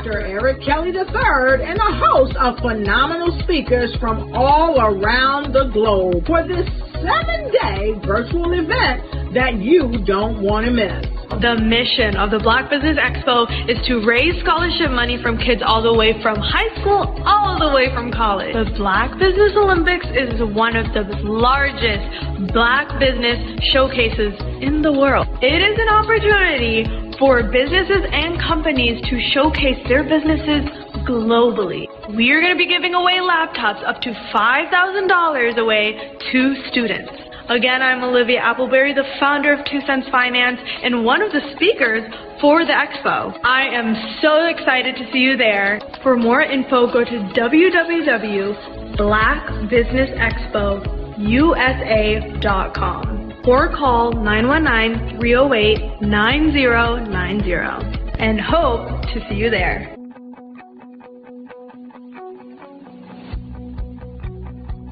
Dr. Eric Kelly III and a host of phenomenal speakers from all around the globe for this 7-day virtual event that you don't want to miss. The mission of the Black Business Expo is to raise scholarship money from kids all the way from high school all the way from college. The Black Business Olympics is one of the largest Black business showcases in the world. It is an opportunity for businesses and companies to showcase their businesses globally. We are going to be giving away laptops up to $5,000 away to students. Again, I'm Olivia Appleberry, the founder of 2 Cents Finance and one of the speakers for the expo. I am so excited to see you there. For more info, go to www.blackbusinessexpousa.com or call 919-308-9090 and hope to see you there.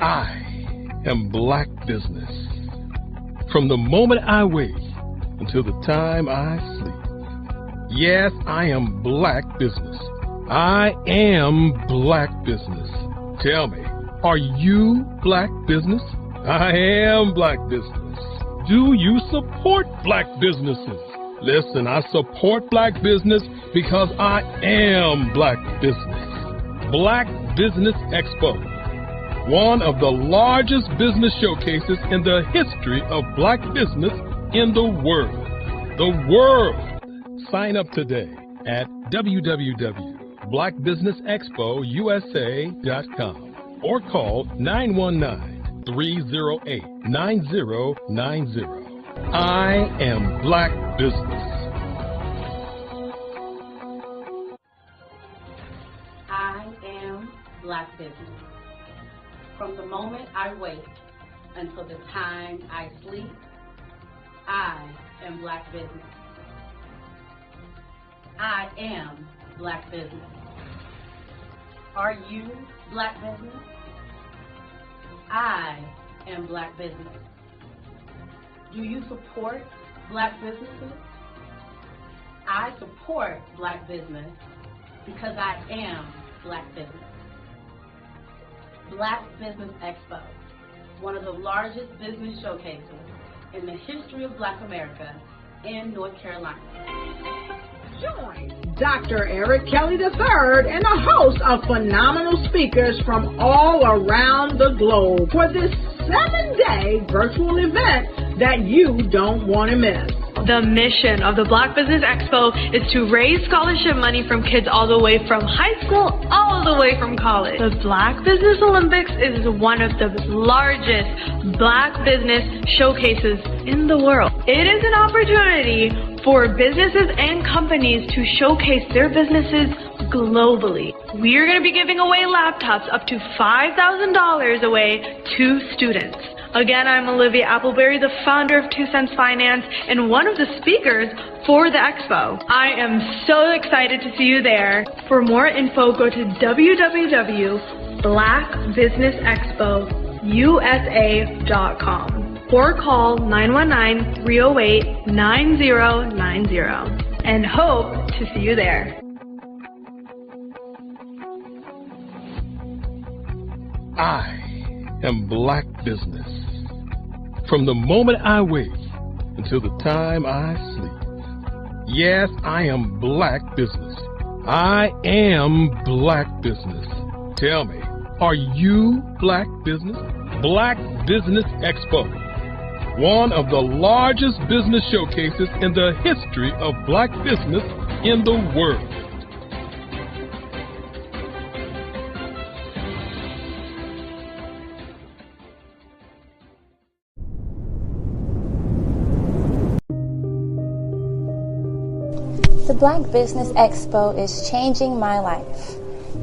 I am Black Business. From the moment I wake until the time I sleep. Yes, I am Black Business. I am Black Business. Tell me, are you Black Business? I am Black Business. Do you support Black businesses? Listen, I support Black business because I am Black Business. Black Business Expo, one of the largest business showcases in the history of Black business in the world. The world! Sign up today at www.blackbusinessexpousa.com or call 919-308-9090. I am Black Business. I am Black Business. From the moment I wake until the time I sleep, I am Black Business. I am Black Business. Are you Black Business? I am Black Business. Do you support Black businesses? I support Black business because I am Black Business. Black Business Expo, one of the largest business showcases in the history of Black America in North Carolina. Join Dr. Eric Kelly III and a host of phenomenal speakers from all around the globe for this 7-day virtual event that you don't want to miss. The mission of the Black Business Expo is to raise scholarship money from kids all the way from high school all the way from college. The Black Business Olympics is one of the largest Black business showcases in the world. It is an opportunity for businesses and companies to showcase their businesses globally. We are going to be giving away laptops up to $5,000 away to students. Again, I'm Olivia Appleberry, the founder of 2 Cents Finance and one of the speakers for the expo. I am so excited to see you there. For more info, go to www.blackbusinessexpousa.com or call 919-308-9090 and hope to see you there. I am Black Business. From the moment I wake until the time I sleep. Yes, I am Black Business. I am Black Business. Tell me, are you Black Business? Black Business Expo, one of the largest business showcases in the history of Black business in the world. The Black Business Expo is changing my life.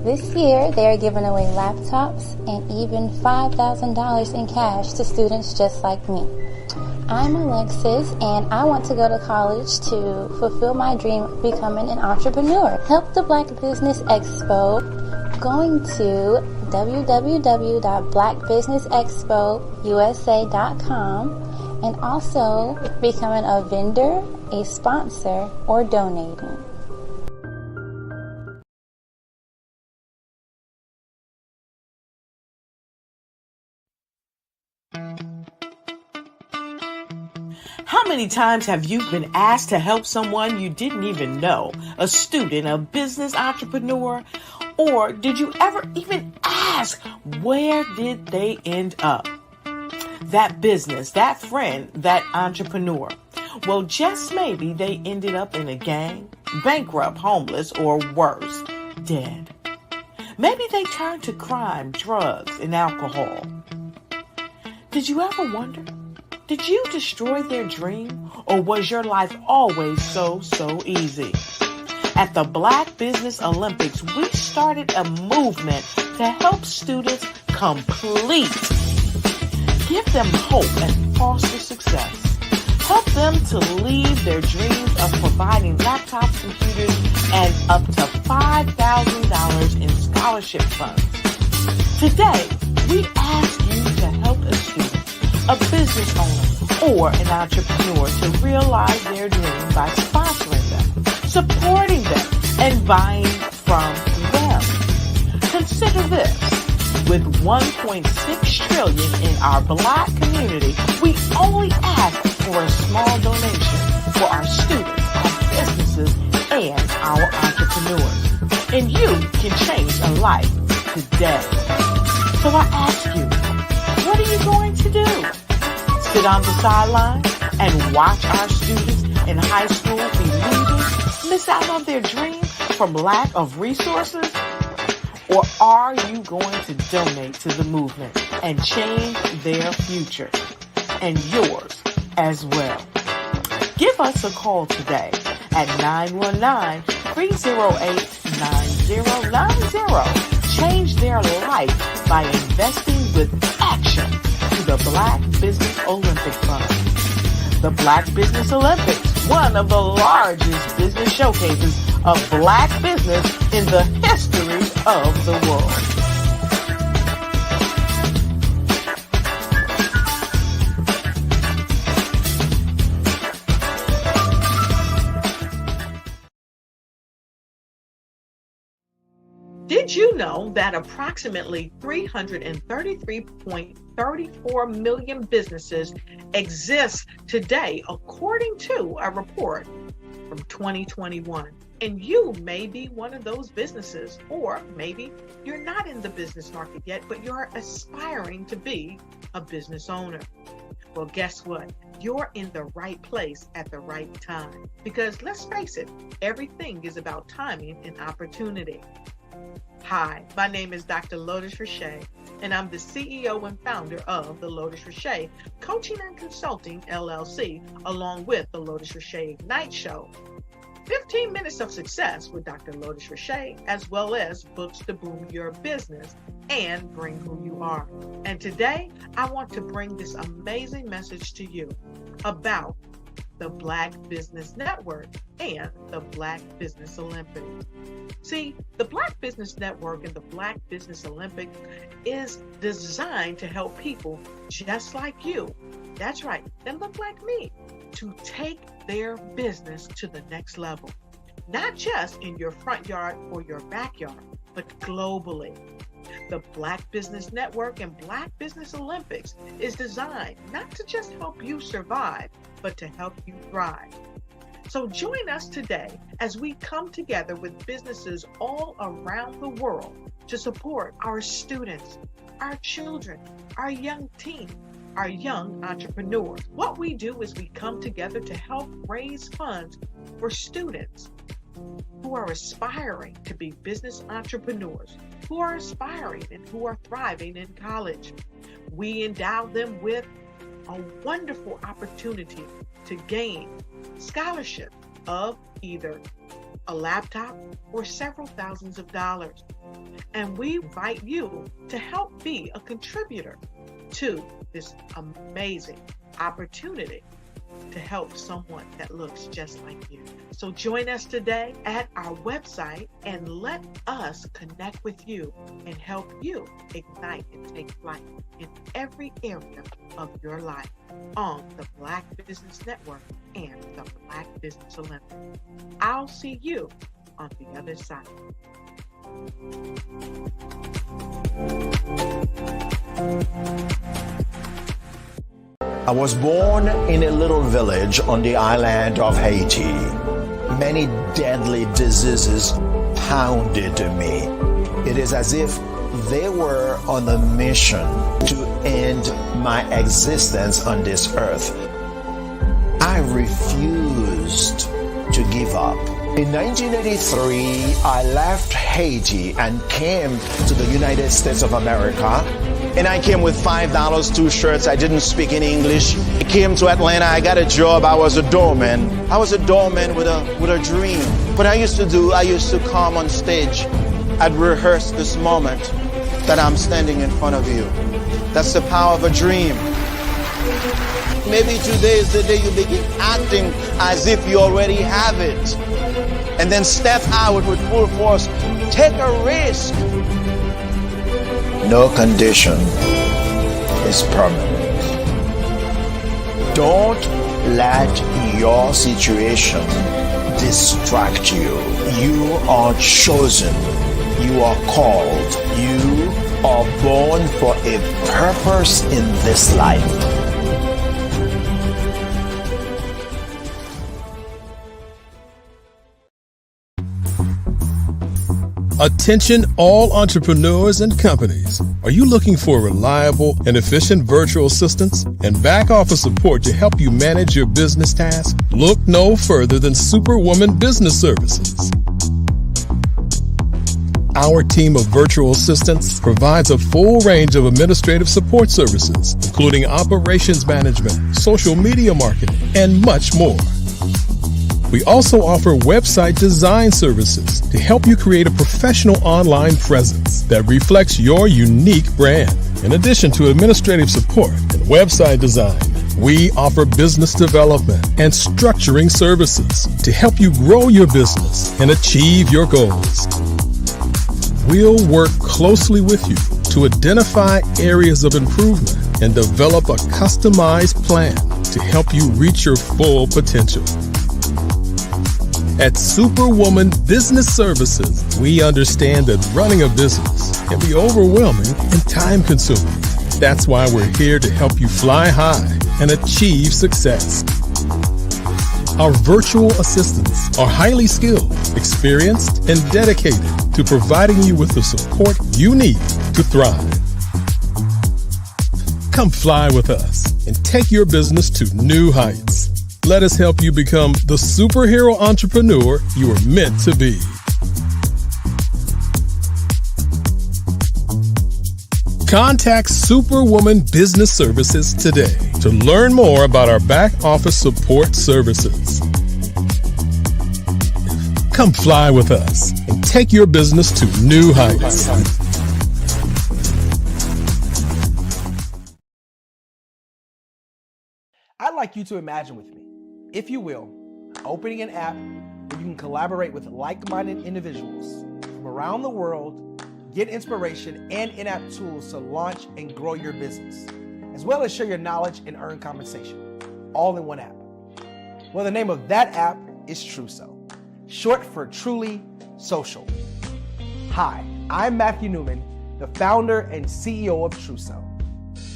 This year, they are giving away laptops and even $5,000 in cash to students just like me. I'm Alexis, and I want to go to college to fulfill my dream of becoming an entrepreneur. Help the Black Business Expo going to www.blackbusinessexpousa.com and also becoming a vendor, a sponsor, or donating. How many times have you been asked to help someone you didn't even know, a student, a business entrepreneur? Or did you ever even ask, where did they end up? That business, that friend, that entrepreneur. Well, just maybe they ended up in a gang, bankrupt, homeless, or worse, dead. Maybe they turned to crime, drugs, and alcohol. Did you ever wonder? Did you destroy their dream, or was your life always so easy? At the Black Business Olympics, we started a movement to help students complete. Give them hope and foster success. Help them to leave their dreams of providing laptops, computers, and up to $5,000 in scholarship funds. Today, we ask you to help a student, a business owner, or an entrepreneur to realize their dream by sponsoring them, supporting them, and buying from them. Consider this. With $1.6 trillion in our Black community, we only ask for a small donation for our students, our businesses, and our entrepreneurs. And you can change a life today. So I ask you, what are you going to do? Sit on the sideline and watch our students in high school be leaders, miss out on their dream from lack of resources? Or are you going to donate to the movement and change their future and yours as well? Give us a call today at 919-308-9090. Change their life by investing with action to the Black Business Olympic Fund. The Black Business Olympics, one of the largest business showcases of Black business in the history of the world. Did you know that approximately 333.34 million businesses exist today, according to a report from 2021? And you may be one of those businesses, or maybe you're not in the business market yet, but you're aspiring to be a business owner. Well, guess what? You're in the right place at the right time. Because let's face it, everything is about timing and opportunity. Hi, my name is Dr. Lotus Richey, and I'm the CEO and founder of the Lotus Richey Coaching and Consulting LLC, along with the Lotus Richey Ignite Show. 15 minutes of success with Dr. Lotus Richey, as well as books to boom your business and bring who you are. And today, I want to bring this amazing message to you about the Black Business Network and the Black Business Olympics. See, the Black Business Network and the Black Business Olympics is designed to help people just like you, that's right, that look like me, to take their business to the next level. Not just in your front yard or your backyard, but globally. The Black Business Network and Black Business Olympics is designed not to just help you survive, but to help you thrive. So join us today as we come together with businesses all around the world to support our students, our children, our young teens, our young entrepreneurs. What we do is we come together to help raise funds for students who are aspiring to be business entrepreneurs, who are aspiring and who are thriving in college. We endow them with a wonderful opportunity to gain scholarship of either a laptop or several thousands of dollars. And we invite you to help be a contributor to this amazing opportunity to help someone that looks just like you. So join us today at our website and let us connect with you and help you ignite and take flight in every area of your life on the Black Business Network and the Black Business Olympics. I'll see you on the other side. I was born in a little village on the island of Haiti. Many deadly diseases pounded me. It is as if they were on a mission to end my existence on this earth. I refused to give up. In 1983, I left Haiti and came to the United States of America. And I came with $5, 2 shirts. I didn't speak any English. I came to Atlanta. I got a job. I was a doorman. I was a doorman with a dream. What I used to come on stage. I'd rehearse this moment that I'm standing in front of you. That's the power of a dream. Maybe today is the day you begin acting as if you already have it. And then step out with full force. Take a risk. No condition is permanent. Don't let your situation distract you. You are chosen. You are called. You are born for a purpose in this life. Attention all entrepreneurs and companies. Are you looking for reliable and efficient virtual assistants and back office support to help you manage your business tasks? Look no further than Superwoman Business Services. Our team of virtual assistants provides a full range of administrative support services, including operations management, social media marketing, and much more. We also offer website design services to help you create a professional online presence that reflects your unique brand. In addition to administrative support and website design, we offer business development and structuring services to help you grow your business and achieve your goals. We'll work closely with you to identify areas of improvement and develop a customized plan to help you reach your full potential. At Superwoman Business Services, we understand that running a business can be overwhelming and time-consuming. That's why we're here to help you fly high and achieve success. Our virtual assistants are highly skilled, experienced, and dedicated to providing you with the support you need to thrive. Come fly with us and take your business to new heights. Let us help you become the superhero entrepreneur you are meant to be. Contact Superwoman Business Services today to learn more about our back office support services. Come fly with us and take your business to new heights. I'd like you to imagine with me, if you will, opening an app where you can collaborate with like-minded individuals from around the world, get inspiration and in-app tools to launch and grow your business, as well as share your knowledge and earn compensation, all in one app. Well, the name of that app is Truso, short for Truly Social. Hi, I'm Matthew Newman, the founder and CEO of Truso,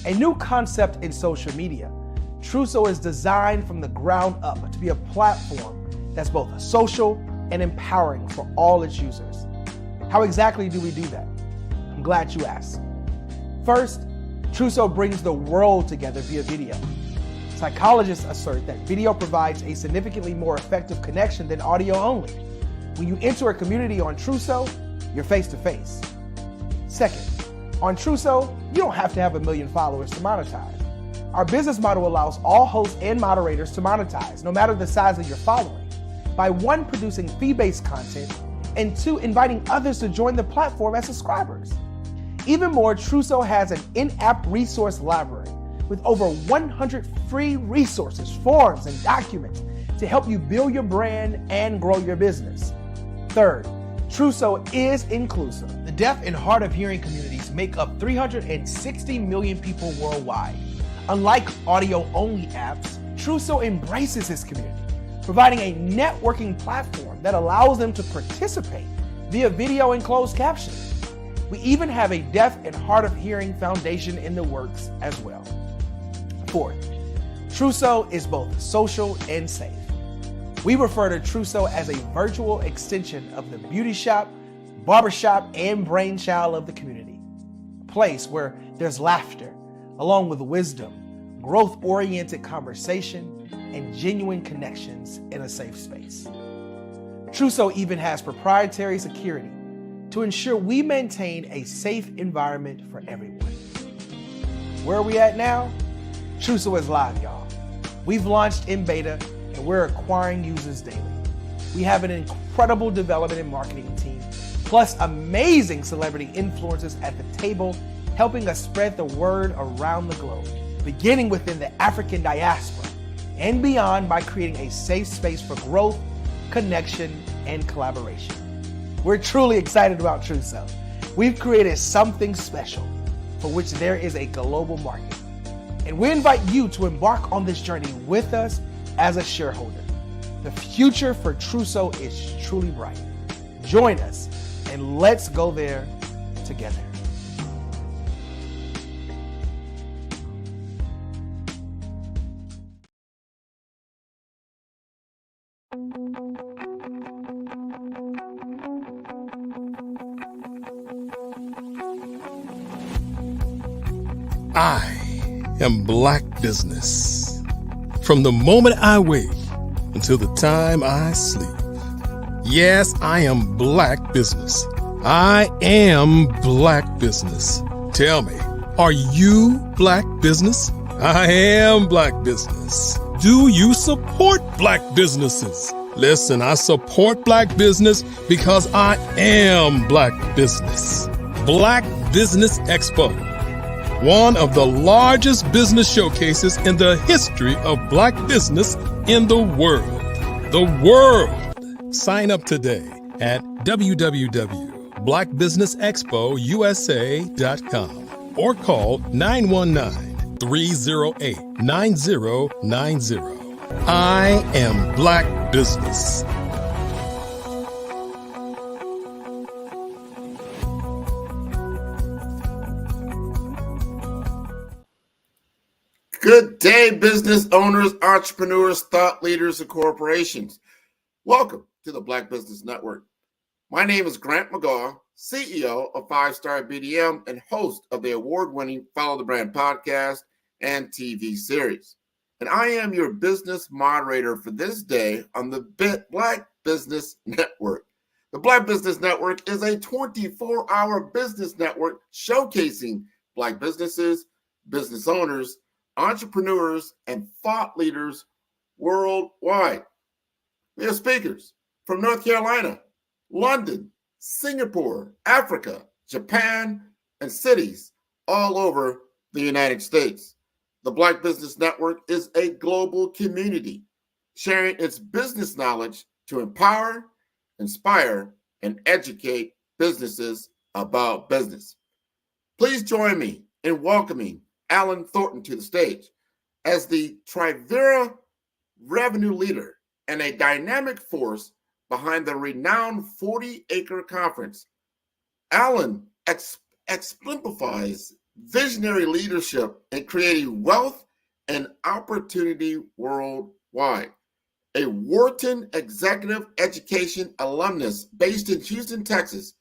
a new concept in social media. Truso is designed from the ground up to be a platform that's both social and empowering for all its users. How exactly do we do that? I'm glad you asked. First, Truso brings the world together via video. Psychologists assert that video provides a significantly more effective connection than audio only. When you enter a community on Truso, you're face to face. Second, on Truso, you don't have to have 1 million followers to monetize. Our business model allows all hosts and moderators to monetize, no matter the size of your following, by 1, producing fee-based content, and 2, inviting others to join the platform as subscribers. Even more, Truso has an in-app resource library with over 100 free resources, forms, and documents to help you build your brand and grow your business. Third, Truso is inclusive. The deaf and hard of hearing communities make up 360 million people worldwide. Unlike audio-only apps, Truso embraces this community, providing a networking platform that allows them to participate via video and closed captioning. We even have a deaf and hard of hearing foundation in the works as well. Fourth, Trousseau is both social and safe. We refer to Trousseau as a virtual extension of the beauty shop, barbershop, and brainchild of the community. A place where there's laughter, along with wisdom, growth-oriented conversation, and genuine connections in a safe space. Trousseau even has proprietary security to ensure we maintain a safe environment for everyone. Where are we at now? Trousseau is live, y'all. We've launched in beta and we're acquiring users daily. We have an incredible development and marketing team, plus amazing celebrity influencers at the table, helping us spread the word around the globe, beginning within the African diaspora and beyond by creating a safe space for growth, connection, and collaboration. We're truly excited about Trousseau. We've created something special for which there is a global market. And we invite you to embark on this journey with us as a shareholder. The future for Trousseau is truly bright. Join us and let's go there together. I am Black Business. From the moment I wake until the time I sleep. Yes, I am Black Business. I am Black Business. Tell me, are you Black Business? I am Black Business. Do you support Black businesses? Listen, I support Black business because I am Black Business. Black Business Expo, one of the largest business showcases in the history of Black business in the world. The world! Sign up today at www.blackbusinessexpousa.com or call 919-308-9090. I am Black Business. Good day, business owners, entrepreneurs, thought leaders, and corporations. Welcome to the Black Business Network. My name is Grant McGaugh, CEO of 5-Star BDM and host of the award-winning Follow the Brand podcast and TV series. And I am your business moderator for this day on the Black Business Network. The Black Business Network is a 24-hour business network showcasing Black businesses, business owners, entrepreneurs, and thought leaders worldwide. We have speakers from North Carolina, London, Singapore, Africa, Japan, and cities all over the United States. The Black Business Network is a global community sharing its business knowledge to empower, inspire, and educate businesses about business. Please join me in welcoming Alan Thornton to the stage as the Trivera revenue leader and a dynamic force behind the renowned 40-acre conference. Alan exemplifies visionary leadership in creating wealth and opportunity worldwide. A Wharton executive education alumnus based in Houston, Texas,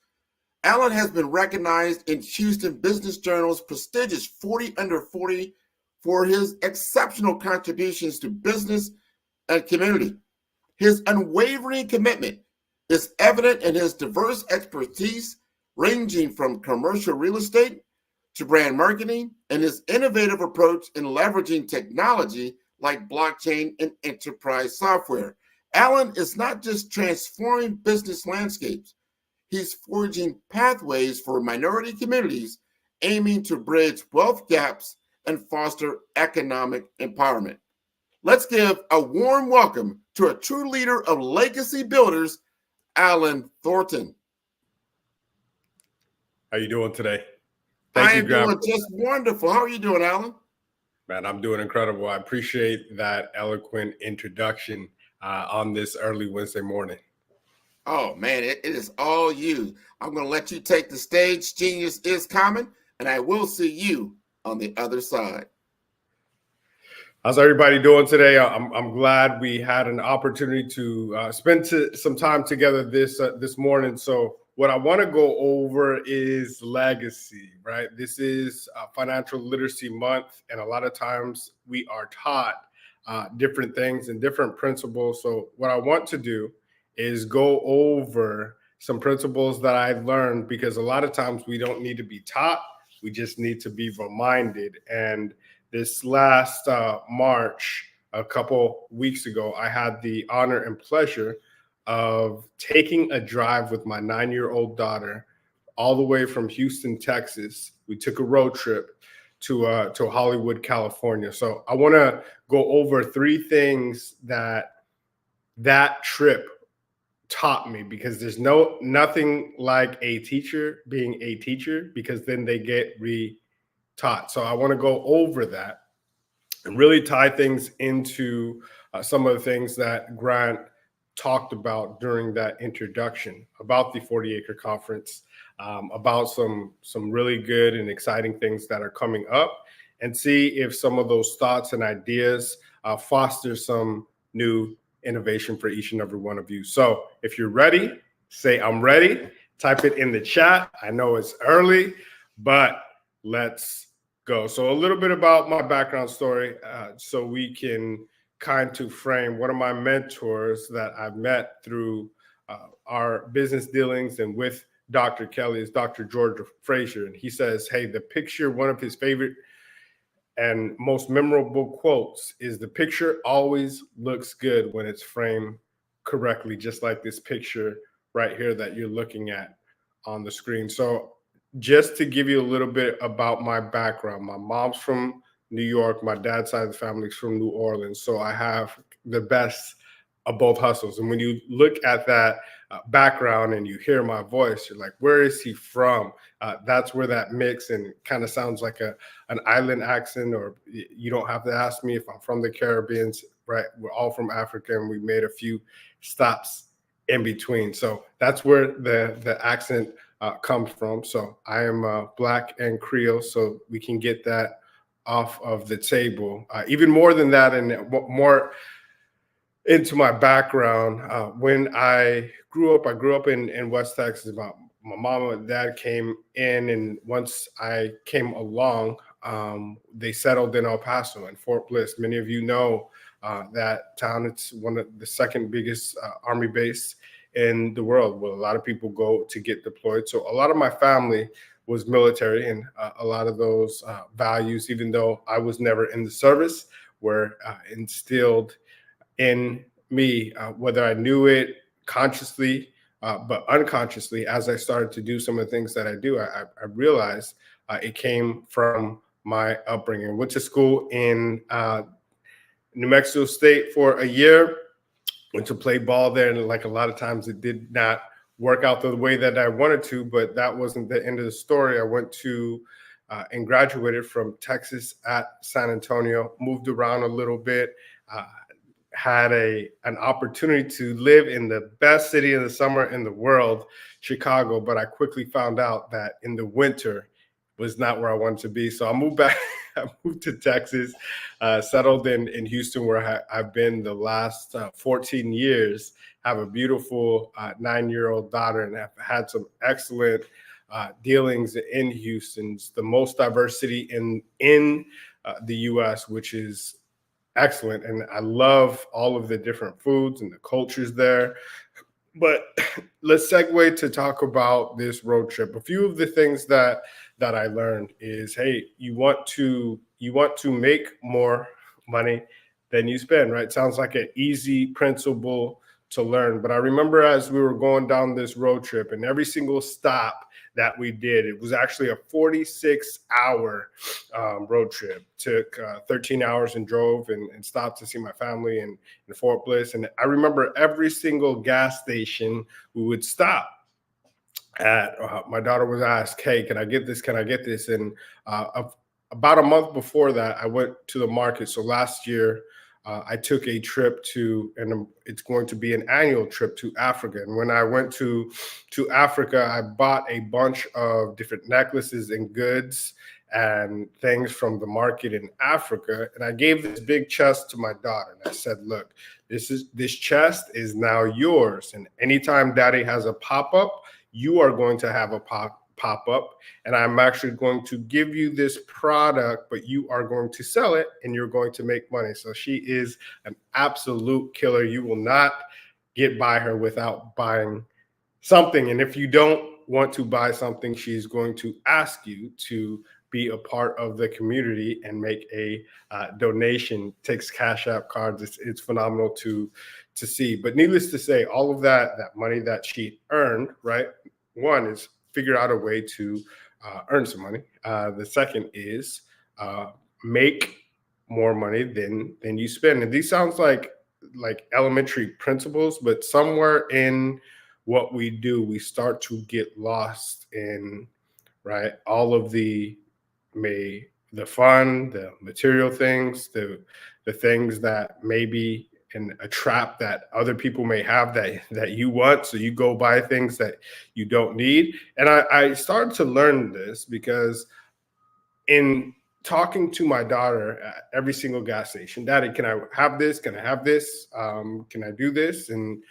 Alan has been recognized in Houston Business Journal's prestigious 40 Under 40 for his exceptional contributions to business and community. His unwavering commitment is evident in his diverse expertise, ranging from commercial real estate to brand marketing, and his innovative approach in leveraging technology like blockchain and enterprise software. Alan is not just transforming business landscapes, he's forging pathways for minority communities, aiming to bridge wealth gaps and foster economic empowerment. Let's give a warm welcome to a true leader of legacy builders, Alan Thornton. How you doing today? I am doing just wonderful. How are you doing, Alan? Man, I'm doing incredible. I appreciate that eloquent introduction on this early Wednesday morning. Oh, man, it is all you. I'm going to let you take the stage. Genius is coming, and I will see you on the other side. How's everybody doing today? I'm glad we had an opportunity to spend some time together this morning. So what I want to go over is legacy, right? This is Financial Literacy Month, and a lot of times we are taught different things and different principles. So what I want to do is go over some principles that I've learned, because a lot of times we don't need to be taught, we just need to be reminded. And this last March, a couple weeks ago, I had the honor and pleasure of taking a drive with my 9-year-old daughter all the way from Houston, Texas. We took a road trip to Hollywood, California. So I want to go over 3 things that trip taught me, because there's nothing like a teacher being a teacher, because then they get taught. So I want to go over that and really tie things into some of the things that Grant talked about during that introduction about the 40 Acre Conference, about some really good and exciting things that are coming up, and see if some of those thoughts and ideas foster some new innovation for each and every one of you. So if you're ready, say I'm ready. Type it in the chat. I know it's early, but let's go. So a little bit about my background story, so we can kind of frame one of my mentors that I've met through our business dealings and with Dr. Kelly is Dr. George Frazier. And he says, hey, one of his favorite and most memorable quotes is, the picture always looks good when it's framed correctly, just like this picture right here that you're looking at on the screen. So just to give you a little bit about my background, my mom's from New York, my dad's side of the family is from New Orleans. So I have the best of both hustles. And when you look at that background and you hear my voice, you're like, where is he from? That's where that mix and kind of sounds like an island accent, or you don't have to ask me if I'm from the Caribbean, right? We're all from Africa, and we made a few stops in between. So that's where the accent comes from. So I am Black and Creole, so we can get that off of the table. Even more than that, and more into my background. When I grew up in West Texas. My mom and dad came in, and once I came along, they settled in El Paso and Fort Bliss. Many of you know that town. It's one of the second biggest Army base in the world, where a lot of people go to get deployed. So a lot of my family was military, and a lot of those values, even though I was never in the service, were instilled in me, whether I knew it consciously, but unconsciously. As I started to do some of the things that I do, I realized it came from my upbringing. Went to school in New Mexico State for a year, went to play ball there, and like a lot of times it did not work out the way that I wanted to, but that wasn't the end of the story. I went to and graduated from Texas at San Antonio, moved around a little bit, had an opportunity to live in the best city in the summer in the world, Chicago, but I quickly found out that in the winter was not where I wanted to be. So I moved back, I moved to Texas, settled in Houston, where I've been the last 14 years, have a beautiful 9-year-old daughter, and have had some excellent dealings in Houston. It's the most diverse city in the U.S., which is excellent. And I love all of the different foods and the cultures there. But let's segue to talk about this road trip. A few of the things that I learned is, hey, you want to make more money than you spend, right? Sounds like an easy principle to learn. But I remember as we were going down this road trip, and every single stop that we did, it was actually a 46-hour road trip. Took 13 hours and drove and stopped to see my family in Fort Bliss. And I remember every single gas station we would stop at. My daughter was asked, hey, can I get this? Can I get this? And about a month before that, I went to the market. So last year, I took a trip to, and it's going to be an annual trip to Africa. And when I went to Africa, I bought a bunch of different necklaces and goods and things from the market in Africa. And I gave this big chest to my daughter. And I said, look, this chest is now yours. And anytime daddy has a pop-up, you are going to have a pop-up. And I'm actually going to give you this product, but you are going to sell it and you're going to make money. So she is an absolute killer. You will not get by her without buying something. And if you don't want to buy something, she's going to ask you to be a part of the community and make a donation. Takes Cash App cards. It's phenomenal to see. But needless to say, all of that money that she earned, right? One is figure out a way to earn some money. The second is make more money than you spend. And these sounds like elementary principles, but somewhere in what we do, we start to get lost in, right, all of the fun, the material things, the things that maybe in a trap that other people may have that you want. So you go buy things that you don't need. And I started to learn this because in talking to my daughter at every single gas station, Daddy, can I have this? Can I have this? Can I do this? And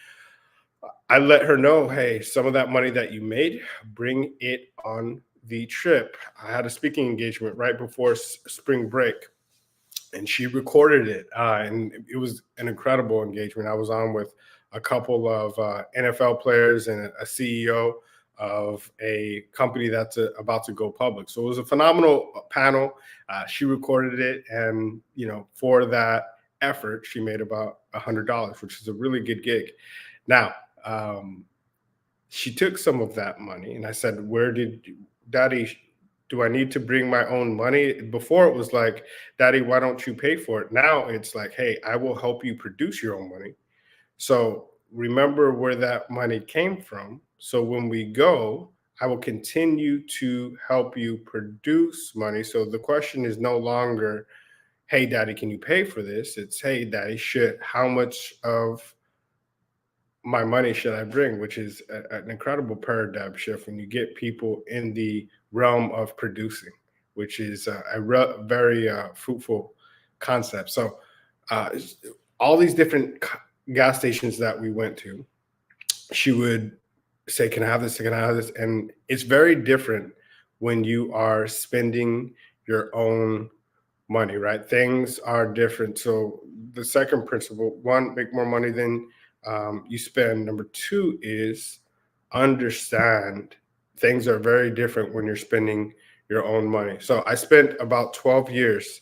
I let her know, hey, some of that money that you made, bring it on the trip. I had a speaking engagement right before spring break, and she recorded it. And it was an incredible engagement. I was on with a couple of NFL players and a CEO of a company that's about to go public. So it was a phenomenal panel. She recorded it. And, for that effort, she made about $100, which is a really good gig. Now, she took some of that money and I said, Daddy, do I need to bring my own money? Before it was like, Daddy, why don't you pay for it? Now it's like, hey, I will help you produce your own money. So remember where that money came from. So when we go, I will continue to help you produce money. So the question is no longer, hey, Daddy, can you pay for this? It's, hey, Daddy, how much of my money should I bring, which is an incredible paradigm shift when you get people in the realm of producing, which is a very fruitful concept. So all these different gas stations that we went to, she would say, can I have this? Can I have this? And it's very different when you are spending your own money, right? Things are different. So the second principle, one, make more money than you spend. Number two is understand things are very different when you're spending your own money. So I spent about 12 years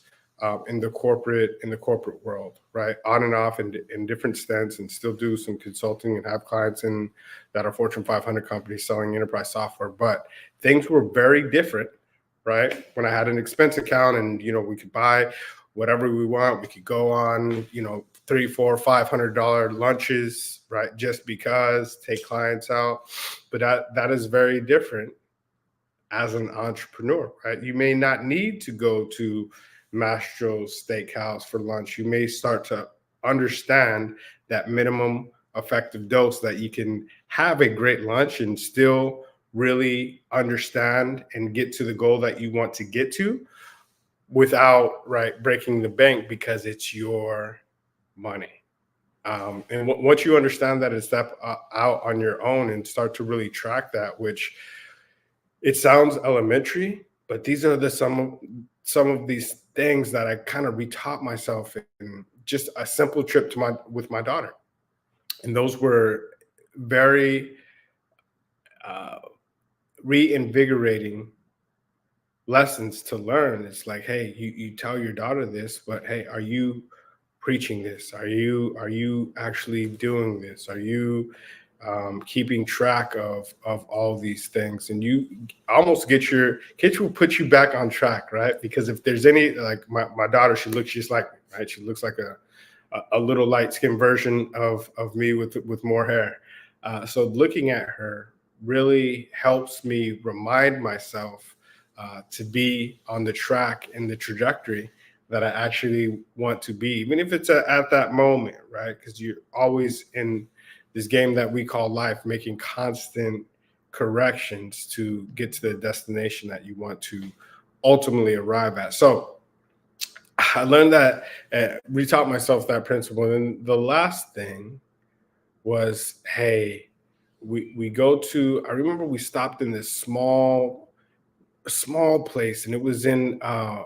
in the corporate world, right? On and off in different stints, and still do some consulting and have clients that are Fortune 500 companies selling enterprise software. But things were very different, right? When I had an expense account and, we could buy whatever we want. We could go on, $300, $400, $500 lunches, right? Just because, take clients out. But that is very different as an entrepreneur, right? You may not need to go to Mastro's Steakhouse for lunch. You may start to understand that minimum effective dose that you can have a great lunch and still really understand and get to the goal that you want to get to without, right, breaking the bank because it's your money. And once you understand that and step out on your own and start to really track that, which it sounds elementary, but these are some of these things that I kind of retaught myself in just a simple trip with my daughter. And those were very reinvigorating lessons to learn. It's like, hey, you tell your daughter this, but hey, are you preaching this? Are you actually doing this? Are you keeping track of all these things? And you almost kids will put you back on track, right? Because if there's any, like my daughter, she looks just like me, right? She looks like a little light-skinned version of me with more hair. So looking at her really helps me remind myself to be on the track and the trajectory that I actually want to be, even if it's at that moment, right? Because you're always in this game that we call life, making constant corrections to get to the destination that you want to ultimately arrive at. So I learned that, retaught myself that principle. And the last thing was, hey, we go to, I remember we stopped in this small place, and it was in, I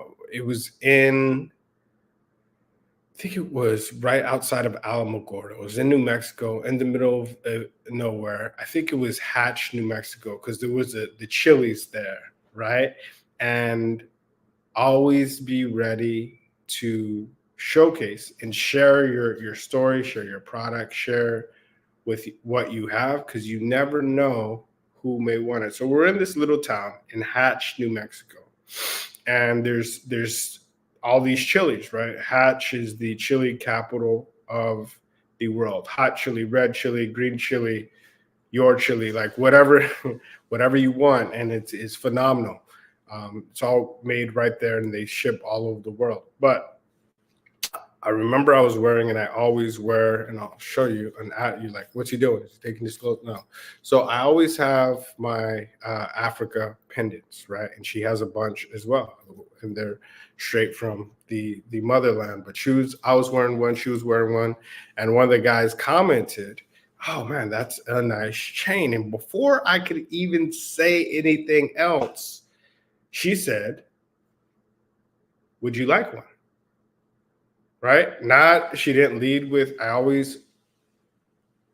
think it was right outside of Alamogordo. It was in New Mexico, in the middle of nowhere. I think it was Hatch, New Mexico, because there was the Chili's there, right? And always be ready to showcase and share your story, share your product, share with what you have, because you never know who may want it. So we're in this little town in Hatch, New Mexico, and there's all these chilies, right? Hatch is the chili capital of the world. Hot chili, red chili, green chili, your chili, like whatever you want, and it's phenomenal. It's all made right there, and they ship all over the world. But I remember I was wearing, and I always wear, and I'll show you, you're like, what's he doing? Is he taking this clothes? No. So I always have my Africa pendants, right? And she has a bunch as well, and they're straight from the motherland. But I was wearing one, she was wearing one, and one of the guys commented, oh man, that's a nice chain. And before I could even say anything else, she said, would you like one? Right? She didn't lead with, I always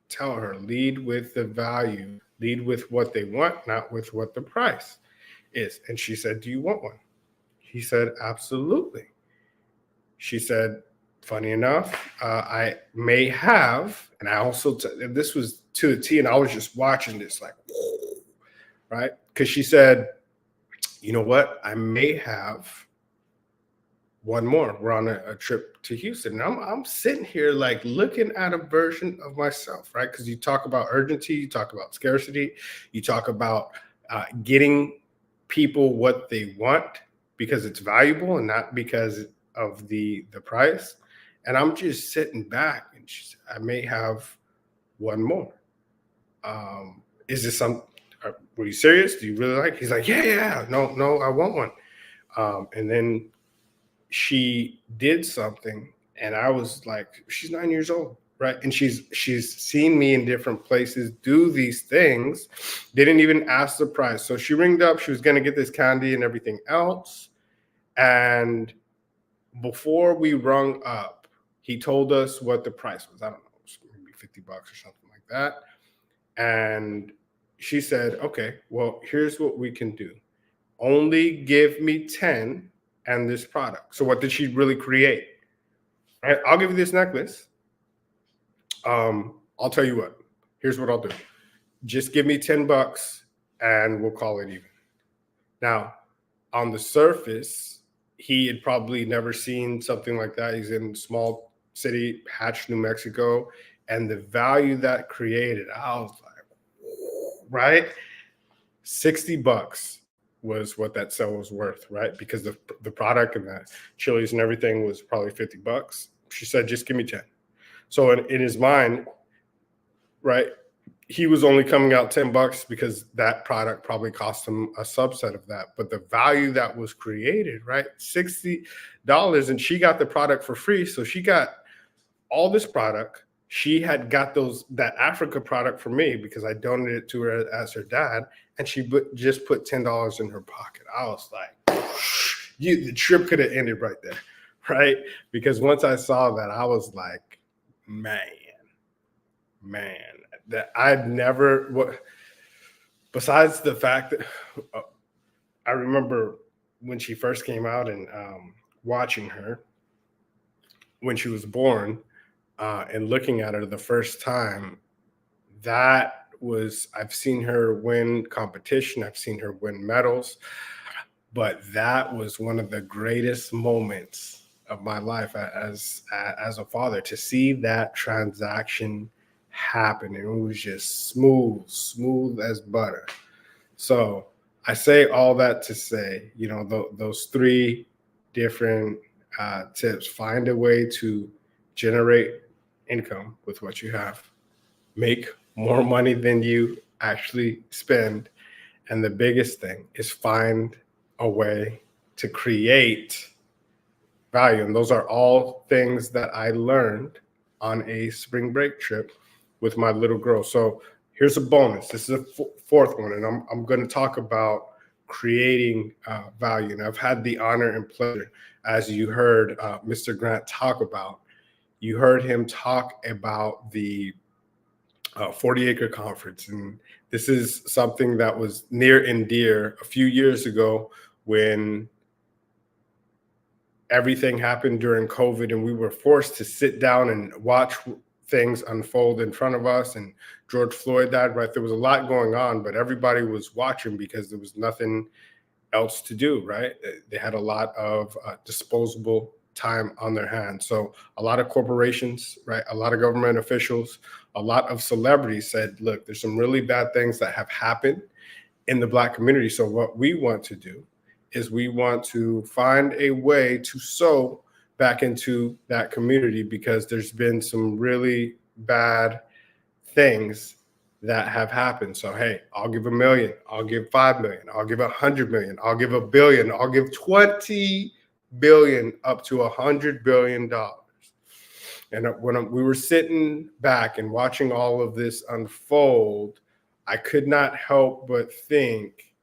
tell her, lead with the value, lead with what they want, not with what the price is. And she said, do you want one? He said, absolutely. She said, funny enough, I may have, and I also, this was to the T, and I was just watching this like, whoa, right? Because she said, you know what? I may have one more. We're on a trip to Houston. And I'm sitting here like looking at a version of myself, right? Because you talk about urgency, you talk about scarcity, you talk about getting people what they want because it's valuable and not because of the price. And I'm just sitting back, and she said, I may have one more. Is this were you serious? Do you really like? He's like, yeah. No, I want one. And then she did something, and I was like, she's 9 years old, right? And she's seen me in different places do these things. Didn't even ask the price. So she ringed up. She was going to get this candy and everything else. And before we rung up, he told us what the price was. I don't know, it was maybe $50 or something like that. And she said, okay, well, here's what we can do. Only give me 10 and this product. So what did she really create? Right, I'll give you this necklace. I'll tell you what. Here's what I'll do. Just give me $10 and we'll call it even. Now, on the surface, he had probably never seen something like that. He's in a small city, Hatch, New Mexico. And the value that created, I was like, right? $60 was what that sale was worth, right? Because the product and the chilies and everything was probably $50. She said, just give me 10. So in his mind, right, he was only coming out $10 because that product probably cost him a subset of that. But the value that was created, right, $60, and she got the product for free. So she got all this product. She had got that Africa product for me because I donated it to her as her dad, and she just put $10 in her pocket. I was like, the trip could have ended right there, right? Because once I saw that, I was like, man, that I'd never, besides the fact that I remember when she first came out and watching her when she was born, and looking at her the first time, I've seen her win competition. I've seen her win medals, but that was one of the greatest moments of my life as a father, to see that transaction happen. It was just smooth as butter. So I say all that to say, those three different tips. Find a way to generate income with what you have. Make more money than you actually spend. And the biggest thing is find a way to create value. And those are all things that I learned on a spring break trip with my little girl. So here's a bonus. This is a fourth one. And I'm going to talk about creating value. And I've had the honor and pleasure, as you heard Mr. Grant talk about, you heard him talk about the 40 Acre Conference. And this is something that was near and dear a few years ago when everything happened during COVID and we were forced to sit down and watch things unfold in front of us. And George Floyd died, right? There was a lot going on, but everybody was watching because there was nothing else to do, right? They had a lot of disposable time on their hands. So a lot of corporations, right? A lot of government officials, a lot of celebrities said, look, there's some really bad things that have happened in the Black community. So what we want to do is we want to find a way to sow back into that community because there's been some really bad things that have happened. So, hey, I'll give $1 million, I'll give $5 million, I'll give $100 million, I'll give $1 billion, I'll give $20 billion, up to $100 billion. And when we were sitting back and watching all of this unfold, I could not help but think,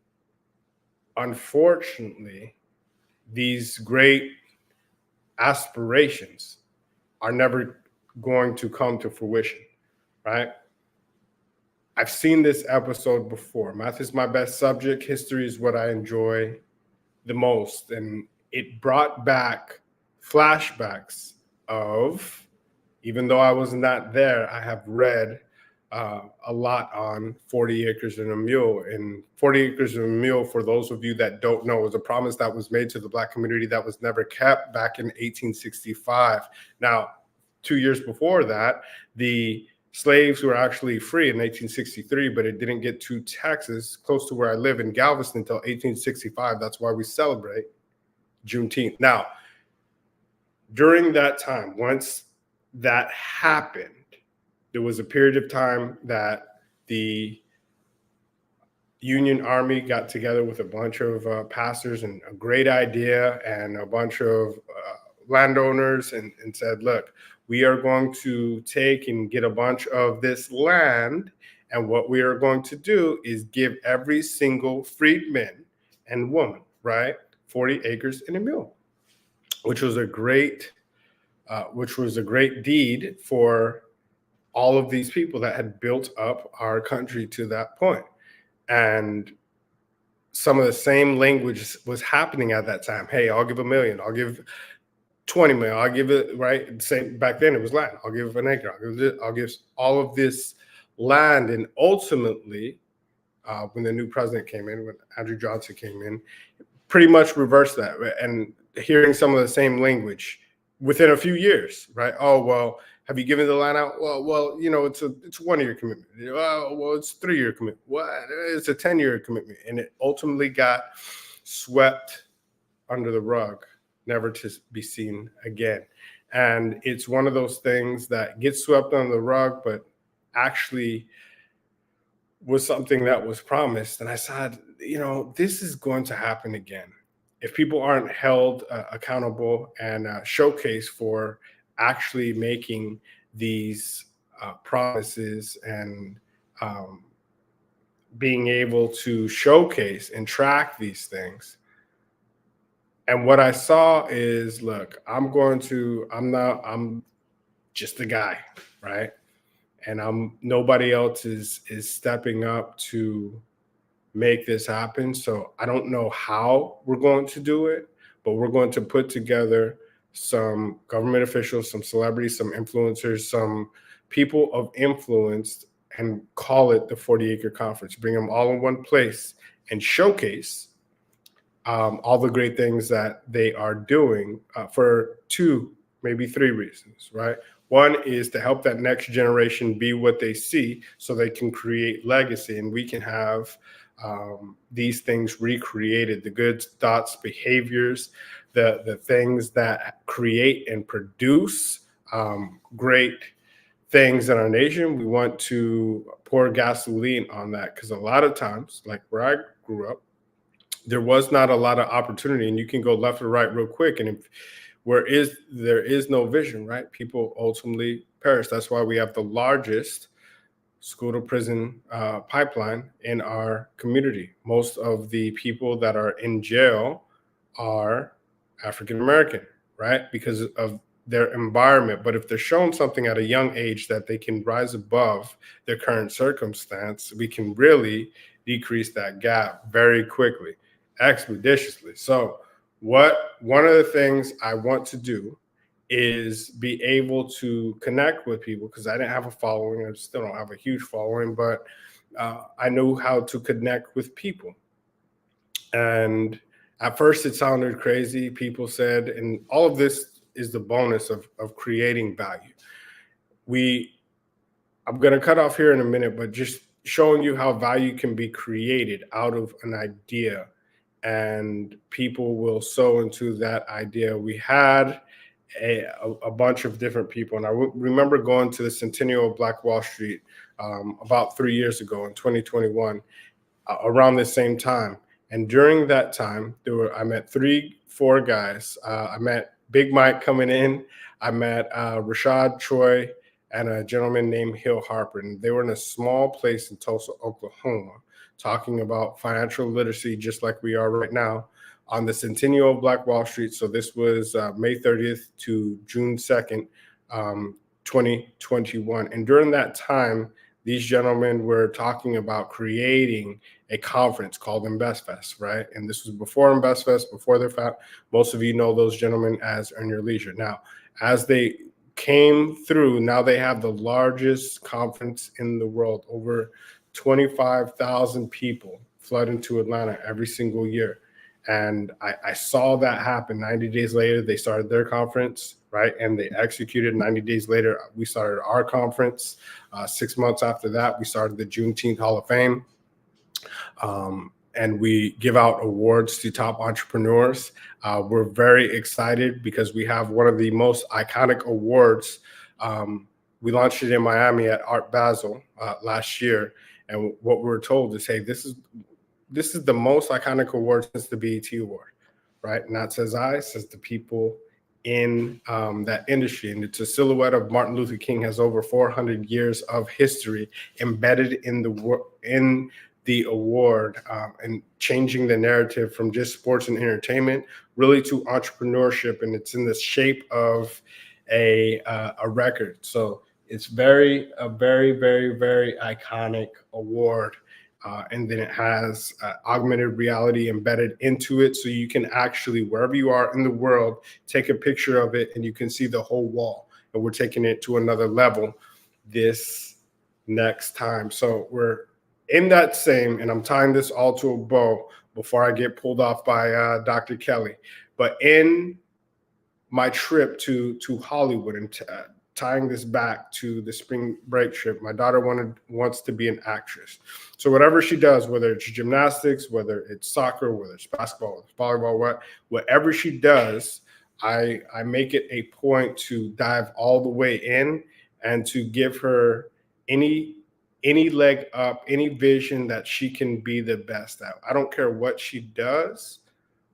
unfortunately, these great aspirations are never going to come to fruition, right? I've seen this episode before. Math is my best subject. History is what I enjoy the most. And it brought back flashbacks of, even though I was not there, I have read a lot on 40 Acres and a Mule. And 40 Acres and a Mule, for those of you that don't know, was a promise that was made to the Black community that was never kept back in 1865. Now, 2 years before that, the slaves were actually free in 1863, but it didn't get to Texas, close to where I live in Galveston, until 1865. That's why we celebrate Juneteenth. Now, during that time, once that happened, there was a period of time that the Union Army got together with a bunch of pastors and a great idea and a bunch of landowners and said, look, we are going to take and get a bunch of this land. And what we are going to do is give every single freedman and woman, right, 40 acres and a mule, which was a great deed for all of these people that had built up our country to that point. And some of the same language was happening at that time. Hey, I'll give $1 million. I'll give 20 million. I'll give it, right? Same back then it was land. I'll give an acre. I'll give all of this land. And ultimately, when the new president came in, when Andrew Johnson came in, pretty much reversed that. And hearing some of the same language within a few years, right? Oh, well, have you given the land out? Well, you know, it's a 1-year commitment. Well, it's a 3-year commitment. What? It's a 10-year commitment. And it ultimately got swept under the rug, never to be seen again. And it's one of those things that gets swept under the rug, but actually was something that was promised. And I said, you know, this is going to happen again. If people aren't held accountable and showcased for actually making these promises and being able to showcase and track these things. And what I saw is, look, I'm just a guy, right? And nobody else is stepping up to make this happen. So I don't know how we're going to do it, but we're going to put together some government officials, some celebrities, some influencers, some people of influence, and call it the 40 Acre Conference. Bring them all in one place and showcase all the great things that they are doing for 2, maybe 3 reasons, right? One is to help that next generation be what they see so they can create legacy, and we can have these things recreated, the good thoughts, behaviors, the things that create and produce great things in our nation. We want to pour gasoline on that, because a lot of times, like where I grew up, there was not a lot of opportunity, and you can go left or right real quick. And if there is no vision, right, people ultimately perish. That's why we have the largest school to prison pipeline in our community. Most of the people that are in jail are African American, right, because of their environment. But if they're shown something at a young age that they can rise above their current circumstance, we can really decrease that gap very quickly, expeditiously. So one of the things I want to do is be able to connect with people, because I didn't have a following. I still don't have a huge following, but I know how to connect with people. And at first it sounded crazy. People said, and all of this is the bonus of creating value. I'm going to cut off here in a minute, but just showing you how value can be created out of an idea, and people will sow into that idea. We had a bunch of different people. And I remember going to the Centennial of Black Wall Street about 3 years ago in 2021, around the same time. And during that time, I met 4 guys. I met Big Mike coming in. I met Rashad Troy and a gentleman named Hill Harper. And they were in a small place in Tulsa, Oklahoma, talking about financial literacy, just like we are right now, on the Centennial of Black Wall Street. So this was May 30th to June 2nd, 2021. And during that time, these gentlemen were talking about creating a conference called InvestFest, right? And this was before InvestFest, before their most of you know those gentlemen as Earn Your Leisure. Now, as they came through, now they have the largest conference in the world. Over 25,000 people flood into Atlanta every single year. And I saw that happen. 90 days later, they started their conference, right? And they executed. 90 days later, we started our conference. 6 months after that, we started the Juneteenth Hall of Fame. And we give out awards to top entrepreneurs. We're very excited because we have one of the most iconic awards. We launched it in Miami at Art Basel last year. And what we were told is, hey, this is the most iconic award since the BET Award, right? And that says says the people in that industry. And it's a silhouette of Martin Luther King, has over 400 years of history embedded in the award, and changing the narrative from just sports and entertainment really to entrepreneurship. And it's in the shape of a record. So it's a very, very, very iconic award. And then it has augmented reality embedded into it. So you can actually, wherever you are in the world, take a picture of it and you can see the whole wall. And we're taking it to another level this next time. So we're in that same, and I'm tying this all to a bow before I get pulled off by Dr. Kelly. But in my trip to Hollywood, and tying this back to the spring break trip, my daughter wants to be an actress. So whatever she does, whether it's gymnastics, whether it's soccer, whether it's basketball, whether it's volleyball, whatever she does, I make it a point to dive all the way in and to give her any leg up, any vision that she can be the best at. I don't care what she does,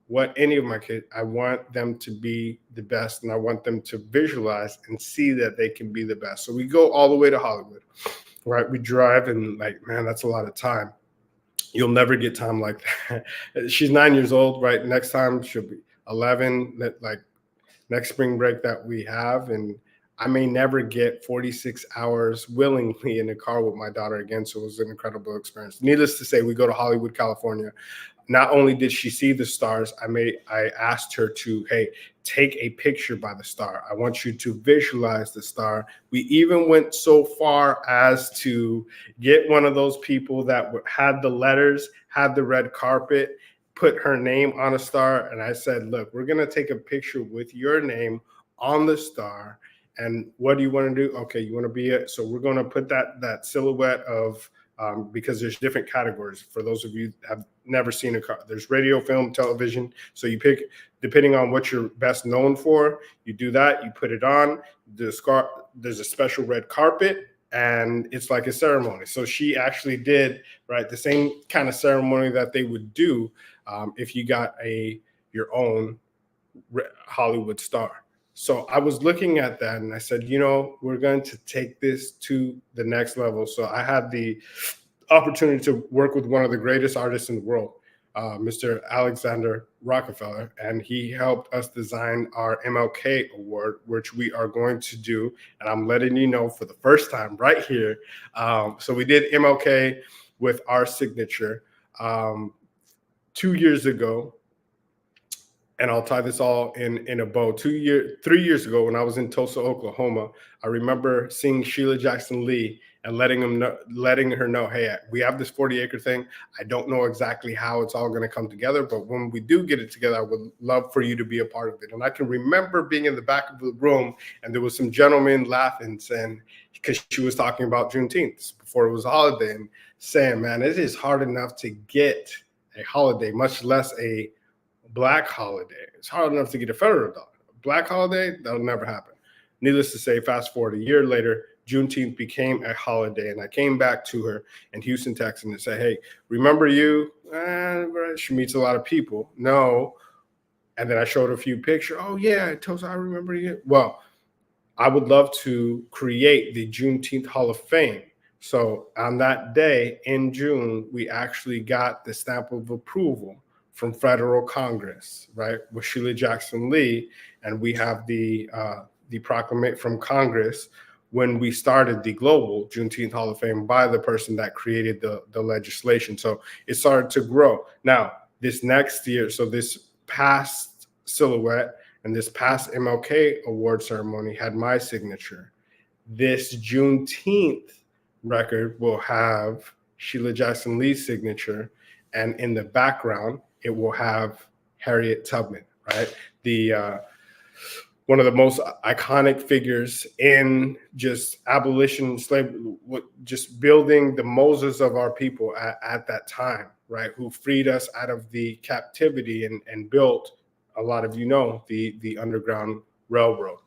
what any of my kids, I want them to be the best, and I want them to visualize and see that they can be the best. So we go all the way to Hollywood, right? We drive, and like, man, that's a lot of time. You'll never get time like that. She's 9 years old, right? Next time she'll be 11, like next spring break that we have. And I may never get 46 hours willingly in a car with my daughter again. So it was an incredible experience. Needless to say, we go to Hollywood, California. Not only did she see the stars, I asked her to, hey, take a picture by the star. I want you to visualize the star. We even went so far as to get one of those people that had the letters, had the red carpet, put her name on a star. And I said, look, we're going to take a picture with your name on the star. And what do you want to do? Okay, you want to be it. So we're going to put that silhouette of because there's different categories. For those of you that have never seen a car, there's radio, film, television. So you pick, depending on what you're best known for, you do that, you put it on. There's a special red carpet, and it's like a ceremony. So she actually did, right, the same kind of ceremony that they would do if you got your own Hollywood star. So I was looking at that and I said, you know, we're going to take this to the next level. So I had the opportunity to work with one of the greatest artists in the world, Mr. Alexander Rockefeller, and he helped us design our MLK Award, which we are going to do. And I'm letting you know for the first time right here. So we did MLK with our signature 2 years ago. And I'll tie this all in a bow. 3 years ago, when I was in Tulsa, Oklahoma, I remember seeing Sheila Jackson Lee and letting her know, hey, we have this 40-acre thing. I don't know exactly how it's all going to come together, but when we do get it together, I would love for you to be a part of it. And I can remember being in the back of the room, and there was some gentlemen laughing, saying, because she was talking about Juneteenth before it was a holiday, and saying, man, it is hard enough to get a holiday, much less a Black holiday. It's hard enough to get a federal dollar. Black holiday, that'll never happen. Needless to say, fast forward a year later, Juneteenth became a holiday, and I came back to her in Houston, Texas, and said, hey, remember you? She meets a lot of people. No. And then I showed her a few pictures. Oh, yeah, Tulsa, I remember you. Well, I would love to create the Juneteenth Hall of Fame. So on that day in June, we actually got the stamp of approval from federal Congress, right, with Sheila Jackson Lee, and we have the proclamation from Congress when we started the global Juneteenth Hall of Fame by the person that created the legislation. So it started to grow. Now, this next year, so this past silhouette and this past MLK award ceremony had my signature. This Juneteenth record will have Sheila Jackson Lee's signature, and in the background, it will have Harriet Tubman, right? The one of the most iconic figures in just abolition, slavery, just building the Moses of our people at that time, right? Who freed us out of the captivity and built, a lot of you know, the Underground Railroad.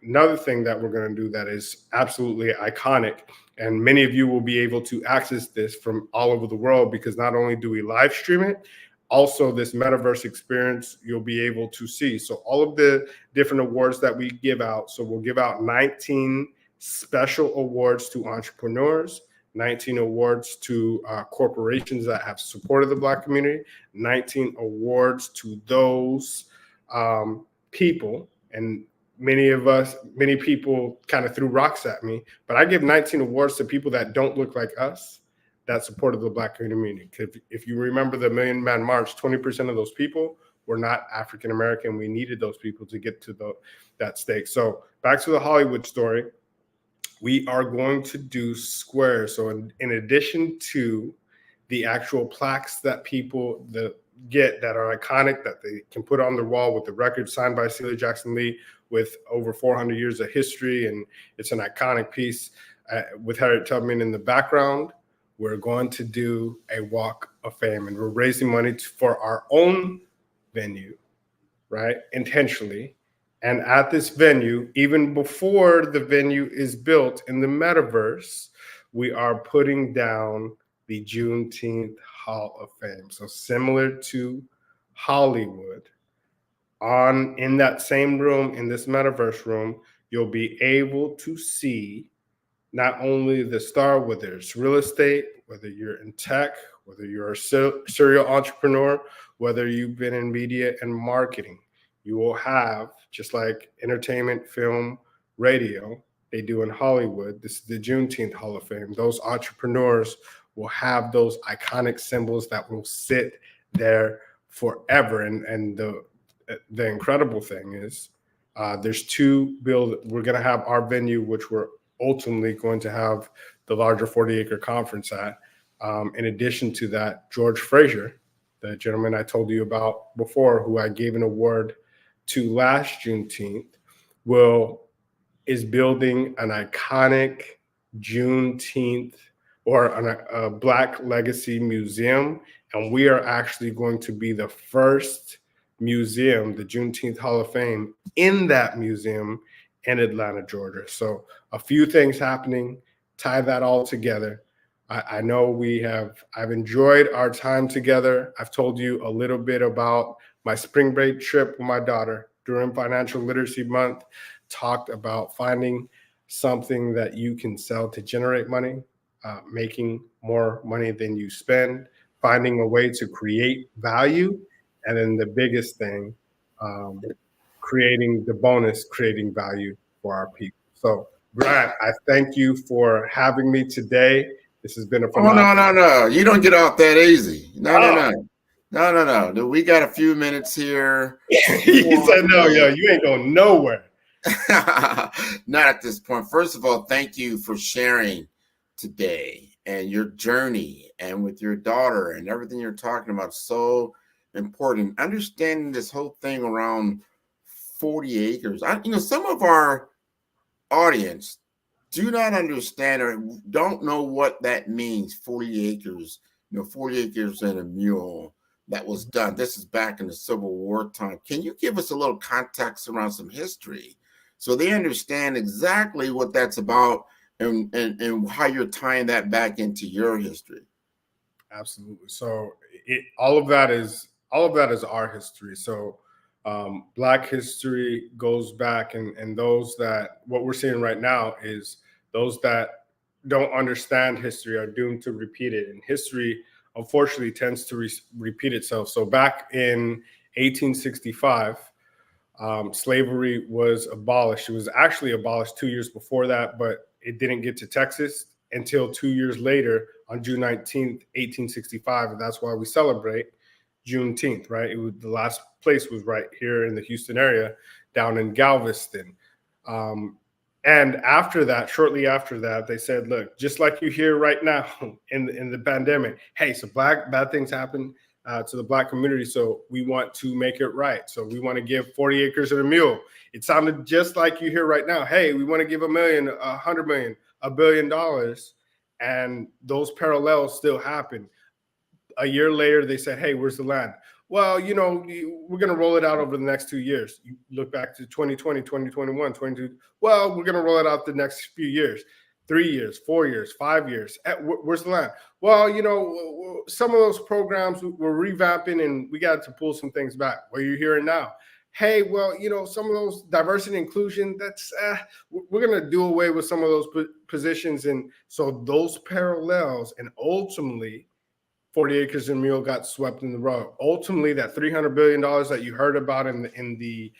Another thing that we're going to do that is absolutely iconic, and many of you will be able to access this from all over the world, because not only do we live stream it, also this metaverse experience you'll be able to see. So all of the different awards that we give out, so we'll give out 19 special awards to entrepreneurs, 19 awards to corporations that have supported the Black community, 19 awards to those people. And many people kind of threw rocks at me, but I give 19 awards to people that don't look like us, that supported the Black community. If you remember the Million Man March, 20% of those people were not African American. We needed those people to get to that stake. So back to the Hollywood story, we are going to do squares. So in addition to the actual plaques that people get that are iconic, that they can put on their wall with the record signed by Sheila Jackson Lee with over 400 years of history, and it's an iconic piece with Harriet Tubman in the background, we're going to do a walk of fame, and we're raising money for our own venue, right? Intentionally. And at this venue, even before the venue is built in the metaverse, we are putting down the Juneteenth Hall of Fame. So similar to Hollywood, in that same room, in this metaverse room, you'll be able to see not only the star, whether it's real estate, whether you're in tech, whether you're a serial entrepreneur, whether you've been in media and marketing, you will have, just like entertainment, film, radio, they do in Hollywood, this is the Juneteenth Hall of Fame. Those entrepreneurs will have those iconic symbols that will sit there forever. And the incredible thing is there's we're going to have our venue, which we're ultimately going to have the larger 40-acre conference at. In addition to that, George Frazier, the gentleman I told you about before, who I gave an award to last Juneteenth, is building an iconic Juneteenth or a Black Legacy Museum. And we are actually going to be the first museum, the Juneteenth Hall of Fame, in that museum in Atlanta, Georgia. So a few things happening, tie that all together. I know I've enjoyed our time together. I've told you a little bit about my spring break trip with my daughter during Financial Literacy Month, talked about finding something that you can sell to generate money, making more money than you spend, finding a way to create value, and then the biggest thing, creating value for our people. So, Grant, I thank you for having me today. This has been a phenomenal. Oh, no. You don't get off that easy. No. No. We got a few minutes here. He said, no, you ain't going nowhere. Not at this point. First of all, thank you for sharing today and your journey and with your daughter and everything you're talking about. So important. Understanding this whole thing around 40 acres. Some of our audience do not understand or don't know what that means. 40 acres, 40 acres and a mule that was done. This is back in the Civil War time. Can you give us a little context around some history so they understand exactly what that's about and how you're tying that back into your history? Absolutely. So all of that is our history. So Black history goes back, and those that what we're seeing right now is those that don't understand history are doomed to repeat it. And history, unfortunately, tends to repeat itself. So back in 1865, slavery was abolished. It was actually abolished 2 years before that, but it didn't get to Texas until 2 years later on June 19th, 1865. And that's why we celebrate Juneteenth, right? The last place was right here in the Houston area, down in Galveston. And after that, shortly after that, they said, look, just like you hear right now in the pandemic, hey, so bad things happen to the Black community. So we want to make it right. So we want to give 40 acres and a mule. It sounded just like you hear right now. Hey, we want to give $1 million, $100 million, $1 billion. And those parallels still happen. A year later, they said, hey, where's the land? Well, we're going to roll it out over the next 2 years. You look back to 2020, 2021, 22. Well, we're going to roll it out the next few years, 3 years, 4 years, 5 years. Where's the land? Well, some of those programs we're revamping and we got to pull some things back. What are you hearing now? Hey, well, some of those diversity and inclusion, we're going to do away with some of those positions. And so those parallels, and ultimately 40 acres and a mule got swept in the rug. Ultimately, that $300 billion that you heard about in the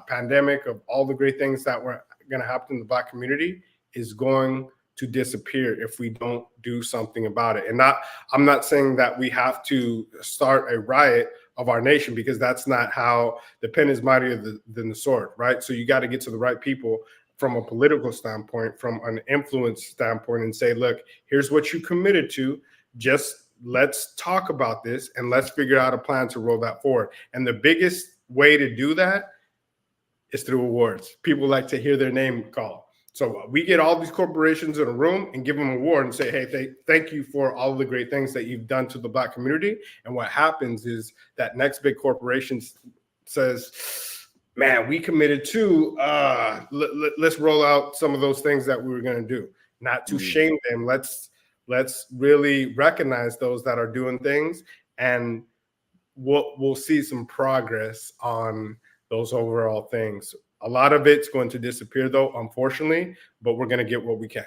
pandemic of all the great things that were going to happen in the Black community is going to disappear if we don't do something about it. And I'm not saying that we have to start a riot of our nation, because that's not how the pen is mightier than the sword, right? So you got to get to the right people from a political standpoint, from an influence standpoint, and say, look, here's what you committed to. Just let's talk about this and let's figure out a plan to roll that forward. And the biggest way to do that is through awards. People like to hear their name called. So we get all these corporations in a room and give them an award and say, hey, thank you for all of the great things that you've done to the Black community. And what happens is that next big corporation says, man, we committed to, let's roll out some of those things that we were going to do. Not to shame them. Let's really recognize those that are doing things, and we'll see some progress on those overall things. A lot of it's going to disappear, though, unfortunately, but we're going to get what we can.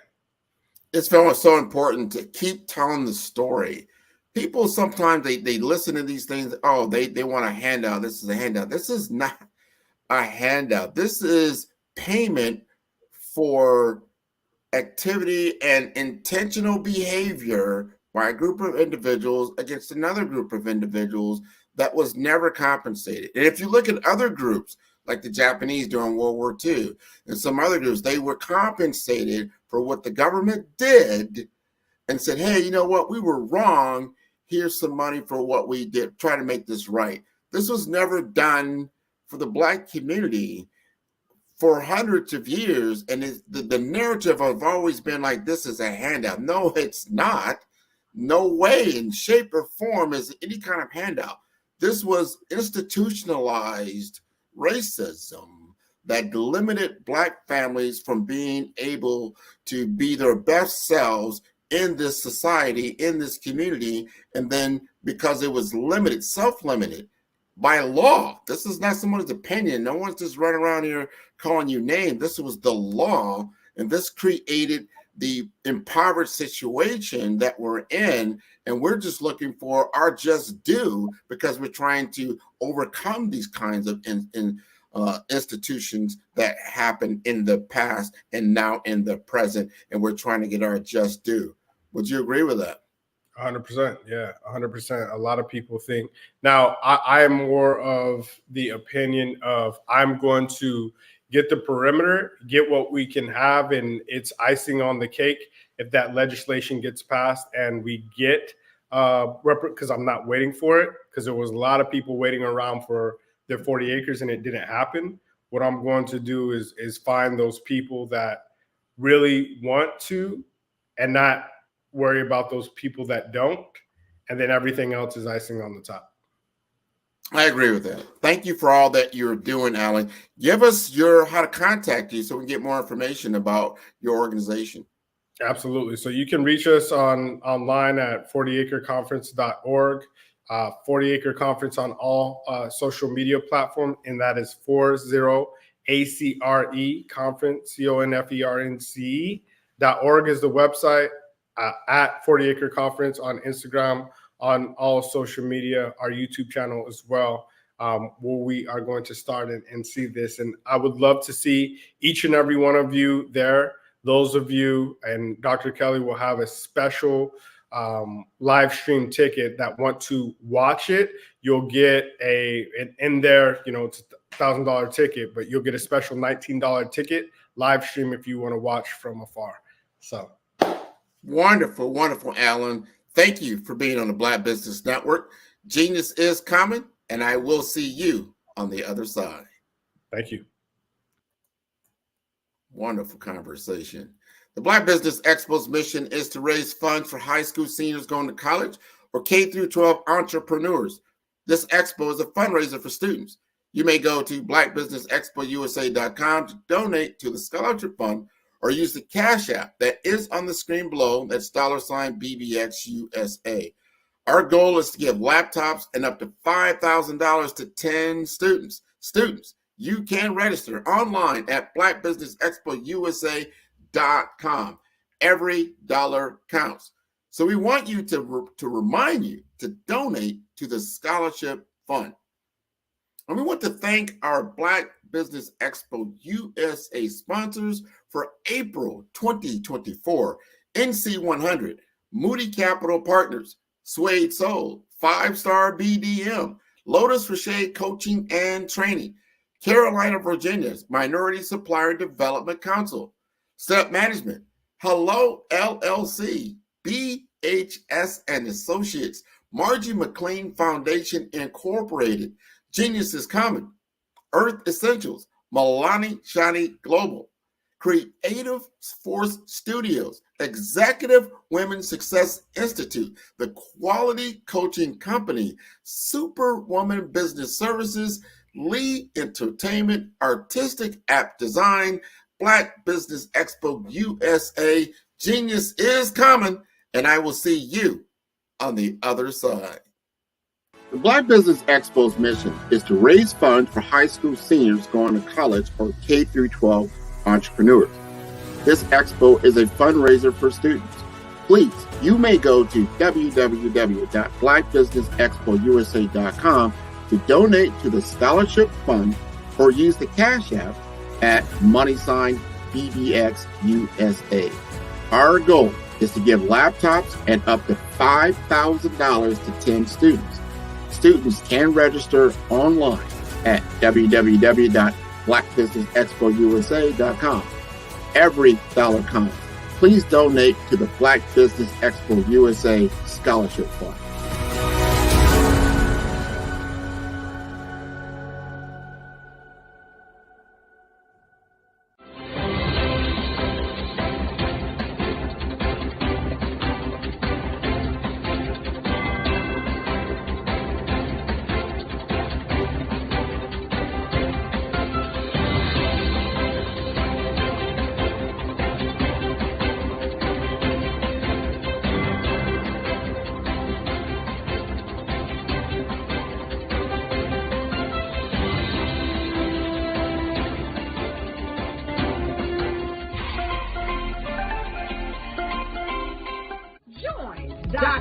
It's so important to keep telling the story. People sometimes they listen to these things. Oh, they want a handout. This is a handout. This is not a handout. This is payment for activity and intentional behavior by a group of individuals against another group of individuals that was never compensated. And if you look at other groups, like the Japanese during World War II and some other groups, they were compensated for what the government did and said, hey, you know what? We were wrong. Here's some money for what we did. Try to make this right. This was never done for the Black community for hundreds of years, and the narrative have always been like, this is a handout. No, it's not. No way in shape or form is any kind of handout. This was institutionalized racism that limited Black families from being able to be their best selves in this society, in this community. And then because it was limited, self-limited by law, this is not someone's opinion. No one's just running around here calling you names. This was the law, and this created the impoverished situation that we're in, and we're just looking for our just due because we're trying to overcome these kinds of institutions that happened in the past and now in the present, and we're trying to get our just due. Would you agree with that? 100%. Yeah, 100%. A lot of people think now I am more of the opinion of I'm going to get the perimeter, get what we can have, and it's icing on the cake if that legislation gets passed and we get because I'm not waiting for it, because there was a lot of people waiting around for their 40 acres and it didn't happen. What I'm going to do is find those people that really want to and not worry about those people that don't, and then everything else is icing on the top. I agree with that. Thank you for all that you're doing, Alan. Give us how to contact you so we can get more information about your organization. Absolutely. So you can reach us online at 40acreconference.org, 40acre Conference on all social media platforms, and that is 40ACRE Conference, CONFERNCE.org is the website, at 40acre Conference on Instagram, on all social media, our YouTube channel as well, where we are going to start and see this. And I would love to see each and every one of you there. Those of you, and Dr. Kelly will have a special live stream ticket that want to watch it. You'll get in there, it's a $1,000 ticket, but you'll get a special $19 ticket live stream if you want to watch from afar. So wonderful, wonderful, Alan. Thank you for being on the Black Business Network. Genius is coming, and I will see you on the other side. Thank you. Wonderful conversation. The Black Business Expo's mission is to raise funds for high school seniors going to college or K through 12 entrepreneurs. This expo is a fundraiser for students. You may go to blackbusinessexpousa.com to donate to the scholarship fund, or use the Cash App that is on the screen below. That's $BBXUSA. Our goal is to give laptops and up to $5,000 to 10 students. Students, you can register online at blackbusinessexpousa.com. Every dollar counts. So we want you to remind you to donate to the scholarship fund. And we want to thank our Black Business Expo USA sponsors for April 2024. NC100, Moody Capital Partners, Suede Soul, 5-Star BDM, Lotus for Shade Coaching and Training, Carolina, Virginia's Minority Supplier Development Council, Step Management, Hello LLC, BHS and Associates, Margie McLean Foundation Incorporated, Genius is Coming, Earth Essentials, Milani Shani Global, Creative Force Studios, Executive Women's Success Institute, The Quality Coaching Company, Superwoman Business Services, Lee Entertainment, Artistic App Design, Black Business Expo USA. Genius is coming, and I will see you on the other side. The Black Business Expo's mission is to raise funds for high school seniors going to college or K through 12 entrepreneurs. This expo is a fundraiser for students. Please, you may go to www.blackbusinessexpousa.com to donate to the scholarship fund, or use the Cash App at $BBXUSA. Our goal is to give laptops and up to $5,000 to 10 students. Students can register online at www.blackbusinessexpousa.com. Every dollar counts. Please donate to the Black Business Expo USA Scholarship Fund.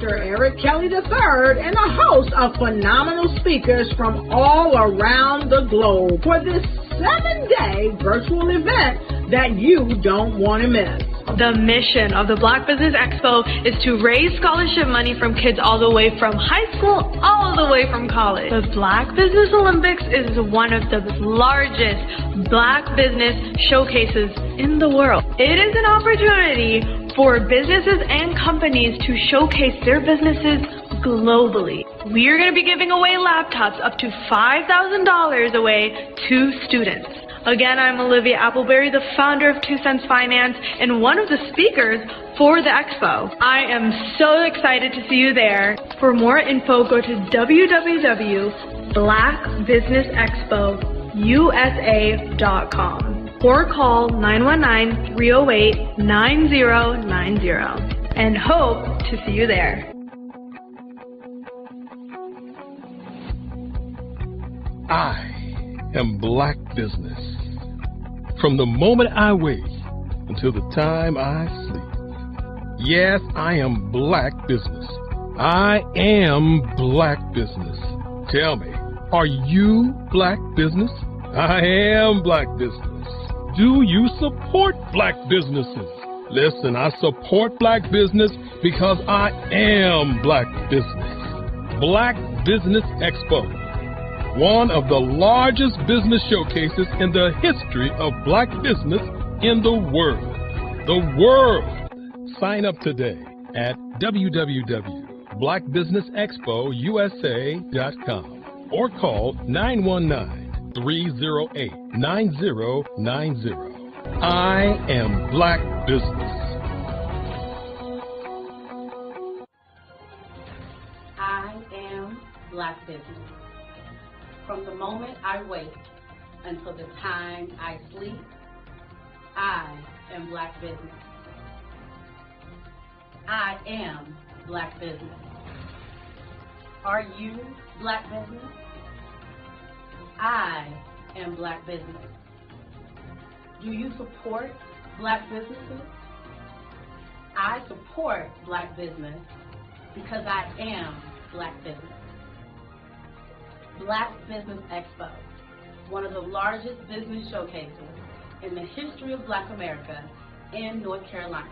Dr. Eric Kelly III and a host of phenomenal speakers from all around the globe for this 7-day virtual event that you don't want to miss. The mission of the Black Business Expo is to raise scholarship money from kids all the way from high school, all the way from college. The Black Business Olympics is one of the largest Black business showcases in the world. It is an opportunity for businesses and companies to showcase their businesses globally. We are going to be giving away laptops up to $5,000 away to students. Again, I'm Olivia Appleberry, the founder of 2 Cents Finance and one of the speakers for the expo. I am so excited to see you there. For more info, go to www.blackbusinessexpousa.com or call 919-308-9090 and hope to see you there. I am Black Business. From the moment I wake until the time I sleep. Yes, I am Black Business. I am Black Business. Tell me, are you Black Business? I am Black Business. Do you support Black businesses? Listen, I support Black business because I am Black Business. Black Business Expo, one of the largest business showcases in the history of Black business in the world. The world! Sign up today at www.blackbusinessexpousa.com or call 919-308-9090. I am Black Business. I am Black Business. From the moment I wake until the time I sleep, I am Black Business. I am Black Business. Are you Black Business? I am Black Business. Do you support Black businesses? I support Black business because I am Black Business. Black Business Expo, one of the largest business showcases in the history of Black America in North Carolina.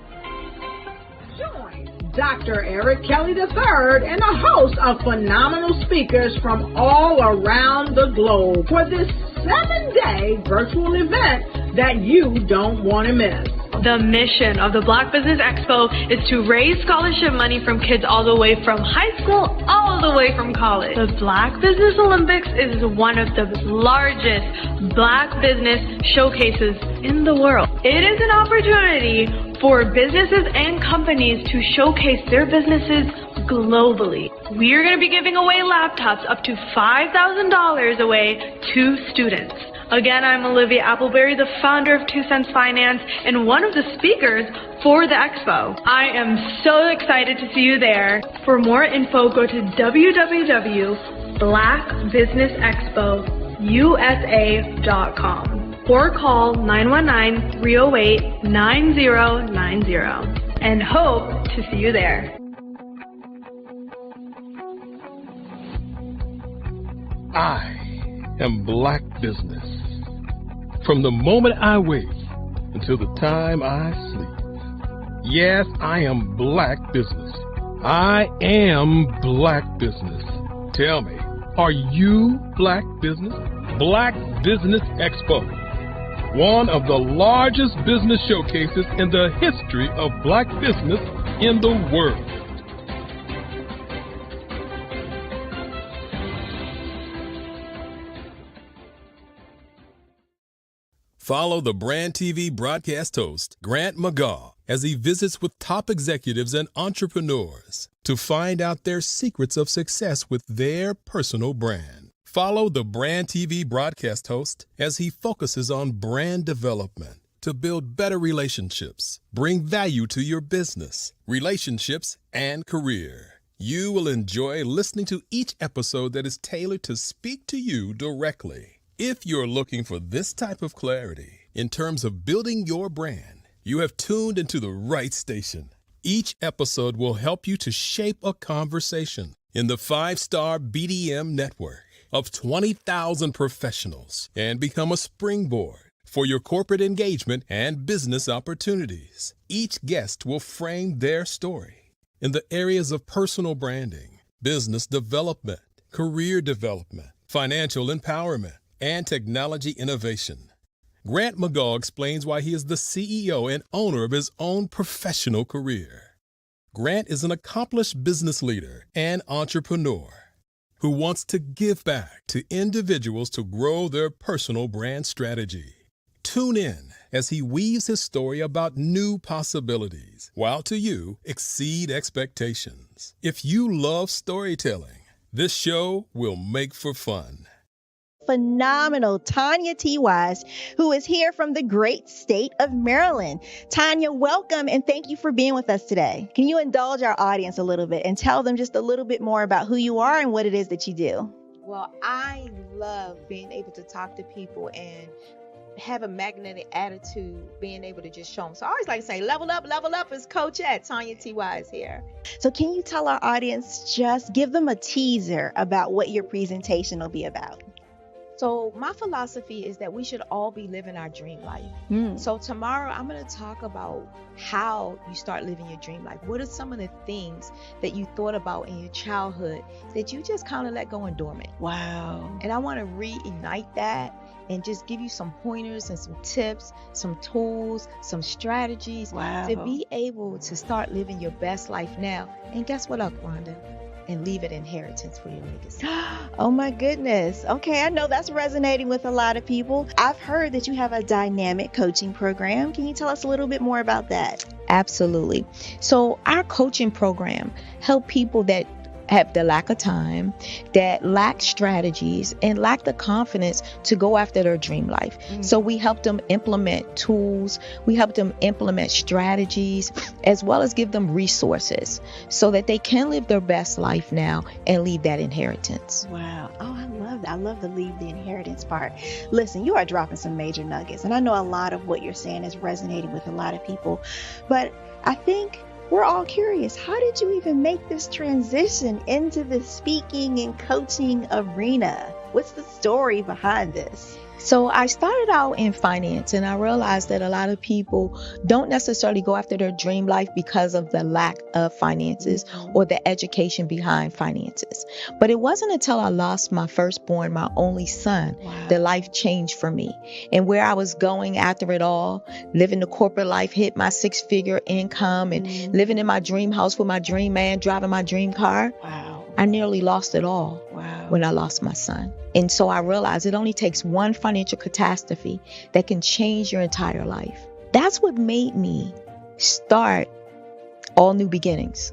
Join Dr. Eric Kelly III and a host of phenomenal speakers from all around the globe for this 7-day virtual event that you don't want to miss. The mission of the Black Business Expo is to raise scholarship money from kids all the way from high school, all the way from college. The Black Business Olympics is one of the largest Black business showcases in the world. It is an opportunity for businesses and companies to showcase their businesses globally. We are going to be giving away laptops up to $5,000 away to students. Again, I'm Olivia Appleberry, the founder of 2 Cents Finance and one of the speakers for the expo. I am so excited to see you there. For more info, go to www.blackbusinessexpousa.com or call 919-308-9090 and hope to see you there. I am Black Business. From the moment I wake until the time I sleep. Yes, I am Black Business. I am Black Business. Tell me, are you Black Business? Black Business Expo, one of the largest business showcases in the history of Black business in the world. Follow the Brand TV broadcast host, Grant McGaw, as he visits with top executives and entrepreneurs to find out their secrets of success with their personal brand. Follow the Brand TV broadcast host as he focuses on brand development to build better relationships, bring value to your business, relationships, and career. You will enjoy listening to each episode that is tailored to speak to you directly. If you're looking for this type of clarity in terms of building your brand, you have tuned into the right station. Each episode will help you to shape a conversation in the 5-star BDM network of 20,000 professionals and become a springboard for your corporate engagement and business opportunities. Each guest will frame their story in the areas of personal branding, business development, career development, financial empowerment, and technology innovation. Grant McGaw explains why he is the CEO and owner of his own professional career. Grant is an accomplished business leader and entrepreneur who wants to give back to individuals to grow their personal brand strategy. Tune in as he weaves his story about new possibilities, while to you exceed expectations. If you love storytelling, this show will make for fun. Phenomenal Tanya T. Wise, who is here from the great state of Maryland. Tanya, welcome and thank you for being with us today. Can you indulge our audience a little bit and tell them just a little bit more about who you are and what it is that you do? Well, I love being able to talk to people and have a magnetic attitude, being able to just show them. So I always like to say, level up is Coach at Tanya T. Wise here. So can you tell our audience, just give them a teaser about what your presentation will be about? So my philosophy is that we should all be living our dream life. So tomorrow I'm going to talk about how you start living your dream life. What are some of the things that you thought about in your childhood that you just kind of let go and dormant? Wow. And I want to reignite that and just give you some pointers and some tips, some tools, some strategies to be able to start living your best life now. And guess what, Rhonda? And leave an inheritance for your legacy. Oh my goodness. Okay, I know that's resonating with a lot of people. I've heard that you have a dynamic coaching program. Can you tell us a little bit more about that? Absolutely. So our coaching program help people that have the lack of time, that lack strategies, and lack the confidence to go after their dream life. So we help them implement tools, we help them implement strategies, as well as give them resources so that they can live their best life now and leave that inheritance. Wow. Oh, I love that. I love the leave the inheritance part. Listen, you are dropping some major nuggets, and I know a lot of what you're saying is resonating with a lot of people, but I think we're all curious. How did you even make this transition into the speaking and coaching arena? What's the story behind this? So I started out in finance, and I realized that a lot of people don't necessarily go after their dream life because of the lack of finances or the education behind finances. But it wasn't until I lost my firstborn, my only son, that life changed for me. And where I was going after it all, living the corporate life, hit my 6-figure income and living in my dream house with my dream man, driving my dream car. I nearly lost it all when I lost my son. And so I realized it only takes one financial catastrophe that can change your entire life. That's what made me start All New Beginnings.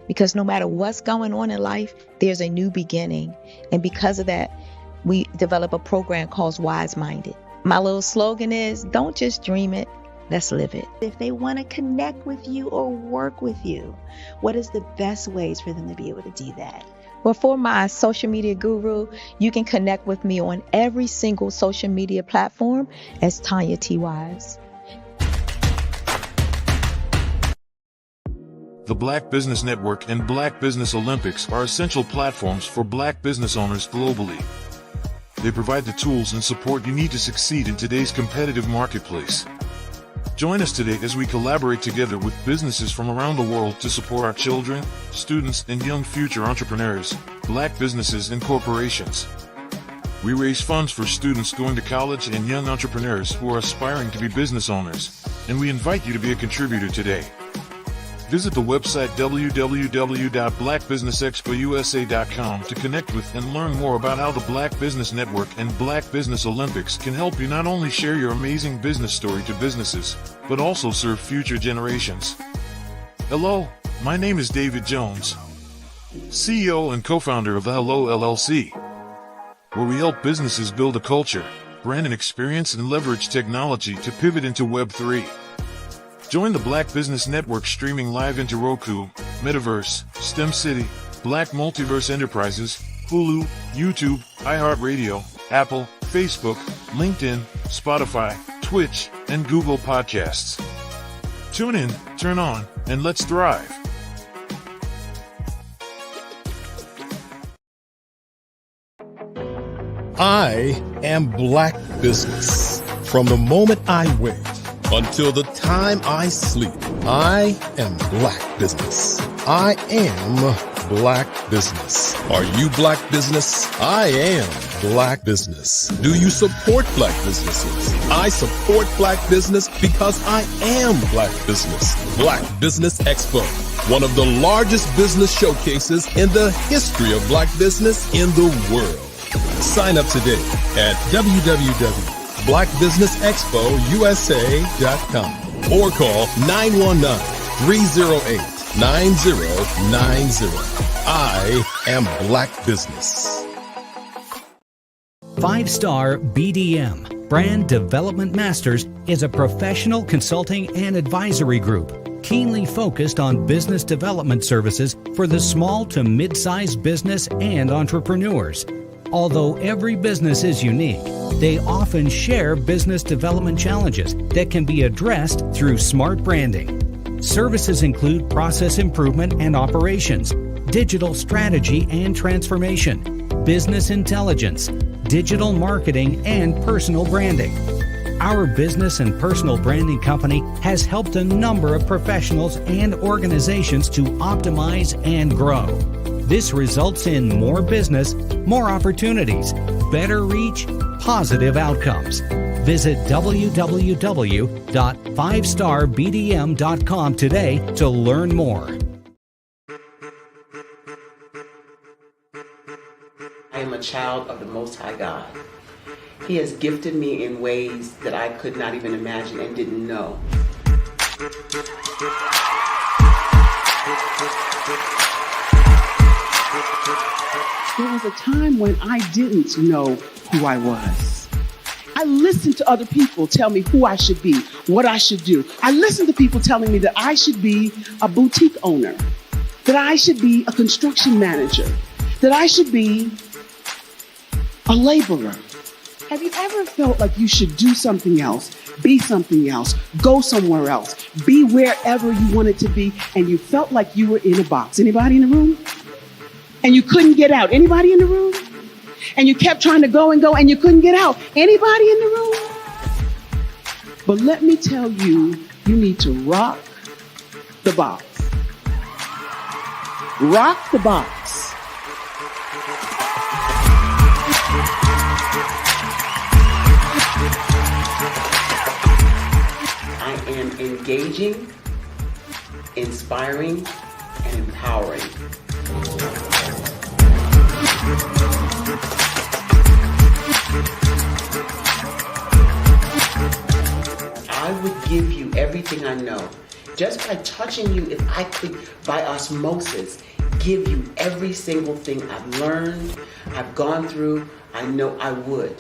Because no matter what's going on in life, there's a new beginning. And because of that, we develop a program called Wise Minded. My little slogan is, don't just dream it, let's live it. If they want to connect with you or work with you, what is the best ways for them to be able to do that? Well, for my social media guru, you can connect with me on every single social media platform as Tanya T. Wise. The Black Business Network and Black Business Olympics are essential platforms for Black business owners globally. They provide the tools and support you need to succeed in today's competitive marketplace. Join us today as we collaborate together with businesses from around the world to support our children, students, and young future entrepreneurs, Black businesses and corporations. We raise funds for students going to college and young entrepreneurs who are aspiring to be business owners, and we invite you to be a contributor today. Visit the website www.blackbusinessexpousa.com to connect with and learn more about how the Black Business Network and Black Business Olympics can help you not only share your amazing business story to businesses, but also serve future generations. Hello, my name is David Jones, CEO and co-founder of the Hello LLC, where we help businesses build a culture, brand and experience, and leverage technology to pivot into Web3. Join the Black Business Network streaming live into Roku, Metaverse, STEM City, Black Multiverse Enterprises, Hulu, YouTube, iHeartRadio, Apple, Facebook, LinkedIn, Spotify, Twitch, and Google Podcasts. Tune in, turn on, and let's thrive. I am Black Business. From the moment I wake until the time I sleep, I am Black Business. I am Black Business. Are you Black Business? I am Black Business. Do you support Black businesses? I support Black business because I am Black Business. Black Business Expo, one of the largest business showcases in the history of Black business in the world. Sign up today at www.blackbusinessexpousa.com or call 919-308-9090. I am Black Business. 5-Star BDM, Brand Development Masters, is a professional consulting and advisory group keenly focused on business development services for the small to mid-sized business and entrepreneurs. Although every business is unique, they often share business development challenges that can be addressed through smart branding. Services include process improvement and operations, digital strategy and transformation, business intelligence, digital marketing, and personal branding. Our business and personal branding company has helped a number of professionals and organizations to optimize and grow. This results in more business, more opportunities, better reach, positive outcomes. Visit www.5starbdm.com today to learn more. I am a child of the Most High God. He has gifted me in ways that I could not even imagine and didn't know. There was a time when I didn't know who I was. I listened to other people tell me who I should be, what I should do. I listened to people telling me that I should be a boutique owner, that I should be a construction manager, that I should be a laborer. Have you ever felt like you should do something else, be something else, go somewhere else, be wherever you wanted to be, and you felt like you were in a box? Anybody in the room? And you couldn't get out. Anybody in the room? And you kept trying to go and you couldn't get out. Anybody in the room? But let me tell you, you need to rock the box. Rock the box. I am engaging, inspiring, and empowering. I would give you everything I know. Just by touching you, if I could, by osmosis, give you every single thing I've learned, I've gone through, I know I would.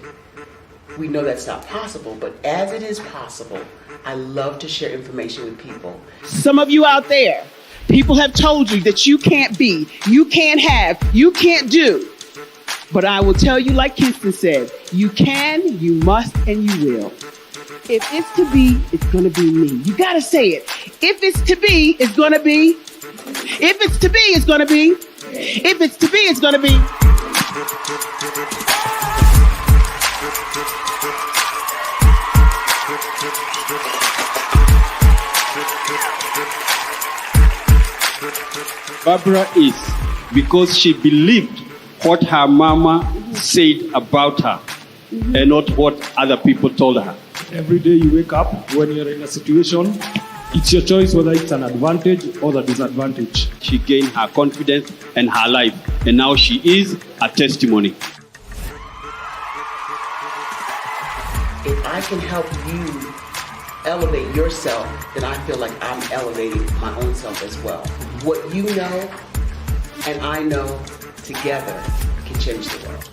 We know that's not possible, but as it is possible, I love to share information with people. Some of you out there, people have told you that you can't be, you can't have, you can't do. But I will tell you, like Kinston said, you can, you must, and you will. If it's to be, it's going to be me. You got to say it. If it's to be, it's going to be. If it's to be, it's going to be. If it's to be, it's going to be. Barbara is because she believed what her mama said about her and not what other people told her. Every day you wake up, when you're in a situation, it's your choice whether it's an advantage or the disadvantage. She gained her confidence and her life, and now she is a testimony. If I can help you elevate yourself, then I feel like I'm elevating my own self as well. What you know and I know together can change the world.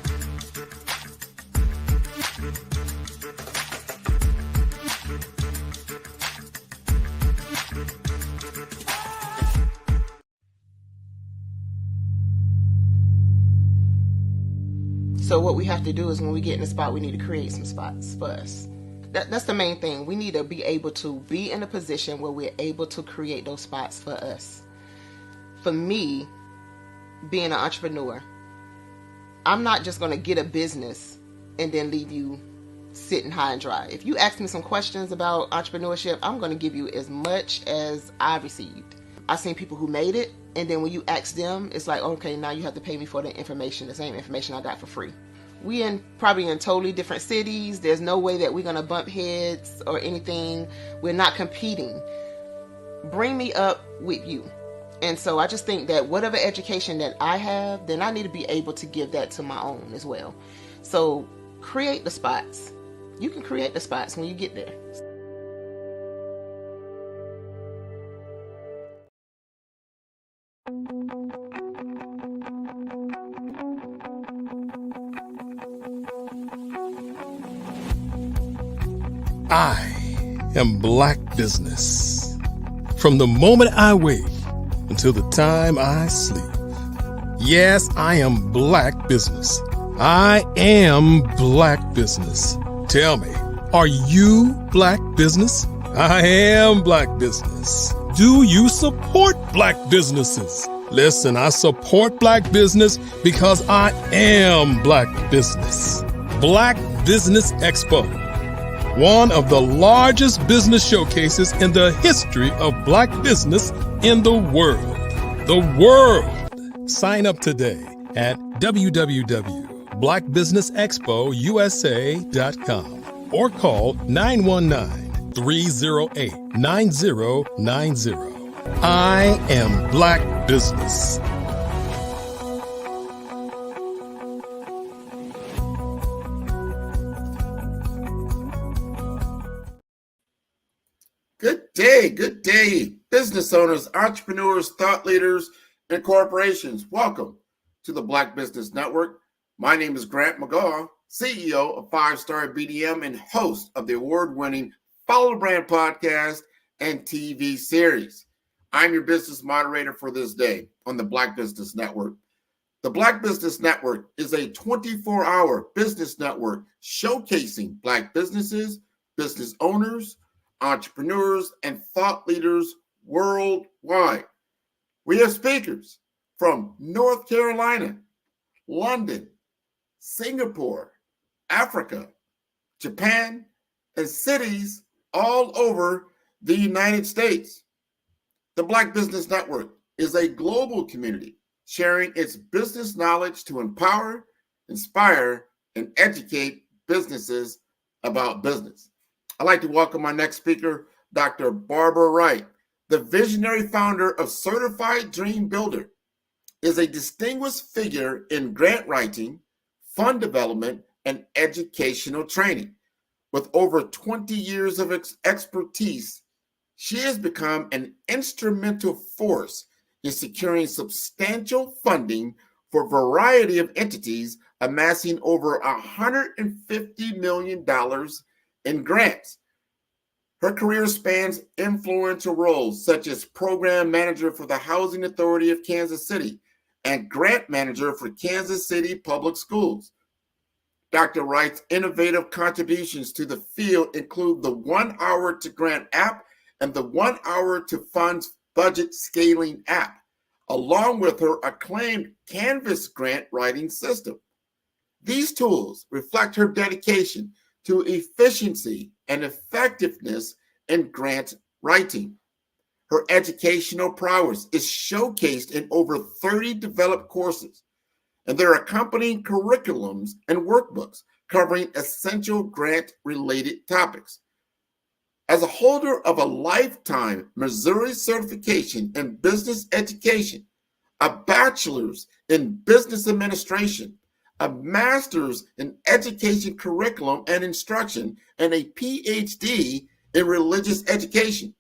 So what we have to do is when we get in the spot, we need to create some spots for us. That's the main thing. We need to be able to be in a position where we're able to create those spots for us. For me, being an entrepreneur, I'm not just going to get a business and then leave you sitting high and dry. If you ask me some questions about entrepreneurship, I'm going to give you as much as I received. I've seen people who made it, and then when you ask them, it's like, okay, now you have to pay me for the information, the same information I got for free. We probably in totally different cities. There's no way that we're going to bump heads or anything. We're not competing. Bring me up with you. And so I just think that whatever education that I have, then I need to be able to give that to my own as well. So create the spots. You can create the spots when you get there. I am Black Business. From the moment I wake until the time I sleep. Yes, I am Black Business. I am Black Business. Tell me, are you Black Business? I am Black Business. Do you support Black businesses? Listen, I support Black business because I am Black Business. Black Business Expo, one of the largest business showcases in the history of Black business in the world. The world! Sign up today at www.blackbusinessexpousa.com or call 919-308-9090. I am Black Business. Good day, business owners, entrepreneurs, thought leaders, and corporations. Welcome to the Black Business Network. My name is Grant McGaw, CEO of 5-Star BDM and host of the award-winning Follow the Brand podcast and TV series. I'm your business moderator for this day on the Black Business Network. The Black Business Network is a 24-hour business network showcasing Black businesses, business owners, entrepreneurs, and thought leaders worldwide. We have speakers from North Carolina, London, Singapore, Africa, Japan, and cities all over the United States. The Black Business Network is a global community sharing its business knowledge to empower, inspire, and educate businesses about business. I'd like to welcome our next speaker, Dr. Barbara Wright, the visionary founder of Certified Dream Builder, is a distinguished figure in grant writing, fund development, and educational training. With over 20 years of expertise, she has become an instrumental force in securing substantial funding for a variety of entities, amassing over $150 million in grants. Her career spans influential roles such as program manager for the Housing Authority of Kansas City and grant manager for Kansas City Public Schools. Dr. Wright's innovative contributions to the field include the 1 Hour to Grant app and the 1 Hour to Funds Budget Scaling app, along with her acclaimed Canvas grant writing system. These tools reflect her dedication to efficiency and effectiveness in grant writing. Her educational prowess is showcased in over 30 developed courses, and there are accompanying curriculums and workbooks covering essential grant-related topics. As a holder of a lifetime Missouri certification in business education, a bachelor's in business administration, a master's in education curriculum and instruction, and a PhD in religious education,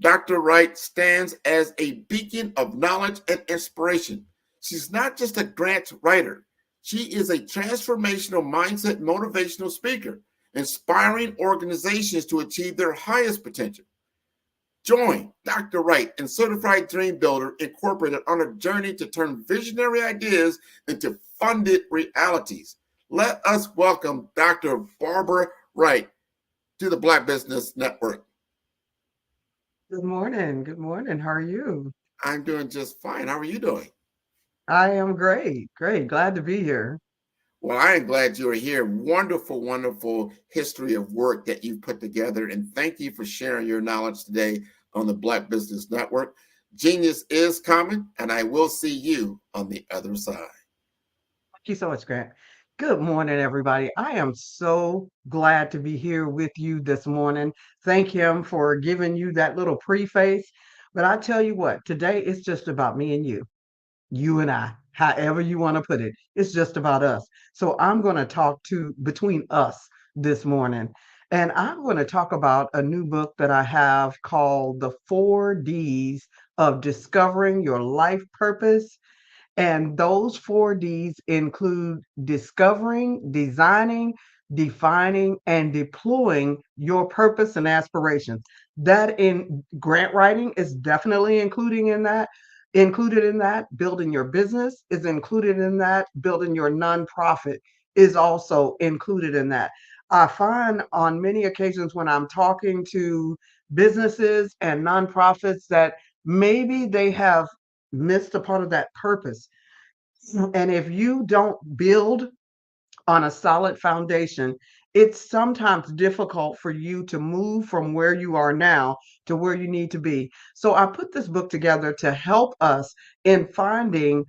Dr. Wright stands as a beacon of knowledge and inspiration. She's not just a grant writer. She is a transformational mindset motivational speaker, inspiring organizations to achieve their highest potential. Join Dr. Wright and Certified Dream Builder Incorporated on a journey to turn visionary ideas into funded realities. Let us welcome Dr. Barbara Wright. to the Black Business Network. Good morning. Good morning. How are you? I'm doing just fine. How are you doing? I am great. Great. Glad to be here. Well, I am glad you are here. Wonderful, wonderful history of work that you've put together. And thank you for sharing your knowledge today on the Black Business Network. Genius is coming, and I will see you on the other side. Thank you so much, Grant. Good morning, everybody. I am so glad to be here with you this morning. Thank him for giving you that little preface. But I tell you what, today it's just about me and you and I, however you want to put it. It's just about us. So I'm going to talk to between us this morning. And I'm going to talk about a new book that I have called The 4Ds of Discovering Your Life Purpose. And those 4Ds include discovering, designing, defining, and deploying your purpose and aspirations. That in grant writing is definitely included in that. Building your business is included in that. Building your nonprofit is also included in that. I find on many occasions when I'm talking to businesses and nonprofits that maybe they have missed a part of that purpose. And if you don't build on a solid foundation, it's sometimes difficult for you to move from where you are now to where you need to be. So I put this book together to help us in finding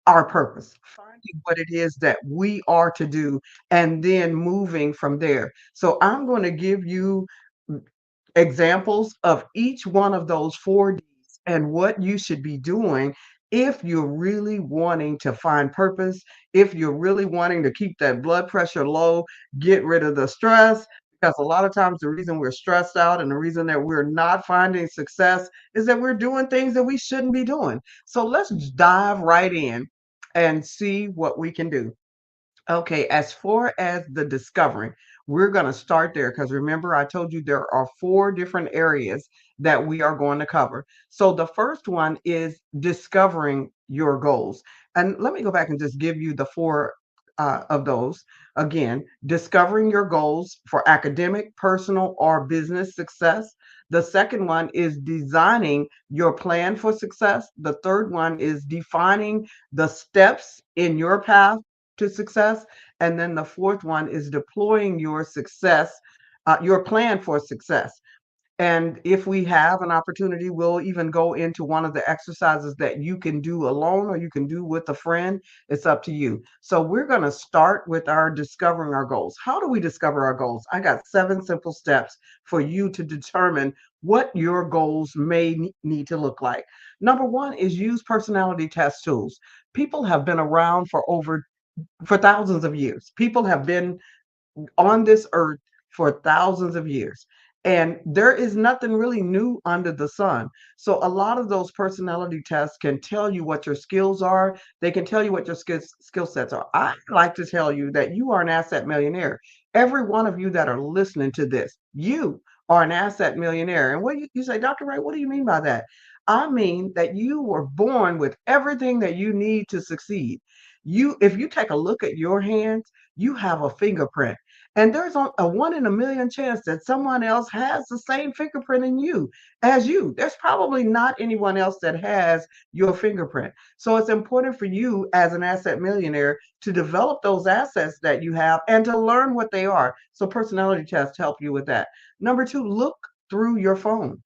our purpose, finding what it is that we are to do, and then moving from there. So I'm going to give you examples of each one of those 4Ds and what you should be doing if you're really wanting to find purpose, if you're really wanting to keep that blood pressure low, get rid of the stress. Because a lot of times the reason we're stressed out and the reason that we're not finding success is that we're doing things that we shouldn't be doing. So let's dive right in and see what we can do. Okay, as far as the discovering, we're going to start there because remember, I told you there are 4 different areas that we are going to cover. So the first one is discovering your goals. And let me go back and just give you the 4 of those. Again, discovering your goals for academic, personal, or business success. The second one is designing your plan for success. The third one is defining the steps in your path to success. And then the fourth one is deploying your success, your plan for success. And if we have an opportunity, we'll even go into one of the exercises that you can do alone or you can do with a friend. It's up to you. So we're going to start with our discovering our goals. How do we discover our goals? I got 7 simple steps for you to determine what your goals may need to look like. Number 1 is use personality test tools. People have been around for thousands of years. People have been on this earth for thousands of years. And there is nothing really new under the sun. So a lot of those personality tests can tell you what your skills are. They can tell you what your skill sets are. I like to tell you that you are an asset millionaire. Every one of you that are listening to this, you are an asset millionaire. And what you say, Dr. Ray, what do you mean by that? I mean that you were born with everything that you need to succeed. If you take a look at your hands, you have a fingerprint. And there's a 1 in a million chance that someone else has the same fingerprint in you as you. There's probably not anyone else that has your fingerprint. So it's important for you as an asset millionaire to develop those assets that you have and to learn what they are. So personality tests help you with that. Number 2, look through your phone.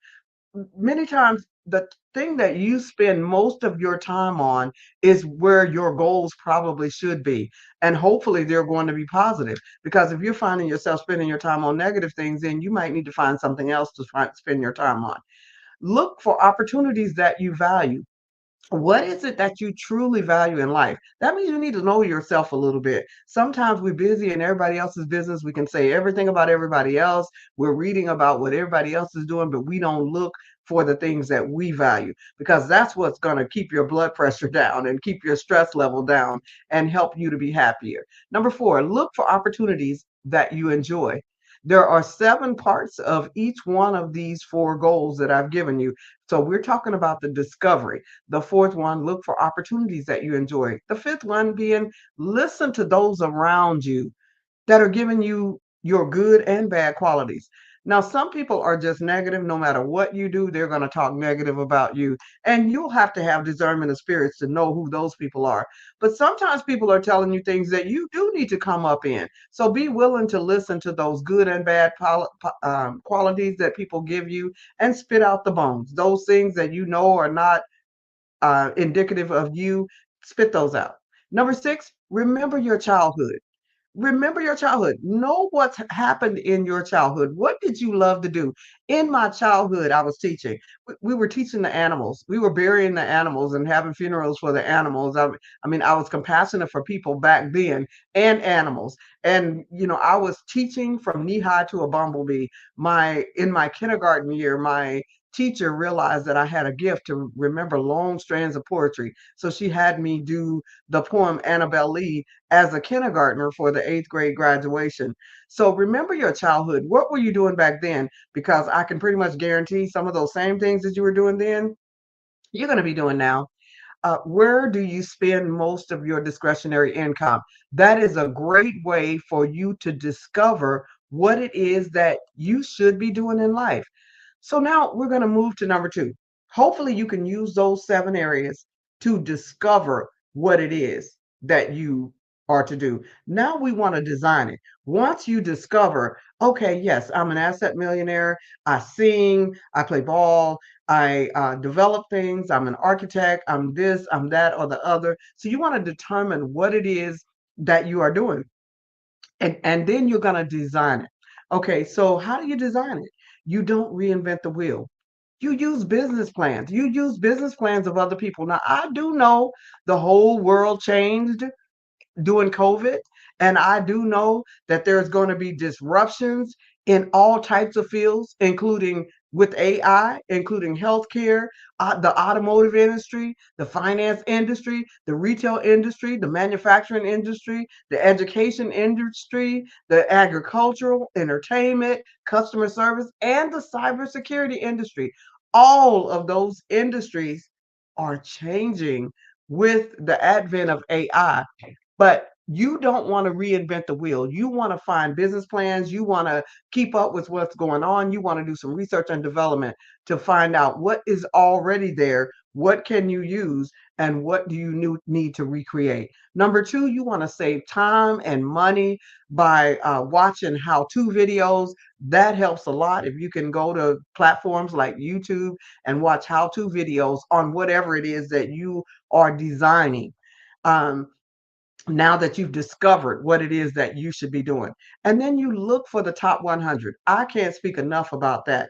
Many times the thing that you spend most of your time on is where your goals probably should be. And hopefully they're going to be positive. Because if you're finding yourself spending your time on negative things, then you might need to find something else to spend your time on. Look for opportunities that you value. What is it that you truly value in life? That means you need to know yourself a little bit. Sometimes we're busy in everybody else's business. We can say everything about everybody else. We're reading about what everybody else is doing, but we don't look for the things that we value because that's what's going to keep your blood pressure down and keep your stress level down and help you to be happier. Number 4, look for opportunities that you enjoy. There are 7 parts of each one of these 4 goals that I've given you. So we're talking about the discovery. The 4th one, look for opportunities that you enjoy. The 5th one being listen to those around you that are giving you your good and bad qualities. Now, some people are just negative. No matter what you do, they're going to talk negative about you. And you'll have to have discernment of spirits to know who those people are. But sometimes people are telling you things that you do need to come up in. So be willing to listen to those good and bad qualities that people give you and spit out the bones. Those things that you know are not indicative of you, spit those out. Number 6, remember your childhood. Remember your childhood. Know what's happened in your childhood. What did you love to do? In my childhood, I was teaching. We were teaching the animals. We were burying the animals and having funerals for the animals. I mean, I was compassionate for people back then and animals. And I was teaching from knee high to a bumblebee. In my kindergarten year, my teacher realized that I had a gift to remember long strands of poetry. So she had me do the poem Annabelle Lee as a kindergartner for the 8th grade graduation. So remember your childhood. What were you doing back then? Because I can pretty much guarantee some of those same things that you were doing then, you're going to be doing now. Where do you spend most of your discretionary income? That is a great way for you to discover what it is that you should be doing in life. So now we're going to move to number 2. Hopefully, you can use those 7 areas to discover what it is that you are to do. Now we want to design it. Once you discover, okay, yes, I'm an asset millionaire. I sing, I play ball, I develop things, I'm an architect, I'm this, I'm that, or the other. So you want to determine what it is that you are doing. And then you're going to design it. Okay, so how do you design it? You don't reinvent the wheel. You use business plans. You use business plans of other people. Now, I do know the whole world changed during COVID. And I do know that there's going to be disruptions in all types of fields, including with AI, including healthcare, the automotive industry, the finance industry, the retail industry, the manufacturing industry, the education industry, the agricultural, entertainment, customer service, and the cybersecurity industry. All of those industries are changing with the advent of AI. But you don't want to reinvent the wheel. You want to find business plans. You want to keep up with what's going on. You want to do some research and development to find out what is already there, what can you use, and what do you need to recreate. Number 2, you want to save time and money by watching how-to videos. That helps a lot. If you can go to platforms like YouTube and watch how-to videos on whatever it is that you are designing. Now that you've discovered what it is that you should be doing. And then you look for the top 100. I can't speak enough about that.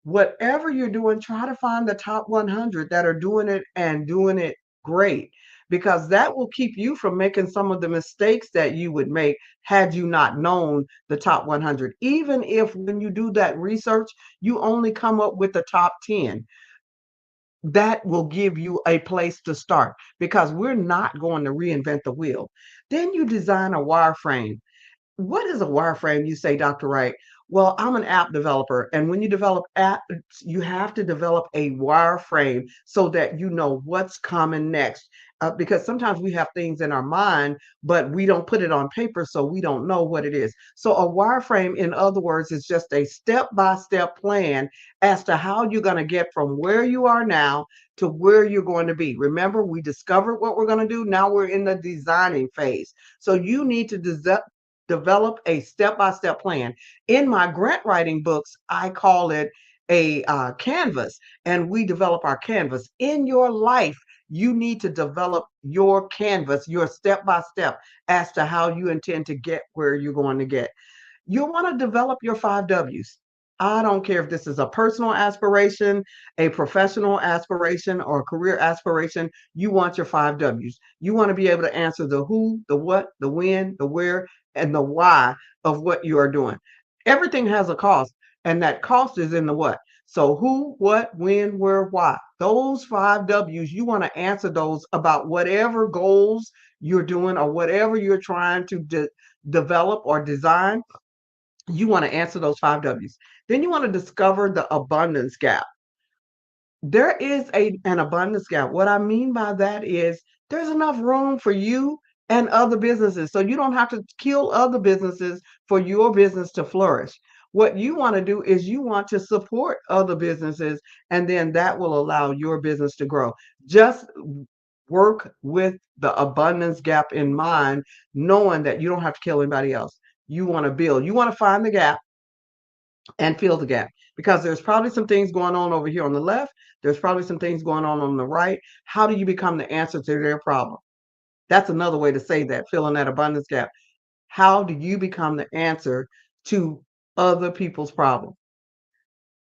Whatever you're doing, try to find the top 100 that are doing it and doing it great, because that will keep you from making some of the mistakes that you would make had you not known the top 100. Even if when you do that research, you only come up with the top 10, that will give you a place to start, because we're not going to reinvent the wheel. Then you design a wireframe. What is a wireframe? You say, Dr. Wright. Well, I'm an app developer. And when you develop apps, you have to develop a wireframe so that you know what's coming next. Because sometimes we have things in our mind, but we don't put it on paper, so we don't know what it is. So a wireframe, in other words, is just a step-by-step plan as to how you're going to get from where you are now to where you're going to be. Remember, we discovered what we're going to do. Now we're in the designing phase. So you need to develop a step-by-step plan. In my grant writing books, I call it a canvas, and we develop our canvas. In your life, you need to develop your canvas, your step-by-step, as to how you intend to get where you're going to get. You want to develop your 5 W's. I don't care if this is a personal aspiration, a professional aspiration, or a career aspiration. You want your 5 W's. You want to be able to answer the who, the what, the when, the where, and the why of what you are doing. Everything has a cost, and that cost is in the what. So who, what, when, where, why. Those 5 W's, you want to answer those about whatever goals you're doing or whatever you're trying to develop or design. You want to answer those 5 W's. Then you want to discover the abundance gap. There is an abundance gap. What I mean by that is there's enough room for you and other businesses. So you don't have to kill other businesses for your business to flourish. What you want to do is you want to support other businesses, and then that will allow your business to grow. Just work with the abundance gap in mind, knowing that you don't have to kill anybody else. You want to build, you want to find the gap and fill the gap, because there's probably some things going on over here on the left. There's probably some things going on the right. How do you become the answer to their problem? That's another way to say that, filling that abundance gap. How do you become the answer to other people's problems?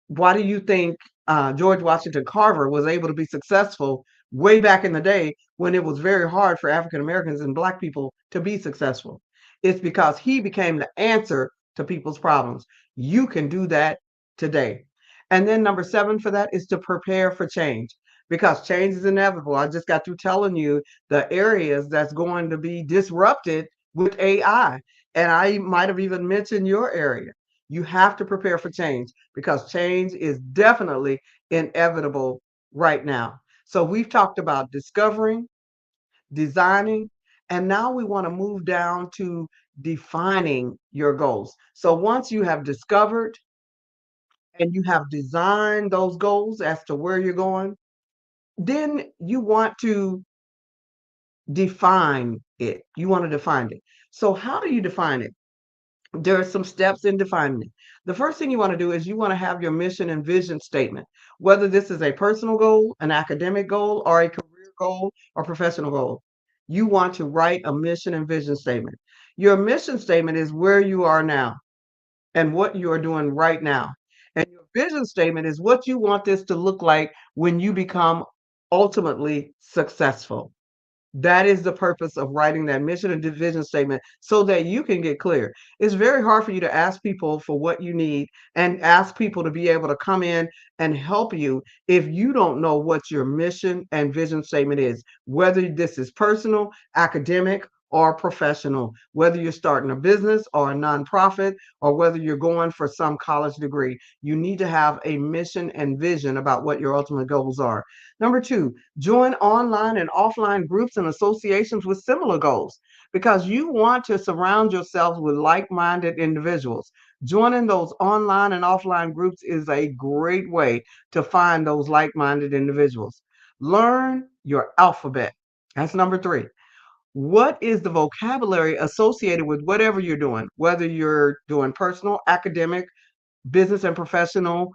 Why do you think George Washington Carver was able to be successful way back in the day when it was very hard for African Americans and Black people to be successful? It's because he became the answer to people's problems. You can do that today. And then number 7 for that is to prepare for change, because change is inevitable. I just got through telling you the areas that's going to be disrupted with AI. And I might have even mentioned your area. You have to prepare for change, because change is definitely inevitable right now. So we've talked about discovering, designing, and now we want to move down to defining your goals. So once you have discovered and you have designed those goals as to where you're going, then you want to define it. You want to define it. So how do you define it? There are some steps in defining it. The first thing you want to do is you want to have your mission and vision statement, whether this is a personal goal, an academic goal, or a career goal or professional goal. You want to write a mission and vision statement. Your mission statement is where you are now and what you are doing right now. And your vision statement is what you want this to look like when you become ultimately successful. That is the purpose of writing that mission and vision statement, so that you can get clear. It's very hard for you to ask people for what you need and ask people to be able to come in and help you if you don't know what your mission and vision statement is, whether this is personal, academic, or professional, whether you're starting a business or a nonprofit, or whether you're going for some college degree. You need to have a mission and vision about what your ultimate goals are. Number 2, join online and offline groups and associations with similar goals, because you want to surround yourself with like-minded individuals. Joining those online and offline groups is a great way to find those like-minded individuals. Learn your alphabet. That's number 3. What is the vocabulary associated with whatever you're doing, whether you're doing personal, academic, business and professional,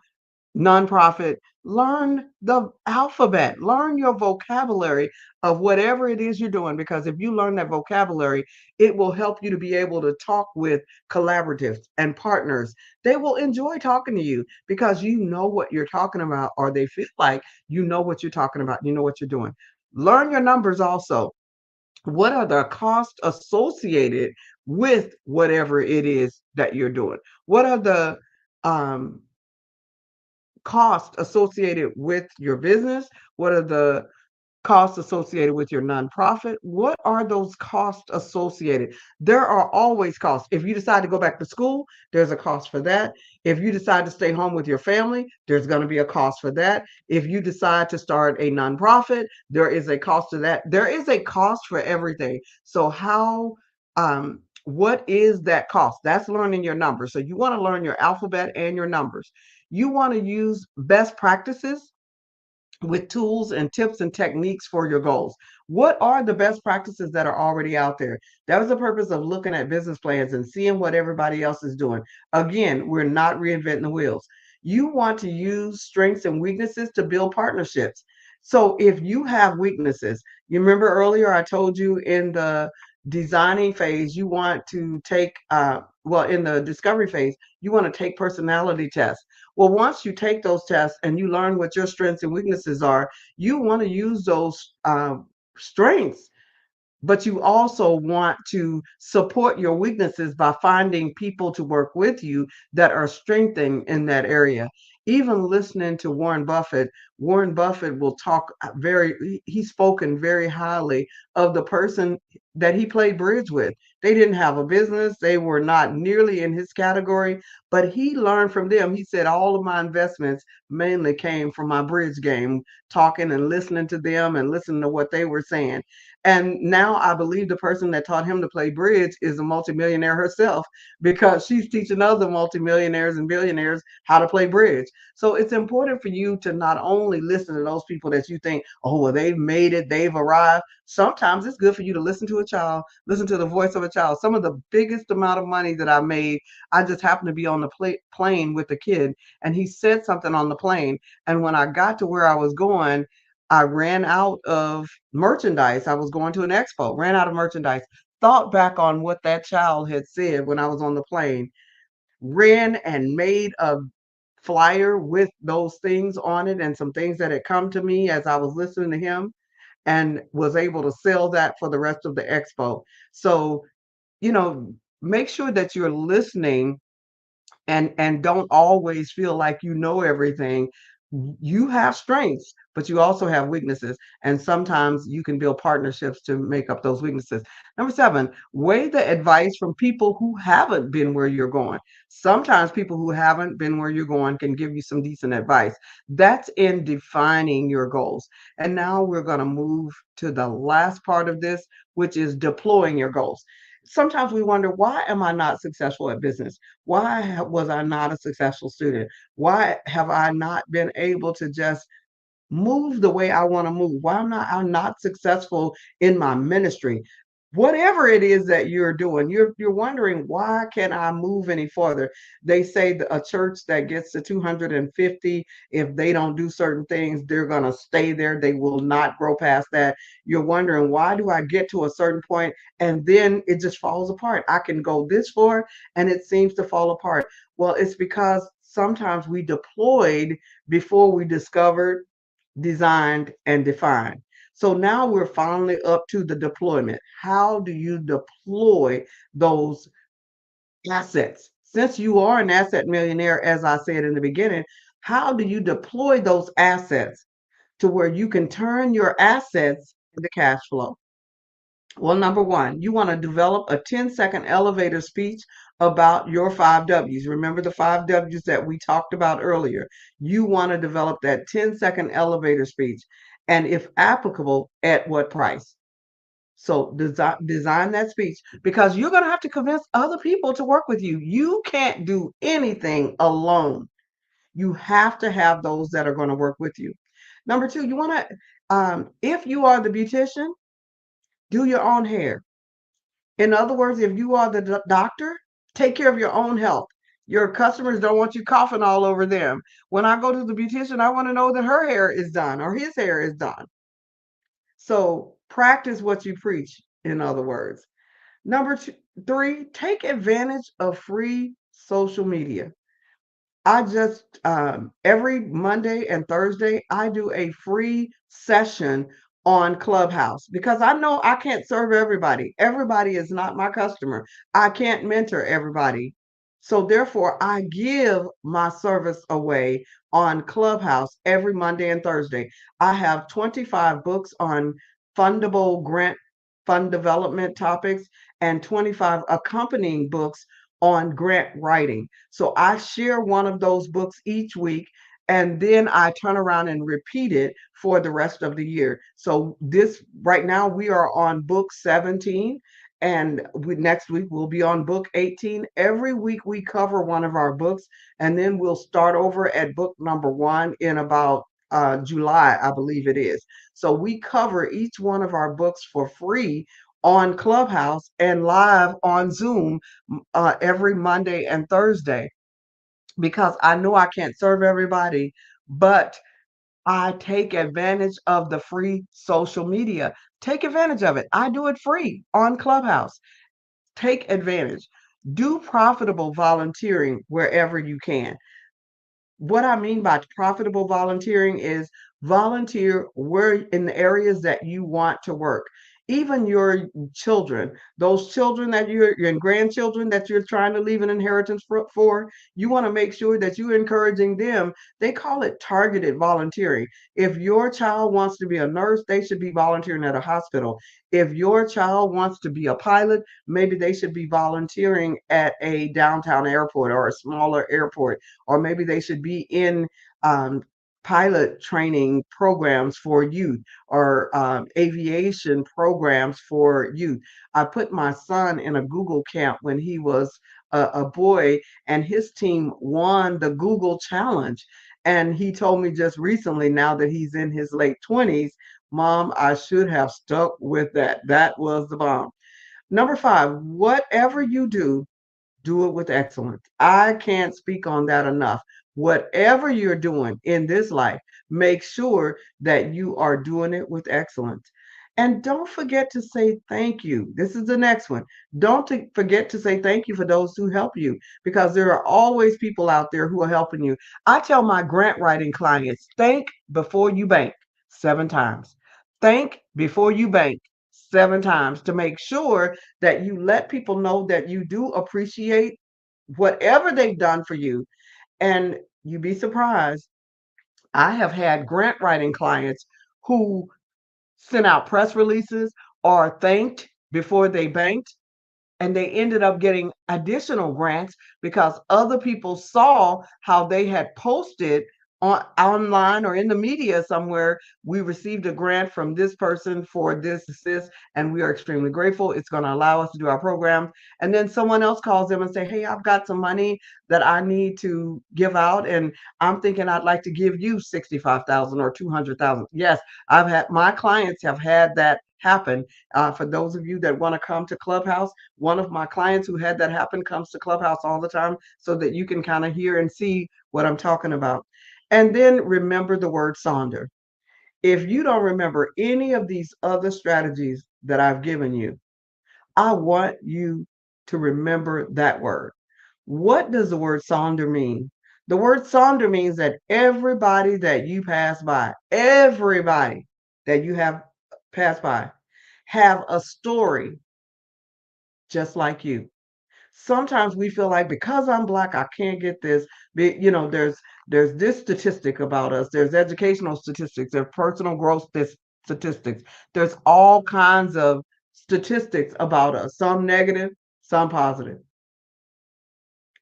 nonprofit? Learn the alphabet, learn your vocabulary of whatever it is you're doing, because if you learn that vocabulary, it will help you to be able to talk with collaboratives and partners. They will enjoy talking to you because you know what you're talking about, or they feel like you know what you're talking about, you know what you're doing. Learn your numbers also. What are the costs associated with whatever it is that you're doing? What are the um, costs associated with your business? What are the costs associated with your nonprofit? What are those costs associated? There are always costs. If you decide to go back to school, there's a cost for that. If you decide to stay home with your family, there's going to be a cost for that. If you decide to start a nonprofit, there is a cost to that. There is a cost for everything. So what is that cost? That's learning your numbers. So you want to learn your alphabet and your numbers. You want to use best practices with tools and tips and techniques for your goals. What are the best practices that are already out there? That was the purpose of looking at business plans and seeing what everybody else is doing. Again, we're not reinventing the wheels. You want to use strengths and weaknesses to build partnerships. So if you have weaknesses, you remember earlier I told you in the designing phase, you want to take, in the discovery phase, you want to take personality tests. Well, once you take those tests and you learn what your strengths and weaknesses are, you want to use those strengths, but you also want to support your weaknesses by finding people to work with you that are strengthening in that area. Even listening to Warren Buffett will talk he's spoken very highly of the person that he played bridge with. They didn't have a business. They were not nearly in his category, but he learned from them. He said, all of my investments mainly came from my bridge game, talking and listening to them and listening to what they were saying. And now I believe the person that taught him to play bridge is a multimillionaire herself, because she's teaching other multimillionaires and billionaires how to play bridge. So it's important for you to not only listen to those people that you think, oh, well, they've made it, they've arrived. Sometimes it's good for you to listen to a child, listen to the voice of a child. Some of the biggest amount of money that I made, I just happened to be on the plane with a kid, and he said something on the plane. And when I got to where I was going, I ran out of merchandise. I was going to an expo, ran out of merchandise, thought back on what that child had said when I was on the plane, ran and made a flyer with those things on it and some things that had come to me as I was listening to him, and was able to sell that for the rest of the expo. So, make sure that you're listening, and don't always feel like you know everything. You have strengths, but you also have weaknesses, and sometimes you can build partnerships to make up those weaknesses. Number 7, weigh the advice from people who haven't been where you're going. Sometimes people who haven't been where you're going can give you some decent advice. That's in defining your goals. And now we're going to move to the last part of this, which is deploying your goals. Sometimes we wonder, why am I not successful at business? Why was I not a successful student? Why have I not been able to just move the way I want to move? Why am I'm not successful in my ministry? Whatever it is that you're doing, you're wondering, why can't I move any further? They say that a church that gets to 250, if they don't do certain things, they're going to stay there. They will not grow past that. You're wondering, why do I get to a certain point and then it just falls apart? I can go this far and it seems to fall apart. Well, it's because sometimes we deployed before we discovered, designed, and defined. So now we're finally up to the deployment. How do you deploy those assets? Since you are an asset millionaire, as I said in the beginning, how do you deploy those assets to where you can turn your assets into cash flow? Well, number 1, you want to develop a 10-second elevator speech about your 5 W's. Remember the 5 W's that we talked about earlier. You want to develop that 10-second elevator speech, and if applicable, at what price? So design that speech, because you're going to have to convince other people to work with you. You can't do anything alone. You have to have those that are going to work with you. Number 2, you want to, if you are the beautician, do your own hair. In other words, if you are the doctor, take care of your own health. Your customers don't want you coughing all over them. When I go to the beautician, I want to know that her hair is done or his hair is done. So practice what you preach, in other words. Number 3, take advantage of free social media. I just, every Monday and Thursday, I do a free session on Clubhouse, because I know I can't serve everybody. Everybody is not my customer. I can't mentor everybody. So therefore, I give my service away on Clubhouse every Monday and Thursday. I have 25 books on fundable grant fund development topics and 25 accompanying books on grant writing. So I share one of those books each week, and then I turn around and repeat it for the rest of the year. So this right now we are on book 17, and next week we'll be on book 18. Every week we cover one of our books, and then we'll start over at book number 1 in about July, I believe it is. So we cover each one of our books for free on Clubhouse and live on Zoom every Monday and Thursday, because I know I can't serve everybody, but I take advantage of the free social media. Take advantage of it. I do it free on Clubhouse. Take advantage. Do profitable volunteering wherever you can. What I mean by profitable volunteering is volunteer where in the areas that you want to work. even your children, those children that your grandchildren that you're trying to leave an inheritance for, you want to make sure that you're encouraging them. They call it targeted volunteering. If your child wants to be a nurse, they should be volunteering at a hospital. If your child wants to be a pilot, maybe they should be volunteering at a downtown airport or a smaller airport, or maybe they should be in pilot training programs for youth, or aviation programs for youth. I put my son in a Google camp when he was a boy, and his team won the Google Challenge. And he told me just recently, now that he's in his late 20s, Mom, I should have stuck with that. That was the bomb. Number 5, whatever you do it with excellence. I can't speak on that enough. Whatever you're doing in this life, make sure that you are doing it with excellence. And don't forget to say thank you. This is the next one. Don't forget to say thank you for those who help you, because there are always people out there who are helping you. I tell my grant writing clients, thank before you bank 7 times. Thank before you bank 7 times, to make sure that you let people know that you do appreciate whatever they've done for you. And you'd be surprised. I have had grant writing clients who sent out press releases or thanked before they banked, and they ended up getting additional grants because other people saw how they had posted online or in the media somewhere. We received a grant from this person for this, and we are extremely grateful. It's going to allow us to do our program. And then someone else calls them and say, hey, I've got some money that I need to give out, and I'm thinking I'd like to give you 65,000 or 200,000. Yes, I've had my clients have had that happen. For those of you that want to come to Clubhouse, one of my clients who had that happen comes to Clubhouse all the time, so that you can kind of hear and see what I'm talking about. And then remember the word Sonder. If you don't remember any of these other strategies that I've given you, I want you to remember that word. What does the word Sonder mean? The word Sonder means that everybody that you pass by, everybody that you have passed by, have a story just like you. Sometimes we feel like because I'm Black, I can't get this. There's this statistic about us. There's educational statistics. There's personal growth statistics. There's all kinds of statistics about us. Some negative, some positive.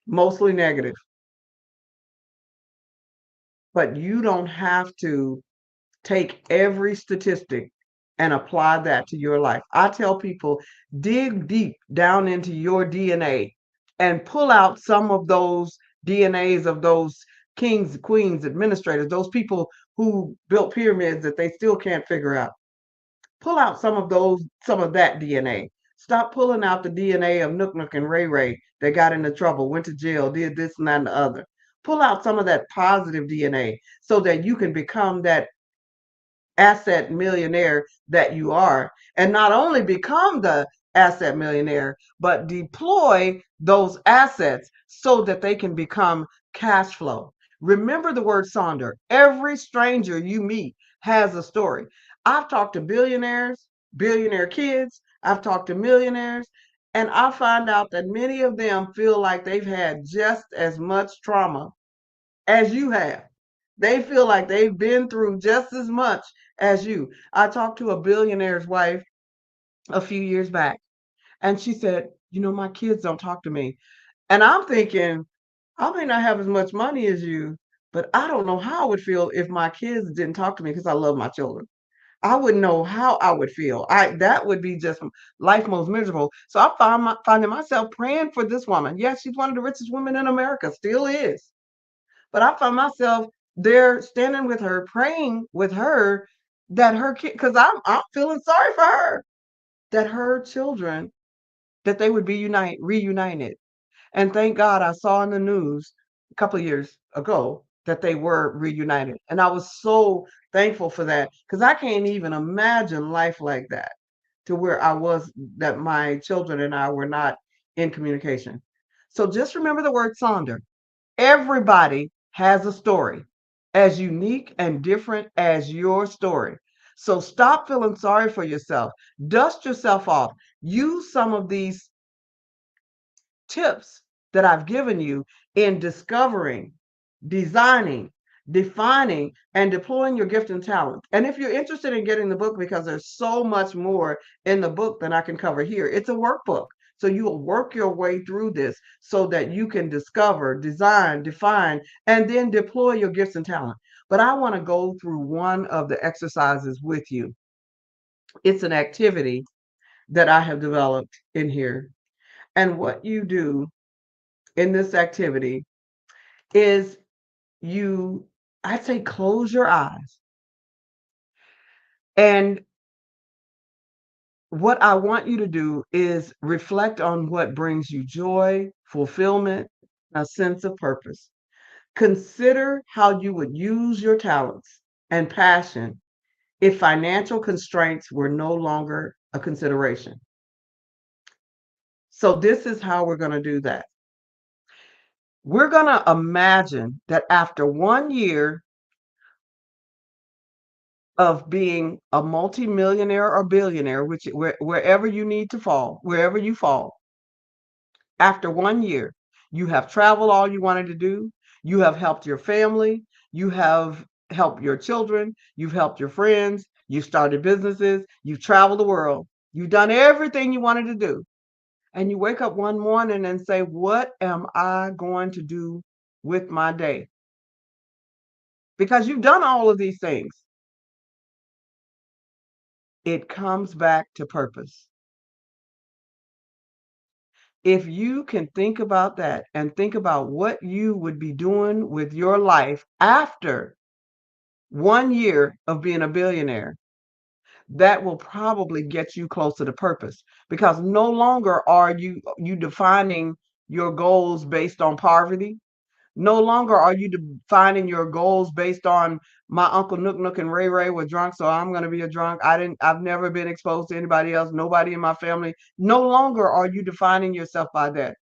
Mostly negative. But you don't have to take every statistic and apply that to your life. I tell people, dig deep down into your DNA and pull out some of those DNAs of those kings, queens, administrators, those people who built pyramids that they still can't figure out. Pull out some of that DNA. Stop pulling out the DNA of Nook Nook and Ray Ray that got into trouble, went to jail, did this and that and the other. Pull out some of that positive DNA so that you can become that asset millionaire that you are, and not only become the asset millionaire, but deploy those assets so that they can become cash flow. Remember the word Sonder. Every stranger you meet has a story. I've talked to billionaires, billionaire kids, I've talked to millionaires, and I find out that many of them feel like they've had just as much trauma as you have. They feel like they've been through just as much as you. I talked to a billionaire's wife a few years back, and she said, my kids don't talk to me. And I'm thinking, I may not have as much money as you, but I don't know how I would feel if my kids didn't talk to me, because I love my children. I wouldn't know how I would feel. That would be just life most miserable. So I finding myself praying for this woman. Yes, she's one of the richest women in America, still is. But I found myself there standing with her, praying with her that her kid, because I'm feeling sorry for her, that her children, that they would be reunited. And thank God I saw in the news a couple of years ago that they were reunited. And I was so thankful for that, because I can't even imagine life like that, to where that my children and I were not in communication. So just remember the word Sonder. Everybody has a story as unique and different as your story. So stop feeling sorry for yourself. Dust yourself off. Use some of these tips that I've given you in discovering, designing, defining, and deploying your gift and talent. And if you're interested in getting the book, because there's so much more in the book than I can cover here, it's a workbook. So you will work your way through this so that you can discover, design, define, and then deploy your gifts and talent. But I want to go through one of the exercises with you. It's an activity that I have developed in here. And what you do in this activity is I'd say close your eyes. And what I want you to do is reflect on what brings you joy, fulfillment, a sense of purpose. Consider how you would use your talents and passion if financial constraints were no longer a consideration. So this is how we're going to do that. We're going to imagine that after 1 year of being a multimillionaire or billionaire, wherever you need to fall, wherever you fall, after 1 year, you have traveled all you wanted to do, you have helped your family, you have helped your children, you've helped your friends, you've started businesses, you've traveled the world, you've done everything you wanted to do. And you wake up one morning and say, what am I going to do with my day? Because you've done all of these things. It comes back to purpose. If you can think about that and think about what you would be doing with your life after 1 year of being a billionaire, that will probably get you closer to purpose, because no longer are you defining your goals based on poverty. No longer are you defining your goals based on my Uncle Nook Nook and Ray Ray were drunk, so I'm going to be a drunk. I've never been exposed to anybody else, nobody in my family. No longer are you defining yourself by that.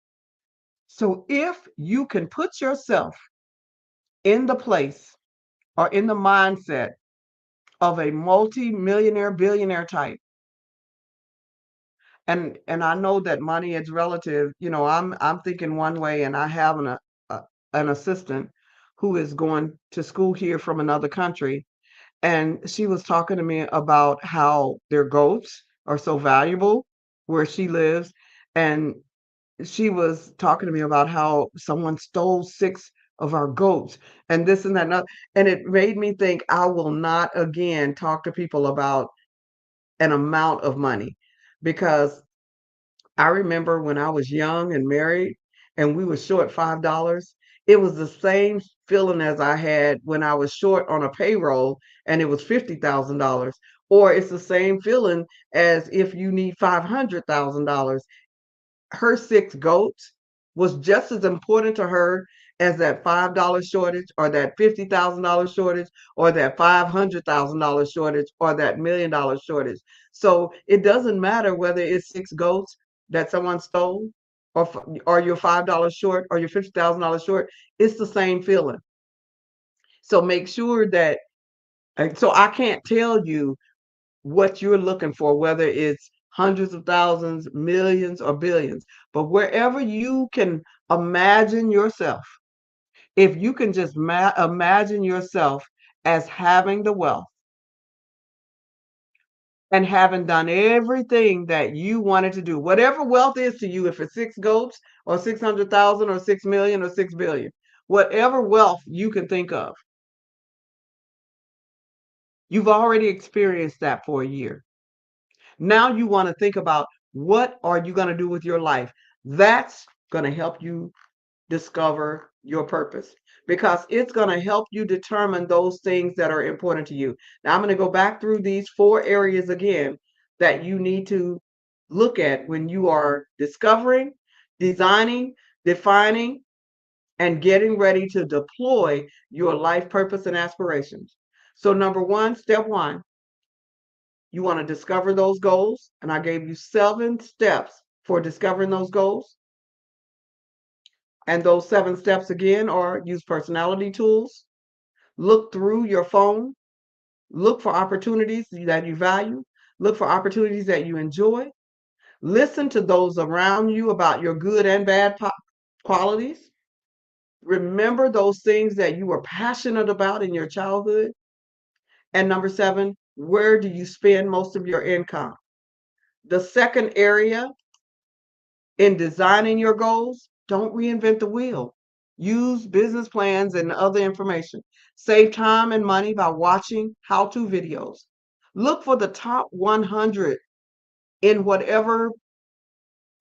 So if you can put yourself in the place or in the mindset of a multi-millionaire, billionaire type, and I know that money is relative. You know, I'm thinking one way, and I have an assistant who is going to school here from another country, and she was talking to me about how their goats are so valuable where she lives, and she was talking to me about how someone stole 6 of our goats and this and that and it made me think I will not again talk to people about an amount of money, because I remember when I was young and married and we were short $5, it was the same feeling as I had when I was short on a payroll and it was $50,000, or it's the same feeling as if you need $500,000. Her 6 goats was just as important to her as that $5 shortage or that $50,000 shortage or that $500,000 shortage or that $1 million shortage. So it doesn't matter whether it's 6 goats that someone stole or you're $5 short or you're $50,000 short. It's the same feeling. So make sure that, so I can't tell you what you're looking for, whether it's hundreds of thousands, millions, or billions. But wherever you can imagine yourself, if you can just imagine yourself as having the wealth and having done everything that you wanted to do, whatever wealth is to you, if it's 6 goats or 600,000 or 6 million or 6 billion, whatever wealth you can think of, you've already experienced that for a year. Now you want to think about, what are you going to do with your life? That's going to help you discover your purpose, because it's going to help you determine those things that are important to you. Now I'm going to go back through these 4 areas again that you need to look at when you are discovering, designing, defining, and getting ready to deploy your life purpose and aspirations. So number 1, step 1, you want to discover those goals. And I gave you 7 steps for discovering those goals. And those 7 steps again are: use personality tools, look through your phone, Look for opportunities that you value. Look for opportunities that you enjoy. Listen to those around you about your good and bad qualities. Remember those things that you were passionate about in your childhood. And number 7, where do you spend most of your income? The second area in designing your goals, don't reinvent the wheel. Use business plans and other information. Save time and money by watching how-to videos. Look for the top 100 in whatever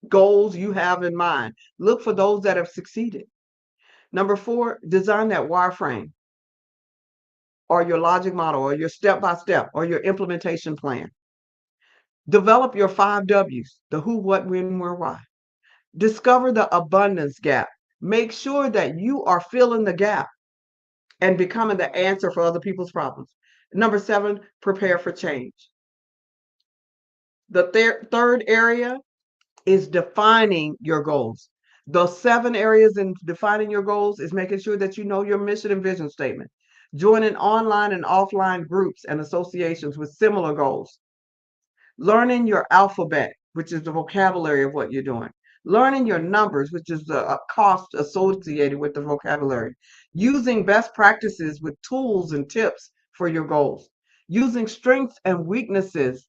goals you have in mind. Look for those that have succeeded. Number 4, design that wireframe or your logic model or your step-by-step or your implementation plan. Develop your 5 W's, the who, what, when, where, why. Discover the abundance gap. Make sure that you are filling the gap and becoming the answer for other people's problems. Number 7, prepare for change. The third area is defining your goals. The 7 areas in defining your goals is making sure that you know your mission and vision statement. Joining online and offline groups and associations with similar goals. Learning your alphabet, which is the vocabulary of what you're doing. Learning your numbers, which is the cost associated with the vocabulary. Using best practices with tools and tips for your goals. Using strengths and weaknesses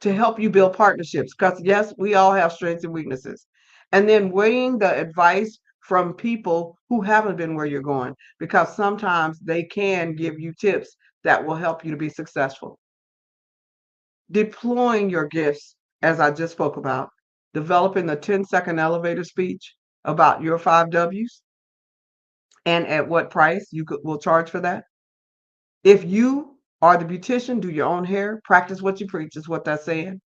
to help you build partnerships, because yes, we all have strengths and weaknesses. And then weighing the advice from people who haven't been where you're going, because sometimes they can give you tips that will help you to be successful. Deploying your gifts, as I just spoke about, developing the 10-second elevator speech about your 5 W's and at what price you will charge for that. If you are the beautician, do your own hair, practice what you preach is what that's saying.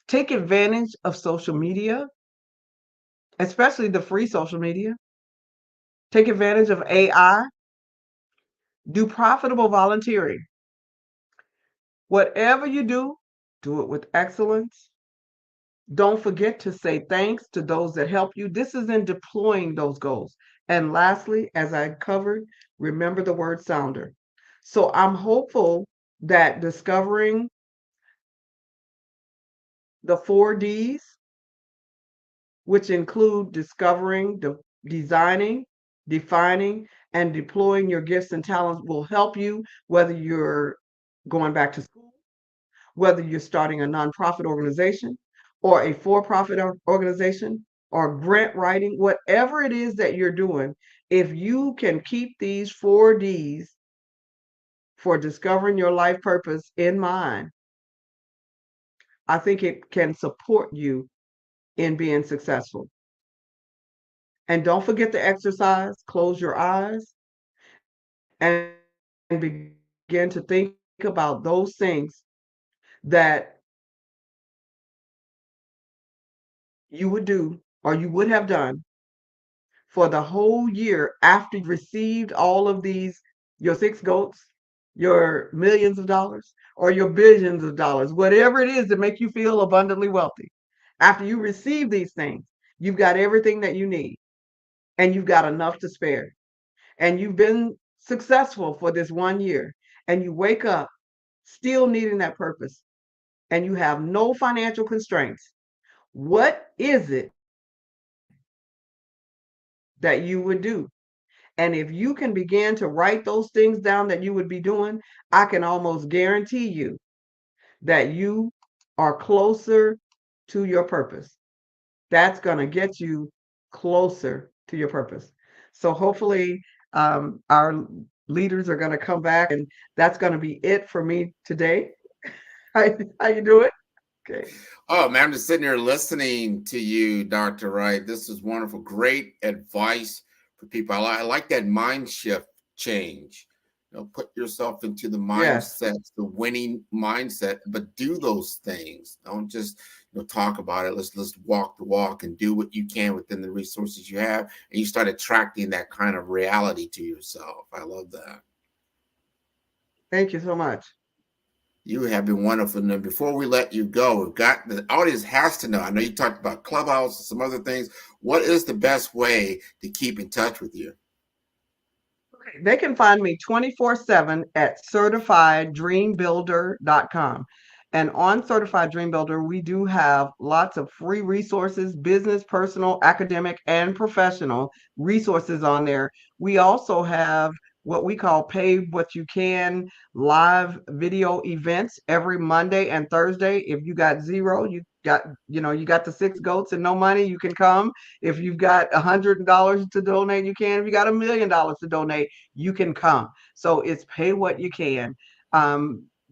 Take advantage of social media, especially the free social media. Take advantage of AI. Do profitable volunteering. Whatever you do it with excellence. Don't forget to say thanks to those that help you. This is in deploying those goals. And lastly, as I covered, remember the word sounder. So I'm hopeful that discovering the 4 Ds, which include discovering, designing, defining, and deploying your gifts and talents, will help you whether you're going back to school, whether you're starting a nonprofit organization or a for-profit organization or grant writing, whatever it is that you're doing. If you can keep these 4 Ds for discovering your life purpose in mind, I think it can support you in being successful. And don't forget to exercise, close your eyes, and begin to think about those things that you would do or you would have done for the whole year after you received all of these, your 6 goats, your millions of dollars, or your billions of dollars, whatever it is that make you feel abundantly wealthy. After you receive these things, you've got everything that you need and you've got enough to spare. And you've been successful for this 1 year and you wake up still needing that purpose and you have no financial constraints. What is it that you would do? And if you can begin to write those things down that you would be doing, I can almost guarantee you that you are closer to your purpose. That's going to get you closer to your purpose. So hopefully our leaders are going to come back, and that's going to be it for me today. How you doing? Okay. Oh, man, I'm just sitting here listening to you, Dr. Wright. This is wonderful. Great advice for people. I like that mind shift change. You know, put yourself into the mindset, the winning mindset, but do those things. Don't just talk about it. Let's walk the walk and do what you can within the resources you have, and you start attracting that kind of reality to yourself. I love that. Thank you so much. You have been wonderful. And before we let you go, we've got the audience has to know. I know you talked about Clubhouse and some other things. What is the best way to keep in touch with you? Okay. They can find me 24/7 at CertifiedDreamBuilder.com. And on Certified Dream Builder, we do have lots of free resources, business, personal, academic, and professional resources on there. We also have what we call Pay What You Can live video events every Monday and Thursday. If you got zero, you got the 6 goats and no money, you can come. If you've got $100 to donate, you can. If you got $1 million to donate, you can come. So it's Pay What You Can.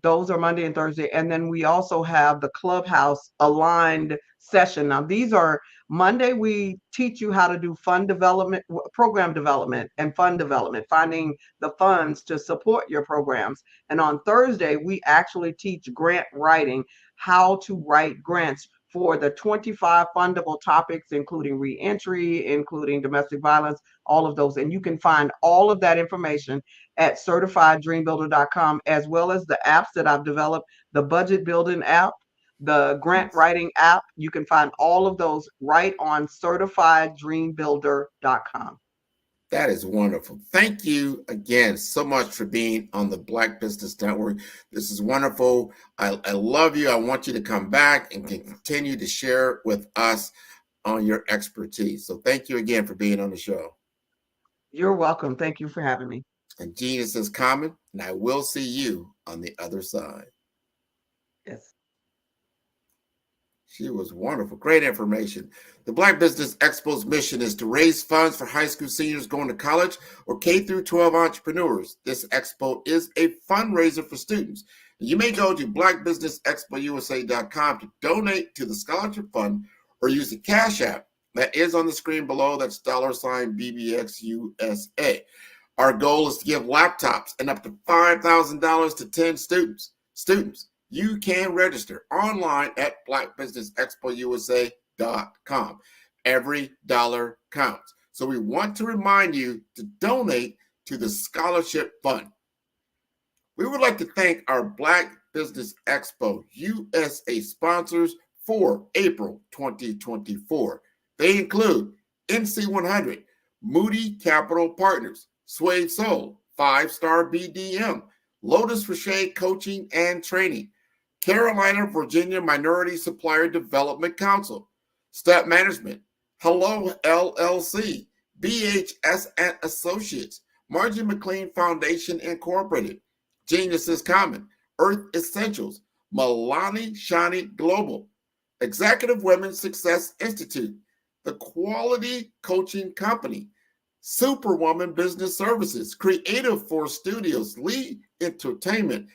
Those are Monday and Thursday. And then we also have the Clubhouse aligned session. Now, these are Monday, we teach you how to do fund development, program development, and fund development, finding the funds to support your programs. And on Thursday, we actually teach grant writing, how to write grants for the 25 fundable topics, including reentry, including domestic violence, all of those. And you can find all of that information at CertifiedDreamBuilder.com, as well as the apps that I've developed, the budget building app, the grant writing app. You can find all of those right on CertifiedDreamBuilder.com. That is wonderful. Thank you again so much for being on the Black Business Network. This is wonderful. I love you. I want you to come back and continue to share with us on your expertise. So thank you again for being on the show. You're welcome. Thank you for having me. And genius is common, and I will see you on the other side. Yes. She was wonderful. Great information. The Black Business Expo's mission is to raise funds for high school seniors going to college or K through 12 entrepreneurs. This expo is a fundraiser for students. You may go to blackbusinessexpousa.com to donate to the scholarship fund or use the Cash App that is on the screen below. That's $BBXUSA. Our goal is to give laptops and up to $5,000 to 10 students. You can register online at blackbusinessexpousa.com. Every dollar counts. So we want to remind you to donate to the scholarship fund. We would like to thank our Black Business Expo USA sponsors for April 2024. They include NC100, Moody Capital Partners, Suede Soul, 5-Star BDM, Lotus Rocher Coaching and Training, Carolina, Virginia Minority Supplier Development Council, Step Management, Hello LLC, BHS and Associates, Margie McLean Foundation Incorporated, Genius is Common, Earth Essentials, Milani Shani Global, Executive Women's Success Institute, The Quality Coaching Company, Superwoman Business Services, Creative Force Studios, Lee Entertainment,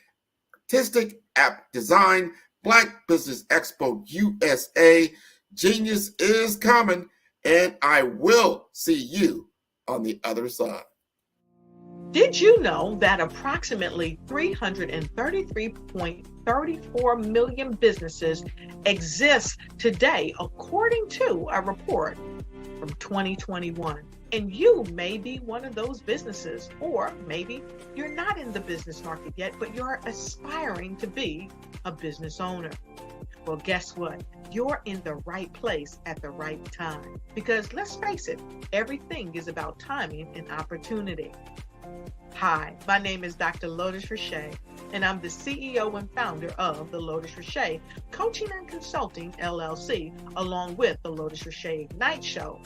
Artistic App Design, Black Business Expo USA, Genius is Common, and I will see you on the other side. Did you know that approximately 333.34 million businesses exist today, according to a report from 2021? And you may be one of those businesses, or maybe you're not in the business market yet, but you're aspiring to be a business owner. Well, guess what? You're in the right place at the right time. Because let's face it, everything is about timing and opportunity. Hi, my name is Dr. Lotus Rocher, and I'm the CEO and founder of the Lotus Rocher Coaching and Consulting LLC, along with the Lotus Rocher Ignite Show.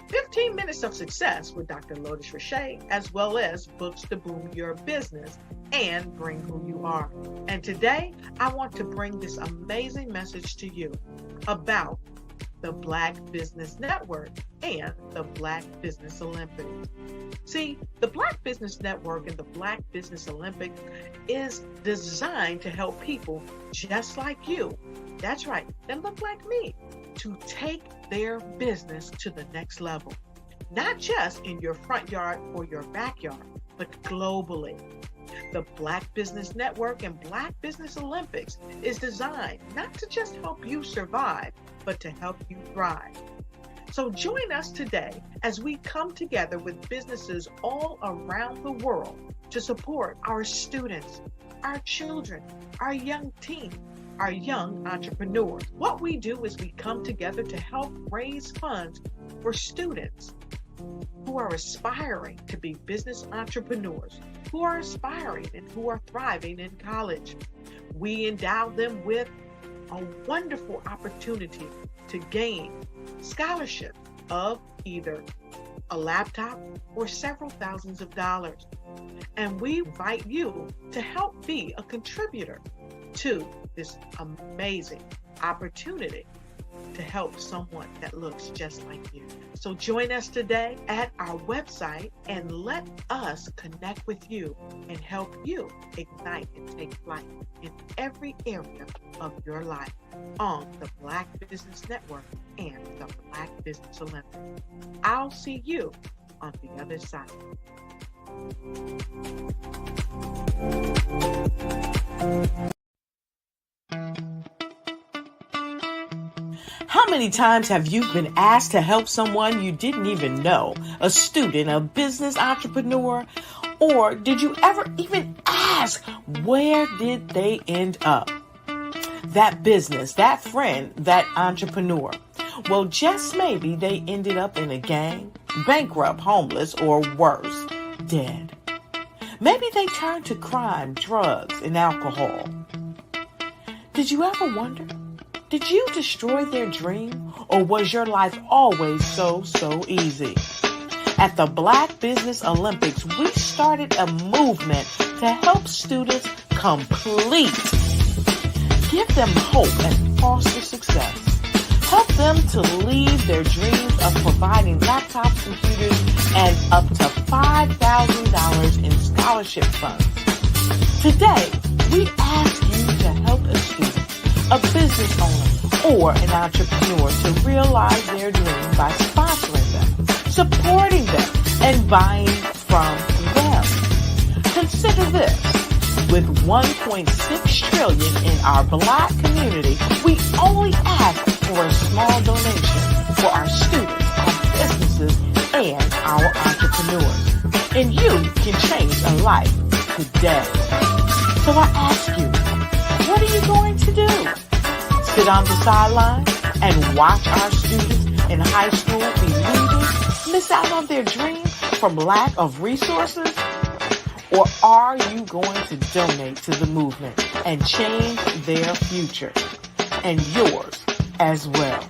15 minutes of success with Dr. Lotus Rocher, as well as books to boom your business and bring who you are. And today, I want to bring this amazing message to you about the Black Business Network and the Black Business Olympics. See, the Black Business Network and the Black Business Olympics is designed to help people just like you, that's right, that look like me, to take their business to the next level. Not just in your front yard or your backyard, but globally. The Black Business Network and Black Business Olympics is designed not to just help you survive, but to help you thrive. So join us today as we come together with businesses all around the world to support our students, our children, our young teens, our young entrepreneurs. What we do is we come together to help raise funds for students who are aspiring to be business entrepreneurs, who are aspiring and who are thriving in college. We endow them with a wonderful opportunity to gain scholarship of either a laptop or several thousands of dollars. And we invite you to help be a contributor to this amazing opportunity to help someone that looks just like you. So join us today at our website and let us connect with you and help you ignite and take flight in every area of your life on the Black Business Network and the Black Business Olympics. I'll see you on the other side. How many times have you been asked to help someone you didn't even know, a student, a business entrepreneur, or did you ever even ask, where did they end up? That business, that friend, that entrepreneur. Well, just maybe they ended up in a gang, bankrupt, homeless, or worse, dead. Maybe they turned to crime, drugs, and alcohol. Did you ever wonder? Did you destroy their dream, or was your life always so easy? At the Black Business Olympics, we started a movement to help students complete. Give them hope and foster success. Help them to leave their dreams of providing laptops, computers, and up to $5,000 in scholarship funds. Today, we ask you to help a student, a business owner, or an entrepreneur to realize their dream by sponsoring them, supporting them, and buying from them. Consider this. With $1.6 trillion in our Black community, we only ask for a small donation for our students, our businesses, and our entrepreneurs. And you can change a life today. So I ask you, what are you going to do? Sit on the sideline and watch our students in high school be leaders, miss out on their dream from lack of resources? Or are you going to donate to the movement and change their future and yours as well?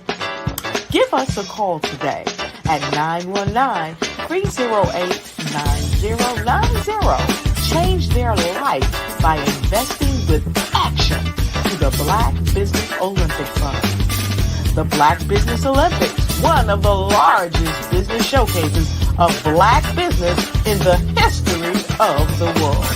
Give us a call today at 919-308-9090. Change their life by investing with action to the Black Business Olympic Fund. The Black Business Olympics, one of the largest business showcases of Black business in the history of the world.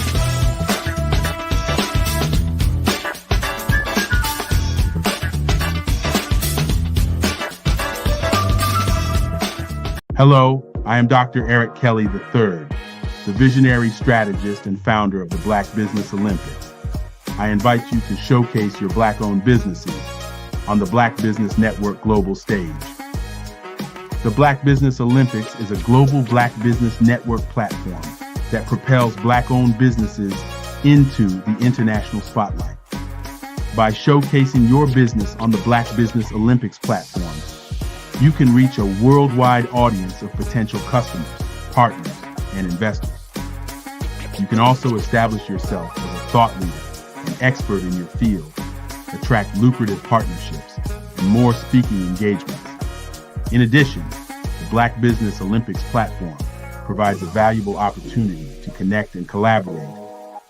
Hello, I am Dr. Eric Kelly III, the visionary strategist and founder of the Black Business Olympics. I invite you to showcase your Black-owned businesses on the Black Business Network global stage. The Black Business Olympics is a global Black Business Network platform that propels Black-owned businesses into the international spotlight. By showcasing your business on the Black Business Olympics platform, you can reach a worldwide audience of potential customers, partners, and investors. You can also establish yourself as a thought leader and expert in your field, attract lucrative partnerships, and more speaking engagements. In addition, the Black Business Olympics platform provides a valuable opportunity to connect and collaborate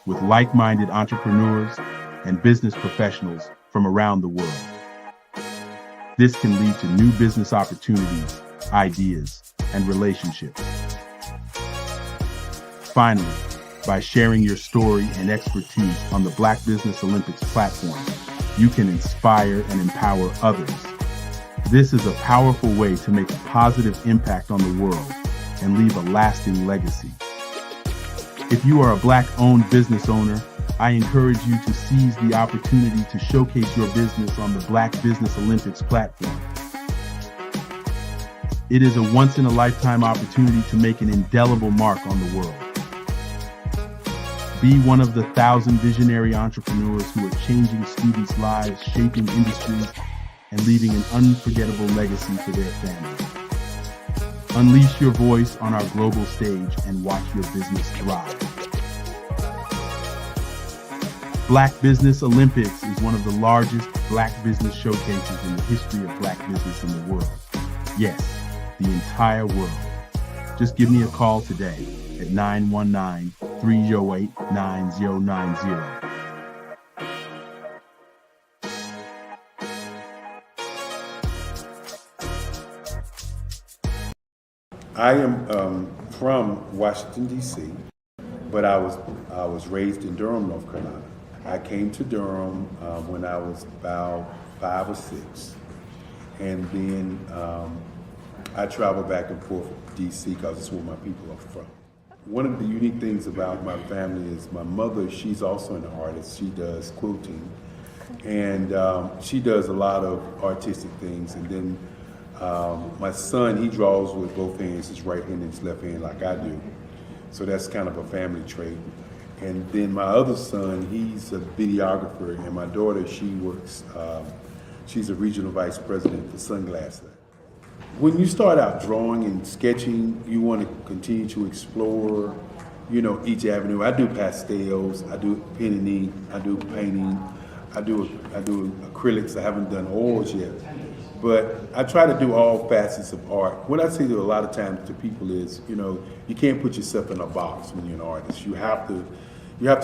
with like-minded entrepreneurs and business professionals from around the world. This can lead to new business opportunities, ideas, and relationships. Finally, by sharing your story and expertise on the Black Business Olympics platform, you can inspire and empower others. This is a powerful way to make a positive impact on the world and leave a lasting legacy. If you are a Black-owned business owner, I encourage you to seize the opportunity to showcase your business on the Black Business Olympics platform. It is a once-in-a-lifetime opportunity to make an indelible mark on the world. Be one of the 1,000 visionary entrepreneurs who are changing students' lives, shaping industries, and leaving an unforgettable legacy for their families. Unleash your voice on our global stage and watch your business thrive. Black Business Olympics is one of the largest Black business showcases in the history of Black business in the world. Yes, the entire world. Just give me a call today at 919-308-9090. I am from Washington, D.C., but I was raised in Durham, North Carolina. I came to Durham when I was about 5 or 6, and then I traveled back and forth to D.C. because it's where my people are from. One of the unique things about my family is my mother, she's also an artist. She does quilting, and she does a lot of artistic things. And then my son, he draws with both hands, his right hand and his left hand like I do. So that's kind of a family trait. And then my other son, he's a videographer, and my daughter, she works, she's a regional vice president for Sunglasses. When you start out drawing and sketching, you want to continue to explore, you know, each avenue. I do pastels, I do pen and ink, I do painting, I do acrylics. I haven't done oils yet, but I try to do all facets of art. What I say to a lot of times to people is, you know, you can't put yourself in a box when you're an artist. You have to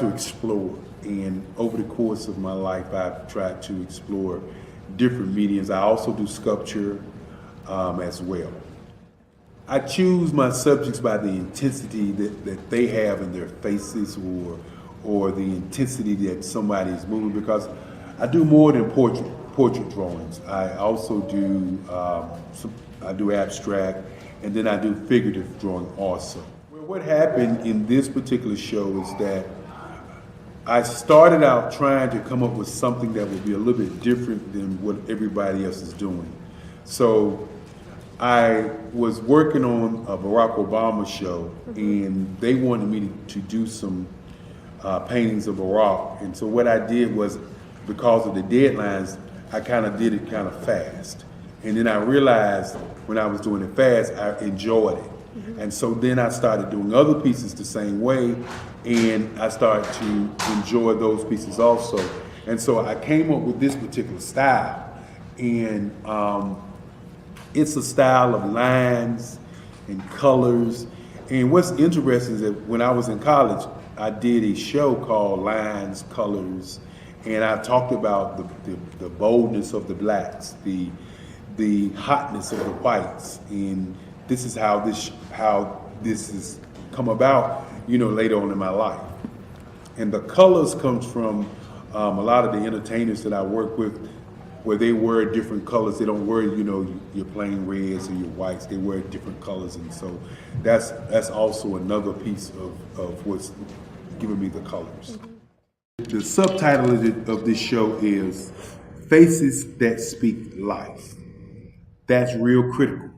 explore. And over the course of my life, I've tried to explore different mediums. I also do sculpture as well. I choose my subjects by the intensity that they have in their faces, or the intensity that somebody is moving, because I do more than portrait drawings. I also do I do abstract, and then I do figurative drawing also. Well, what happened in this particular show is that I started out trying to come up with something that would be a little bit different than what everybody else is doing. So I was working on a Barack Obama show, and they wanted me to do some paintings of Barack. And so what I did was, because of the deadlines, I kind of did it kind of fast. And then I realized when I was doing it fast, I enjoyed it. And so then I started doing other pieces the same way, and I started to enjoy those pieces also. And so I came up with this particular style, and it's a style of lines and colors. And what's interesting is that when I was in college, I did a show called Lines, Colors, and I talked about the boldness of the blacks, the hotness of the whites, and this is how this has come about, you know, later on in my life. And the colors comes from a lot of the entertainers that I work with, where they wear different colors. They don't wear, you know, your plain reds or your whites. They wear different colors, and so that's also another piece of what's giving me the colors. The subtitle of this show is Faces That Speak Life. That's real critical.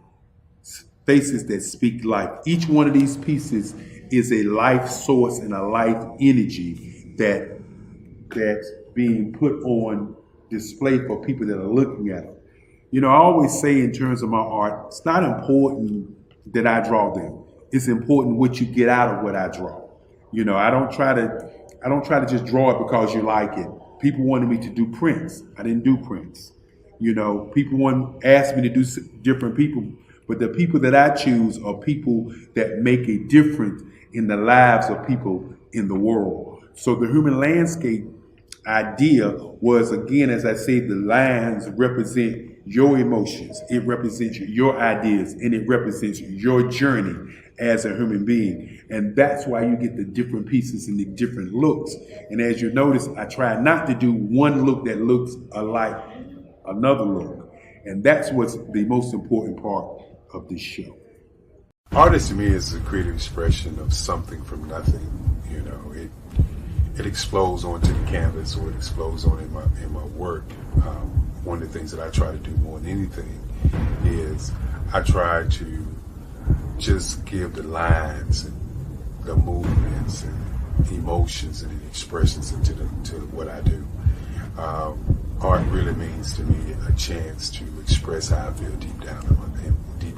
Faces that speak life. Each one of these pieces is a life source and a life energy that's being put on display for people that are looking at them. You know, I always say in terms of my art, it's not important that I draw them. It's important what you get out of what I draw. You know, I don't try to just draw it because you like it. People wanted me to do prints. I didn't do prints. You know, people asked me to do different people, but the people that I choose are people that make a difference in the lives of people in the world. So the human landscape idea was, again, as I say, the lines represent your emotions, it represents your ideas, and it represents your journey as a human being. And that's why you get the different pieces and the different looks. And as you notice, I try not to do one look that looks alike another look. And that's what's the most important part of this show. Art to me is a creative expression of something from nothing. You know, it explodes onto the canvas, or it explodes on in my work. One of the things that I try to do more than anything is I try to just give the lines and the movements and emotions and the expressions into to what I do. Art really means to me a chance to express how I feel deep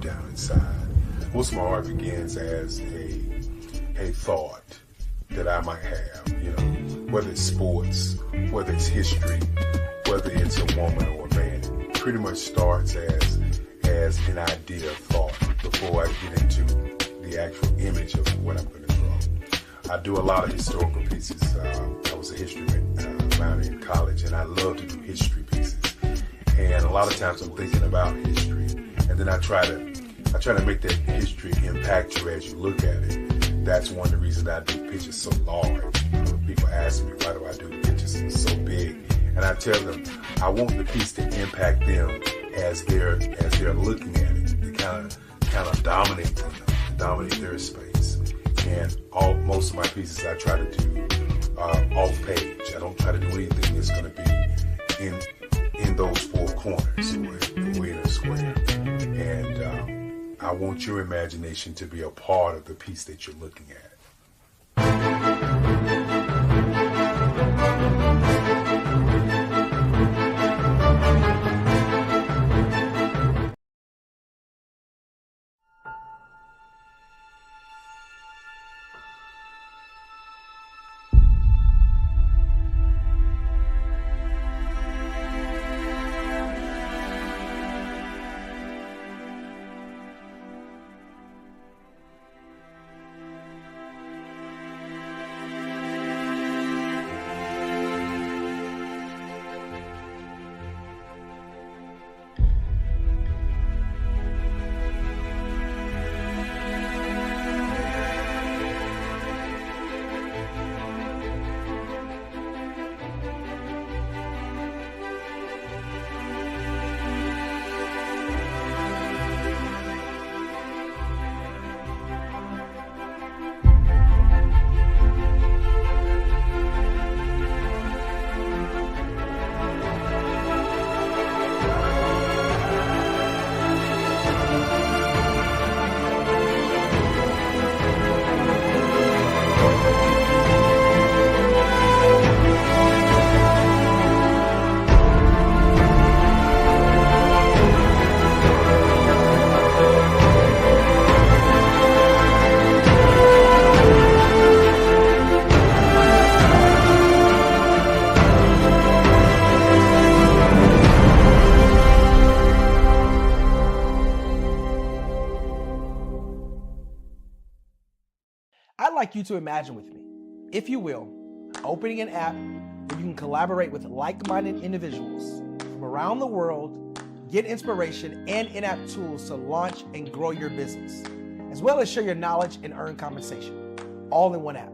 down inside. most of my art begins as a thought that I might have, you know, whether it's sports, whether it's history, whether it's a woman or a man. It pretty much starts as an idea of thought before I get into the actual image of what I'm going to draw. I do a lot of historical pieces. I was a history minor in college, and I love to do history pieces. And a lot of times I'm thinking about history, and then I try to make that history impact you as you look at it. That's one of the reasons I do pictures so large. People ask me, why do I do the pictures so big? And I tell them, I want the piece to impact them as they're looking at it. To kind of dominate their space. And most of my pieces I try to do off page. I don't try to do anything that's going to be in those four corners or in a square. And I want your imagination to be a part of the piece that you're looking at. I'd like you to imagine with me, if you will, opening an app where you can collaborate with like-minded individuals from around the world, get inspiration and in-app tools to launch and grow your business, as well as share your knowledge and earn compensation, all in one app.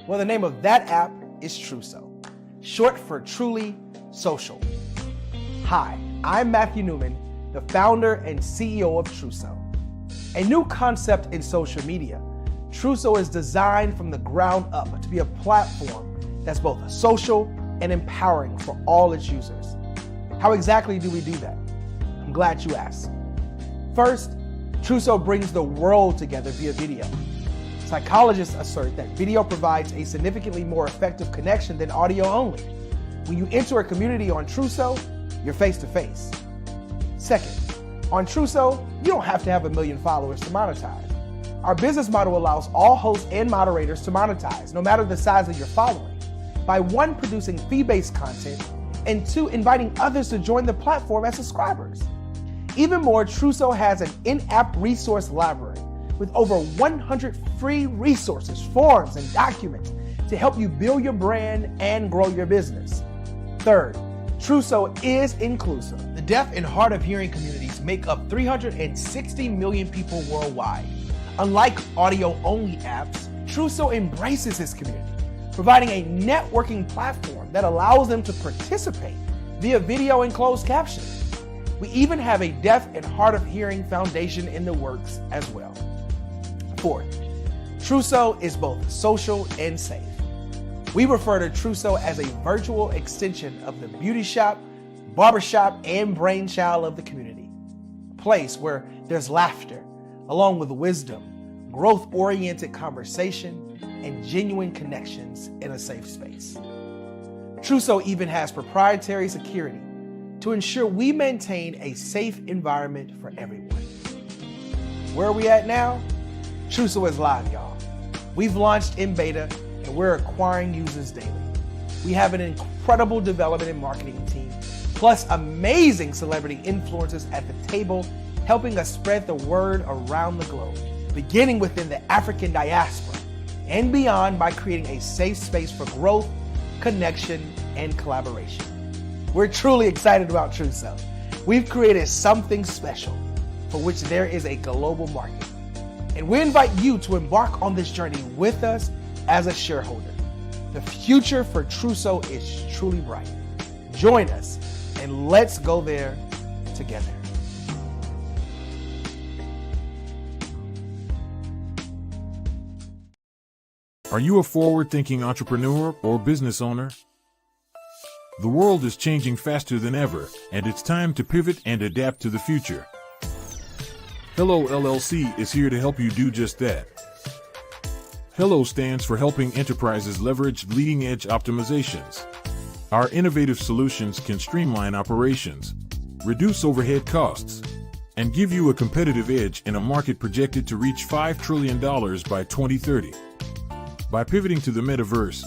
Well, the name of that app is Truso, short for Truly Social. Hi, I'm Matthew Newman, the founder and CEO of Truso. A new concept in social media, Truso is designed from the ground up to be a platform that's both social and empowering for all its users. How exactly do we do that? I'm glad you asked. First, Truso brings the world together via video. Psychologists assert that video provides a significantly more effective connection than audio only. When you enter a community on Truso, you're face to face. Second, on Truso, you don't have to have 1 million followers to monetize. Our business model allows all hosts and moderators to monetize, no matter the size of your following, by 1, producing fee-based content, and 2, inviting others to join the platform as subscribers. Even more, Truso has an in-app resource library with over 100 free resources, forms, and documents to help you build your brand and grow your business. Third, Truso is inclusive. The deaf and hard of hearing communities make up 360 million people worldwide. Unlike audio-only apps, Truso embraces its community, providing a networking platform that allows them to participate via video and closed captioning. We even have a deaf and hard of hearing foundation in the works as well. Fourth, Truso is both social and safe. We refer to Truso as a virtual extension of the beauty shop, barbershop, and brainchild of the community. A place where there's laughter, along with wisdom, growth-oriented conversation, and genuine connections in a safe space. Truso even has proprietary security to ensure we maintain a safe environment for everyone. Where are we at now? Truso is live, y'all. We've launched in beta and we're acquiring users daily. We have an incredible development and marketing team, plus amazing celebrity influencers at the table, helping us spread the word around the globe, beginning within the African diaspora and beyond by creating a safe space for growth, connection, and collaboration. We're truly excited about Truso. We've created something special for which there is a global market. And we invite you to embark on this journey with us as a shareholder. The future for Truso is truly bright. Join us and let's go there together. Are you a forward-thinking entrepreneur or business owner? The world is changing faster than ever, and it's time to pivot and adapt to the future. Hello LLC is here to help you do just that. Hello stands for helping enterprises leverage leading-edge optimizations. Our innovative solutions can streamline operations, reduce overhead costs, and give you a competitive edge in a market projected to reach $5 trillion by 2030. By pivoting to the metaverse,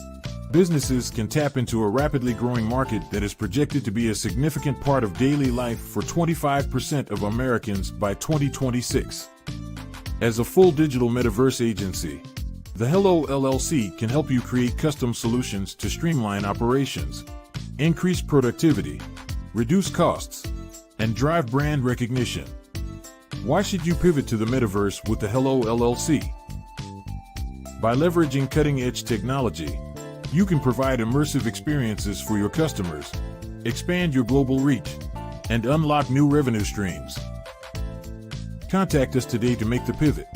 businesses can tap into a rapidly growing market that is projected to be a significant part of daily life for 25% of Americans by 2026. As a full digital metaverse agency, the Hello LLC can help you create custom solutions to streamline operations, increase productivity, reduce costs, and drive brand recognition. Why should you pivot to the metaverse with the Hello LLC? By leveraging cutting-edge technology, you can provide immersive experiences for your customers, expand your global reach, and unlock new revenue streams. Contact us today to make the pivot.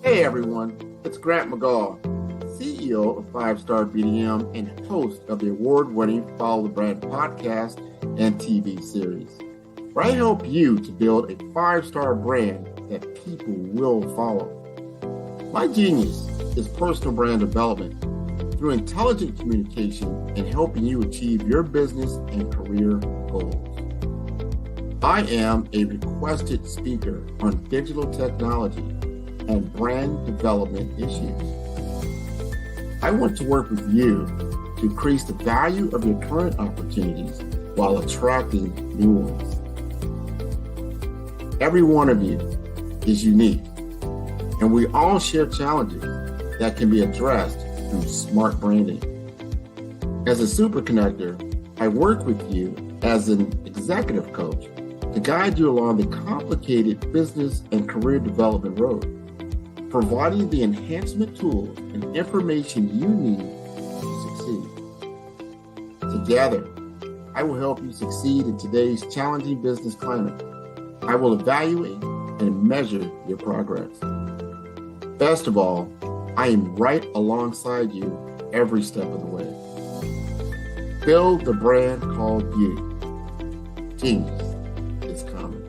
Hey everyone, it's Grant McGaw, CEO of 5-Star BDM and host of the award-winning Follow the Brand podcast and TV series, where I help you to build a 5-star brand that people will follow. My genius is personal brand development through intelligent communication and helping you achieve your business and career goals. I am a requested speaker on digital technology and brand development issues. I want to work with you to increase the value of your current opportunities while attracting new ones. Every one of you is unique, and we all share challenges that can be addressed through smart branding. As a super connector, I work with you as an executive coach to guide you along the complicated business and career development road, providing the enhancement tools and information you need to succeed. Together, I will help you succeed in today's challenging business climate. I will evaluate and measure your progress. Best of all, I am right alongside you every step of the way. Build the brand called you. Genius is coming.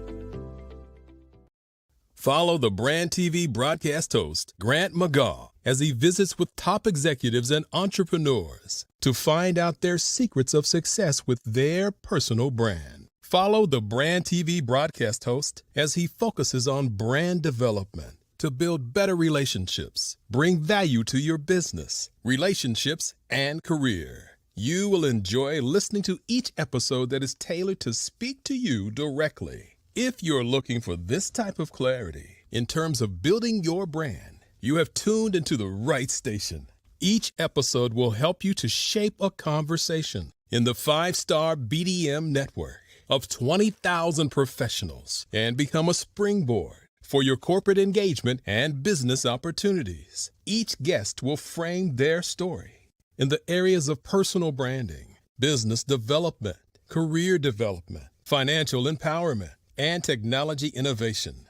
Follow the Brand TV broadcast host, Grant McGaw, as he visits with top executives and entrepreneurs to find out their secrets of success with their personal brand. Follow the Brand TV broadcast host as he focuses on brand development to build better relationships, bring value to your business, relationships, and career. You will enjoy listening to each episode that is tailored to speak to you directly. If you're looking for this type of clarity in terms of building your brand, you have tuned into the right station. Each episode will help you to shape a conversation in the 5-Star BDM network of 20,000 professionals and become a springboard for your corporate engagement and business opportunities. Each guest will frame their story in the areas of personal branding, business development, career development, financial empowerment, and technology innovation.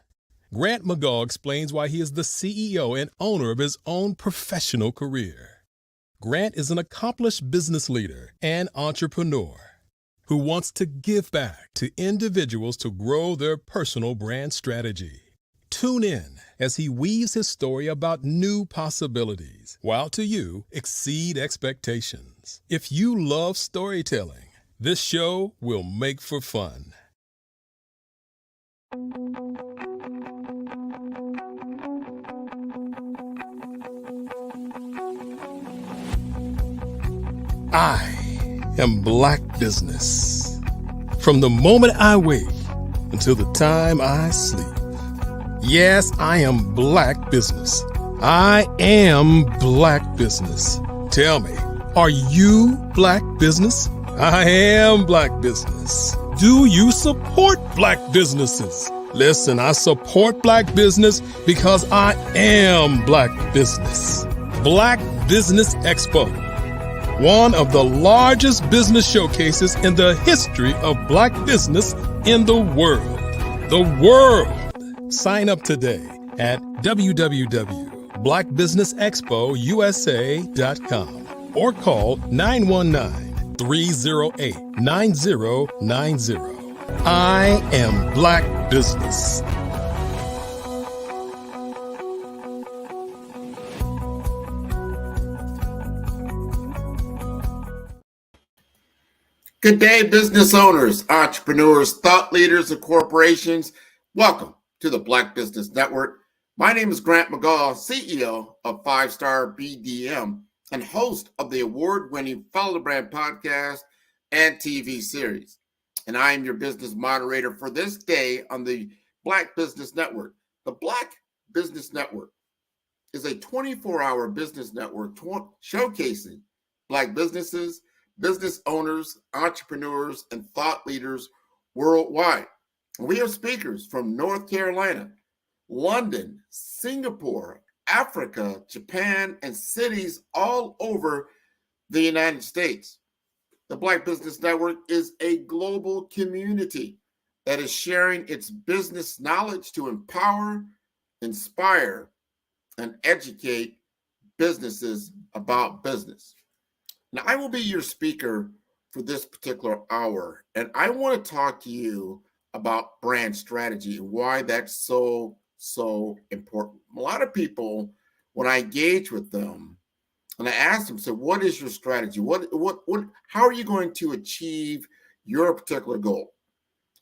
Grant McGaw explains why he is the CEO and owner of his own professional career. Grant is an accomplished business leader and entrepreneur who wants to give back to individuals to grow their personal brand strategy. Tune in as he weaves his story about new possibilities, while to you exceed expectations. If you love storytelling, this show will make for fun. I am Black Business. From the moment I wake until the time I sleep. Yes, I am Black Business. I am Black Business. Tell me, are you Black Business? I am Black Business. Do you support Black businesses? Listen, I support Black business because I am Black Business. Black Business Expo, one of the largest business showcases in the history of Black business in the world. The world! Sign up today at www.blackbusinessexpousa.com or call 919-308-9090. I am Black Business. Good day, business owners, entrepreneurs, thought leaders, and corporations. Welcome to the Black Business Network. My name is Grant McGaw, CEO of 5-Star BDM and host of the award-winning Follow the Brand podcast and TV series. And I am your business moderator for this day on the Black Business Network. The Black Business Network is a 24-hour business network showcasing Black businesses, business owners, entrepreneurs, and thought leaders worldwide. We have speakers from North Carolina, London, Singapore, Africa, Japan, and cities all over the United States. The Black Business Network is a global community that is sharing its business knowledge to empower, inspire, and educate businesses about business. Now, I will be your speaker for this particular hour, and I want to talk to you about brand strategy and why that's so important. A lot of people, when I engage with them, and I ask them, so what is your strategy? How are you going to achieve your particular goal?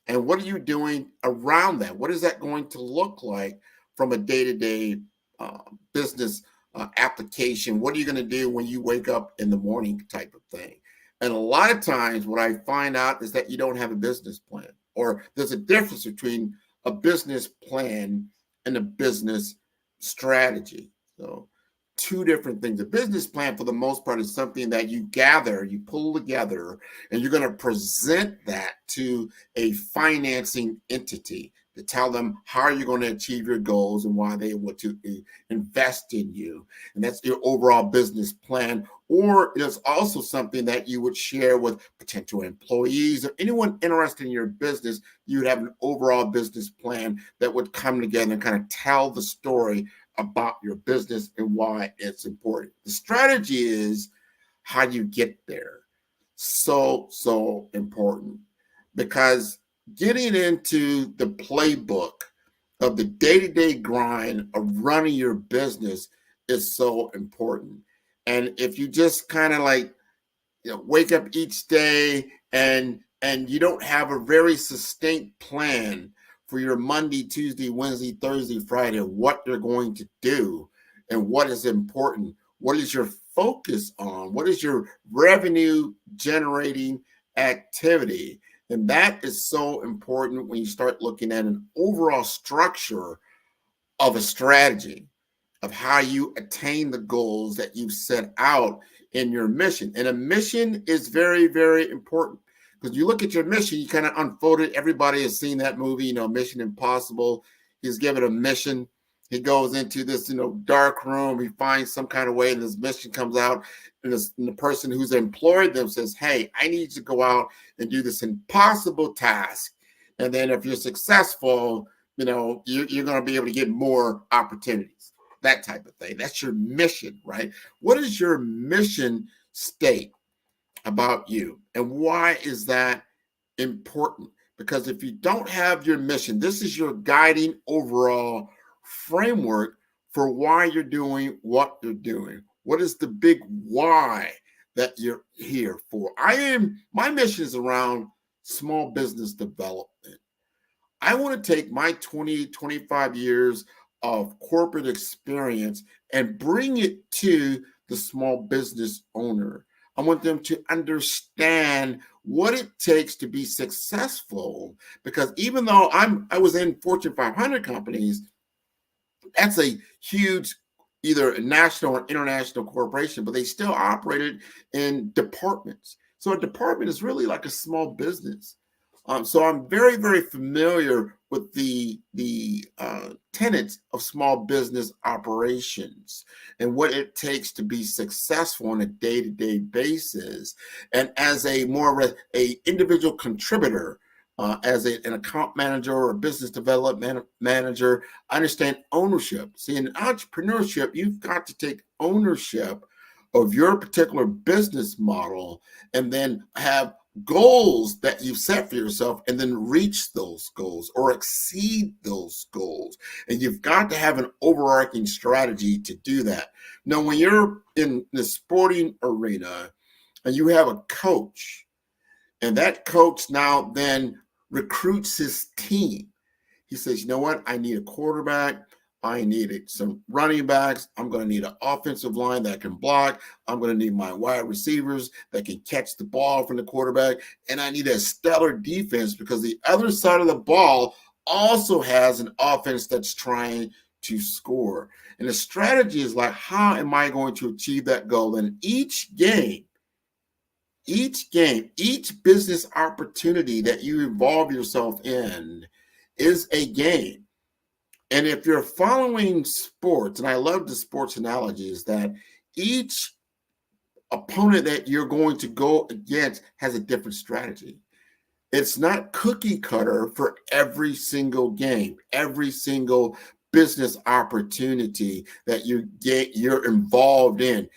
And what are you doing around that? What is that going to look like from a day-to-day business application? What are you going to do when you wake up in the morning type of thing? And a lot of times what I find out is that you don't have a business plan, or there's a difference between a business plan and a business strategy. So two different things. A business plan, for the most part, is something that you gather, you pull together, and you're going to present that to a financing entity to tell them how you're going to achieve your goals and why they want to invest in you. And that's your overall business plan. Or it's also something that you would share with potential employees or anyone interested in your business. You would have an overall business plan that would come together and kind of tell the story about your business and why it's important. The strategy is how you get there. So important, because getting into the playbook of the day-to-day grind of running your business is so important. And if you just kind of wake up each day and you don't have a very succinct plan for your Monday, Tuesday, Wednesday, Thursday, Friday, what you're going to do and what is important, what is your focus on, what is your revenue generating activity. And that is so important when you start looking at an overall structure of a strategy of how you attain the goals that you've set out in your mission. And a mission is very, very important, because you look at your mission, you kind of unfold it. Everybody has seen that movie, Mission Impossible. He's given a mission. He goes into this, dark room. He finds some kind of way, and this mission comes out. And the person who's employed them says, hey, I need you to go out and do this impossible task. And then if you're successful, you're going to be able to get more opportunities, that type of thing. That's your mission, right? What is your mission state about you? And why is that important? Because if you don't have your mission, this is your guiding overall framework for why you're doing what you're doing. What is the big why that you're here for? My mission is around small business development. I want to take my 20, 25 years of corporate experience and bring it to the small business owner. I want them to understand what it takes to be successful, because even though I was in Fortune 500 companies, that's a huge either a national or international corporation, but they still operated in departments. So a department is really like a small business. So I'm very, very familiar with the tenets of small business operations and what it takes to be successful on a day-to-day basis. And as a more a individual contributor, as an account manager or a business development manager, I understand ownership. See, in entrepreneurship, you've got to take ownership of your particular business model and then have goals that you've set for yourself and then reach those goals or exceed those goals. And you've got to have an overarching strategy to do that. Now, when you're in the sporting arena and you have a coach, and that coach now then recruits his team. He says, you know what? I need a quarterback. I need some running backs. I'm going to need an offensive line that can block. I'm going to need my wide receivers that can catch the ball from the quarterback. And I need a stellar defense because the other side of the ball also has an offense that's trying to score. And the strategy is like, how am I going to achieve that goal? And each game, each business opportunity that you involve yourself in is a game. And if you're following sports, and I love the sports analogy, is that each opponent that you're going to go against has a different strategy. It's not cookie cutter for every single game, every single business opportunity that you're involved in.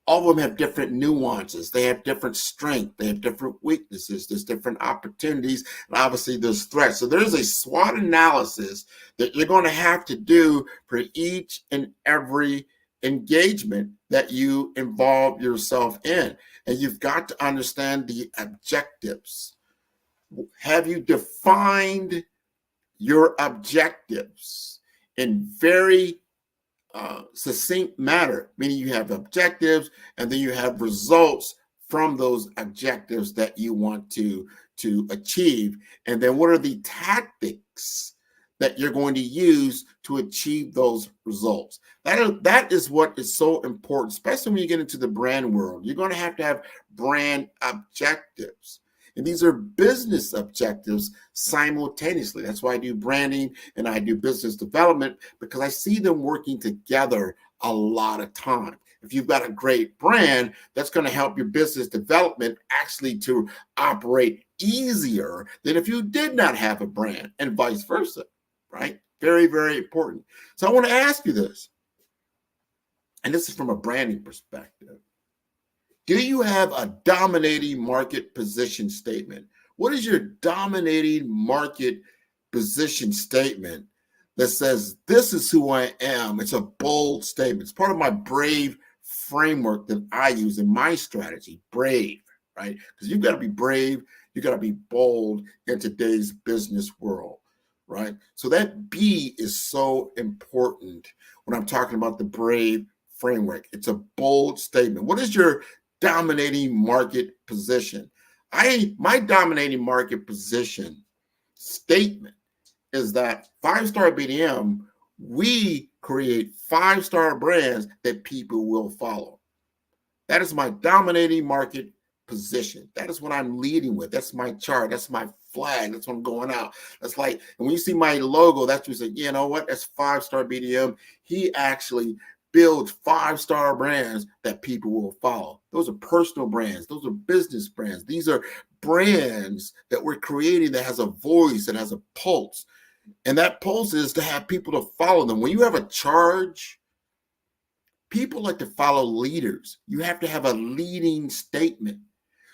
All of them have different nuances. They have different strengths. They have different weaknesses. There's different opportunities. And obviously, there's threats. So there's a SWOT analysis that you're going to have to do for each and every engagement that you involve yourself in. And you've got to understand the objectives. Have you defined your objectives in very succinct manner, meaning you have objectives and then you have results from those objectives that you want to achieve. And then what are the tactics that you're going to use to achieve those results? That is what is so important, especially when you get into the brand world. You're going to have brand objectives. And these are business objectives simultaneously. That's why I do branding and I do business development, because I see them working together a lot of time. If you've got a great brand, that's going to help your business development actually to operate easier than if you did not have a brand, and vice versa, right? Very, very important. So I want to ask you this, and this is from a branding perspective. Do you have a dominating market position statement? What is your dominating market position statement that says, this is who I am? It's a bold statement. It's part of my BRAVE framework that I use in my strategy, BRAVE, right? Because you've got to be brave. You've got to be bold in today's business world, right? So that B is so important when I'm talking about the BRAVE framework. It's a bold statement. What is your dominating market position? My dominating market position statement is that 5-Star BDM, we create 5-star brands that people will follow. That is my dominating market position. That is what I'm leading with. That's my chart. That's my flag. That's what I'm going out. That's like, and when you see my logo, that's what you say, you know what? That's 5-Star BDM. He actually build 5-star brands that people will follow. Those are personal brands. Those are business brands. These are brands that we're creating that has a voice and has a pulse. And that pulse is to have people to follow them. When you have a charge, people like to follow leaders. You have to have a leading statement.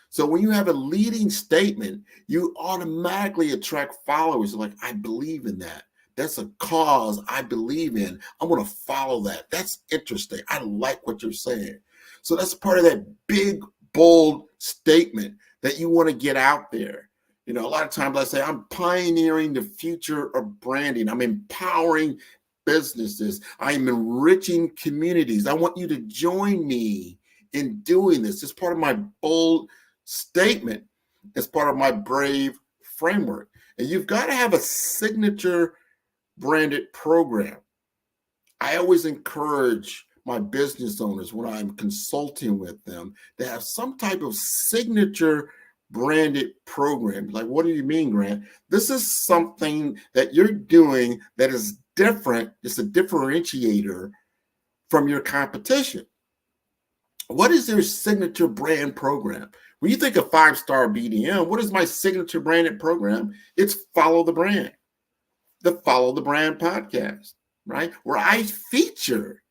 So when you have a leading statement, you automatically attract followers. Like, I believe in that. That's a cause I believe in. I'm going to follow that. That's interesting. I like what you're saying. So that's part of that big, bold statement that you want to get out there. You know, a lot of times I say I'm pioneering the future of branding. I'm empowering businesses. I'm enriching communities. I want you to join me in doing this. It's part of my bold statement. It's part of my brave framework. And you've got to have a signature branded program. I always encourage my business owners when I'm consulting with them to have some type of signature branded program. Like, what do you mean, Grant? This is something that you're doing that is different. It's a differentiator from your competition. What is their signature brand program? When you think of 5-star BDM, what is my signature branded program? It's Follow the Brand, the Follow the Brand podcast, right? Where I feature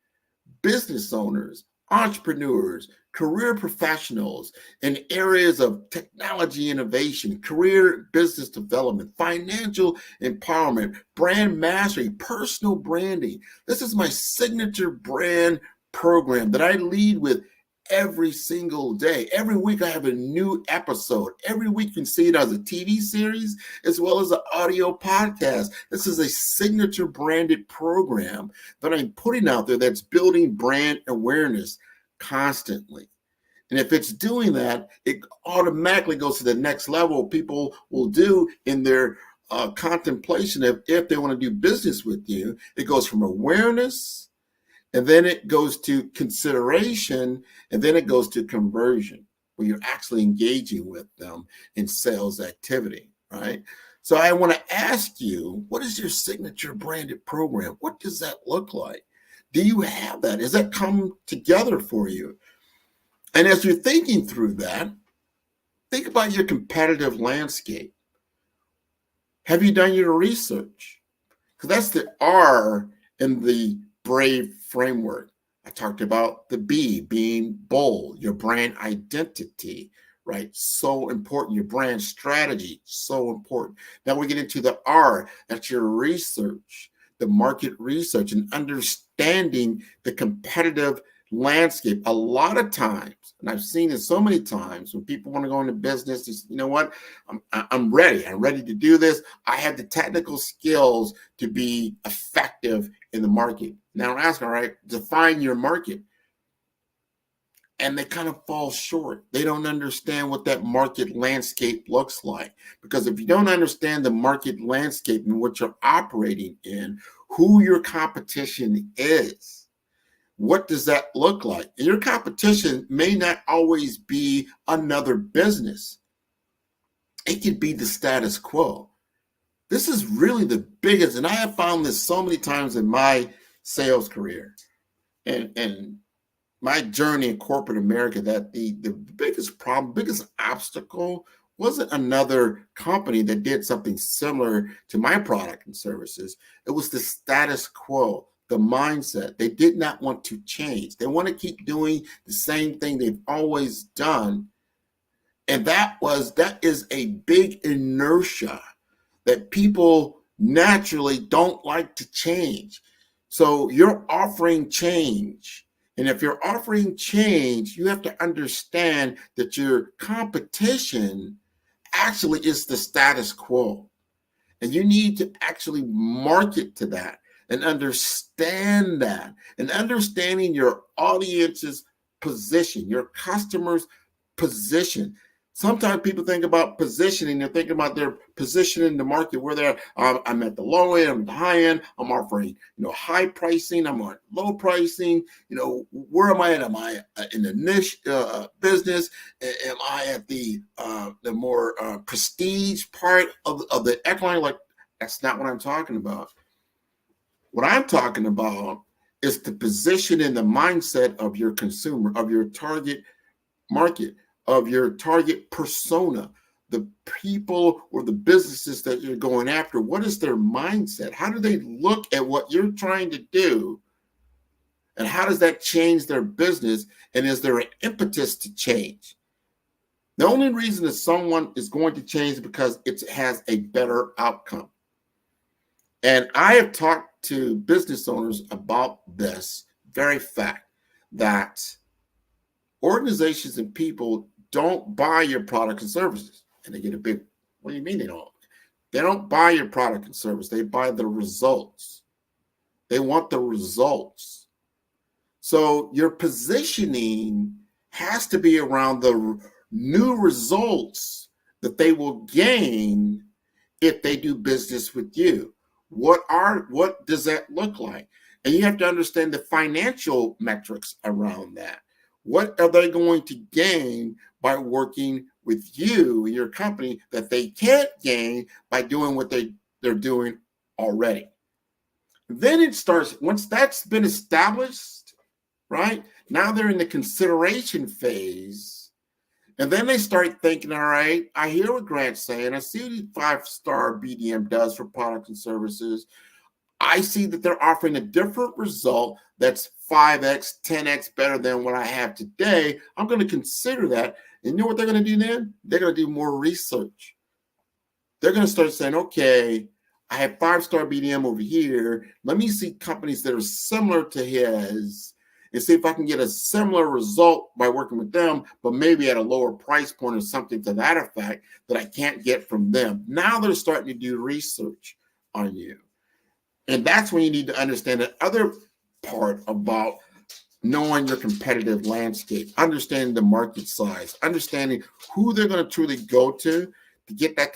business owners, entrepreneurs, career professionals in areas of technology innovation, career business development, financial empowerment, brand mastery, personal branding. This is my signature brand program that I lead with every single day. Every week I have a new episode. Every week you can see it as a TV series as well as an audio podcast. This is a signature branded program that I'm putting out there that's building brand awareness constantly. And if it's doing that, it automatically goes to the next level. People will do in their contemplation of if they want to do business with you. It goes from awareness, and then it goes to consideration, and then it goes to conversion, where you're actually engaging with them in sales activity, right? So I want to ask you, what is your signature branded program? What does that look like? Do you have that? Has that come together for you? And as you're thinking through that, think about your competitive landscape. Have you done your research? Because that's the R in the BRAVE framework. I talked about the B, being bold, your brand identity, right? So important. Your brand strategy, so important. Now we get into the R, that's your research, the market research, and understanding the competitive landscape. A lot of times, and I've seen it so many times, when people want to go into business, it's, you know what, I'm ready. I'm ready to do this. I have the technical skills to be effective in the market. Now I'm asking, all right, define your market. And they kind of fall short. They don't understand what that market landscape looks like. Because if you don't understand the market landscape and what you're operating in, who your competition is, what does that look like? And your competition may not always be another business. It could be the status quo. This is really the biggest, and I have found this so many times in my sales career and my journey in corporate America, that the biggest problem, biggest obstacle wasn't another company that did something similar to my product and services. It was the status quo, the mindset. They did not want to change. They want to keep doing the same thing they've always done. And that is a big inertia that people naturally don't like to change. So you're offering change. And if you're offering change, you have to understand that your competition actually is the status quo. And you need to actually market to that and understand that. And understanding your audience's position, your customer's position. Sometimes people think about positioning, they're thinking about their position in the market, where they're, I'm at the low end, I'm at the high end, I'm offering, high pricing, I'm on low pricing, where am I at? Am I in the niche business? Am I at the more prestige part of the echelon? Like, that's not what I'm talking about. What I'm talking about is the position and the mindset of your consumer, of your target market, of your target persona, the people or the businesses that you're going after. What is their mindset? How do they look at what you're trying to do? And how does that change their business? And is there an impetus to change? The only reason that someone is going to change is because it has a better outcome. And I have talked to business owners about this very fact, that organizations and people don't buy your products and services, and they get a big What do you mean they don't? They don't buy your product and service. They buy the results. They want the results. So your positioning has to be around the new results that they will gain if they do business with you. What does that look like? And you have to understand the financial metrics around that. What are they going to gain by working with you and your company that they can't gain by doing what they're doing already? Then it starts, once that's been established, right? Now they're in the consideration phase. And then they start thinking, all right, I hear what Grant's saying. I see what 5-star BDM does for products and services. I see that they're offering a different result that's 5x, 10x better than what I have today. I'm going to consider that. And you know what they're going to do then? They're going to do more research. They're going to start saying, okay, I have 5-star BDM over here. Let me see companies that are similar to his and see if I can get a similar result by working with them, but maybe at a lower price point or something to that effect that I can't get from them. Now they're starting to do research on you. And that's when you need to understand the other part about knowing your competitive landscape, understanding the market size, understanding who they're going to truly go to get that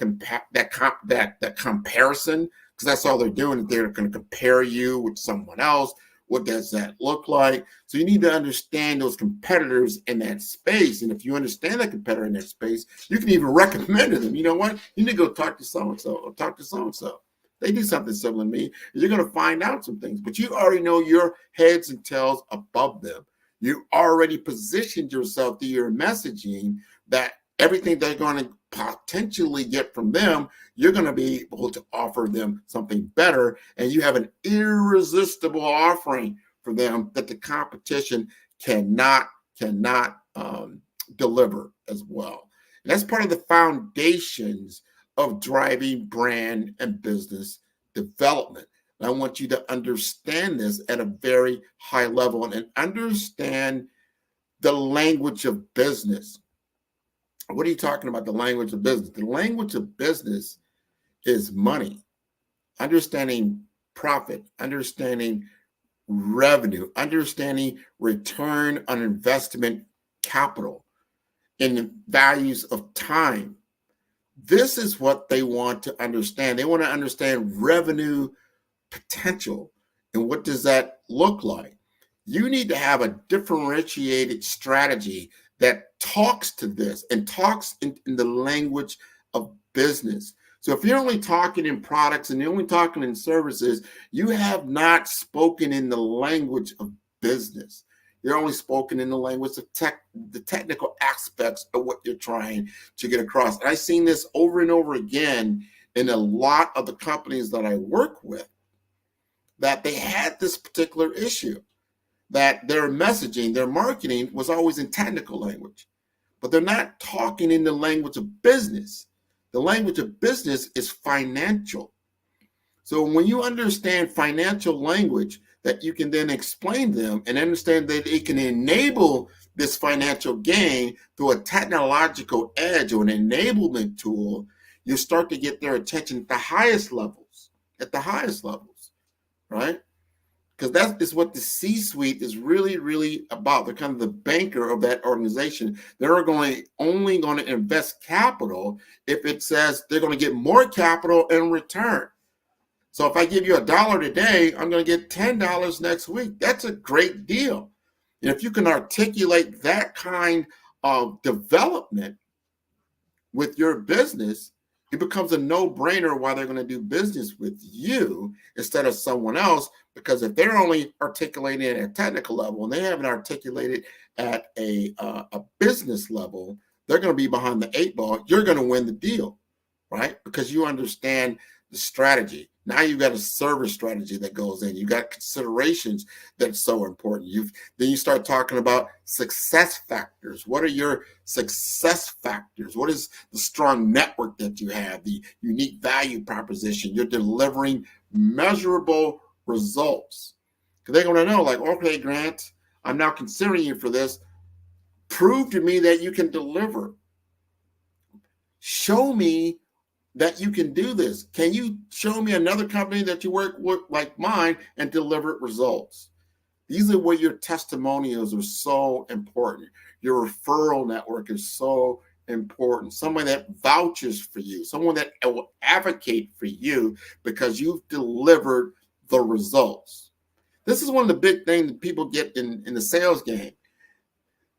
comparison, because that's all they're doing. They're going to compare you with someone else. What does that look like? So you need to understand those competitors in that space. And if you understand that competitor in that space, you can even recommend to them, you know what? You need to go talk to so-and-so or talk to so-and-so. They do something similar to me. You're going to find out some things, but you already know your heads and tails above them. You already positioned yourself through your messaging that everything they're going to potentially get from them, you're going to be able to offer them something better. And you have an irresistible offering for them that the competition cannot deliver as well. And that's part of the foundations of driving brand and business development. And I want you to understand this at a very high level and understand the language of business. What are you talking about, the language of business? The language of business is money, understanding profit, understanding revenue, understanding return on investment capital, and the values of time. This is what they want to understand. They want to understand revenue potential. And what does that look like? You need to have a differentiated strategy that talks to this and talks in the language of business. So if you're only talking in products and you're only talking in services, you have not spoken in the language of business. You're only spoken in the language of the technical aspects of what you're trying to get across. And I've seen this over and over again in a lot of the companies that I work with, that they had this particular issue, that their messaging, their marketing was always in technical language, but they're not talking in the language of business. The language of business is financial. So when you understand financial language, that you can then explain them and understand that it can enable this financial gain through a technological edge or an enablement tool, you start to get their attention at the highest levels, right? Because that is what the C-suite is really, really about. They're kind of the banker of that organization. They're only going to invest capital if it says they're going to get more capital in return. So if I give you $1 today, I'm going to get $10 next week. That's a great deal. And if you can articulate that kind of development with your business, it becomes a no-brainer why they're going to do business with you instead of someone else. Because if they're only articulating it at a technical level and they haven't articulated at a business level, they're going to be behind the 8 ball. You're going to win the deal, right? Because you understand the strategy. Now you've got a service strategy that goes in. You've got considerations that's so important. Then you start talking about success factors. What are your success factors? What is the strong network that you have, the unique value proposition? You're delivering measurable results. Because they're going to know, like, okay, Grant, I'm now considering you for this. Prove to me that you can deliver. Show me that you can do this? Can you show me another company that you work with like mine and deliver results? These are where your testimonials are so important. Your referral network is so important. Someone that vouches for you, someone that will advocate for you because you've delivered the results. This is one of the big things that people get in the sales game.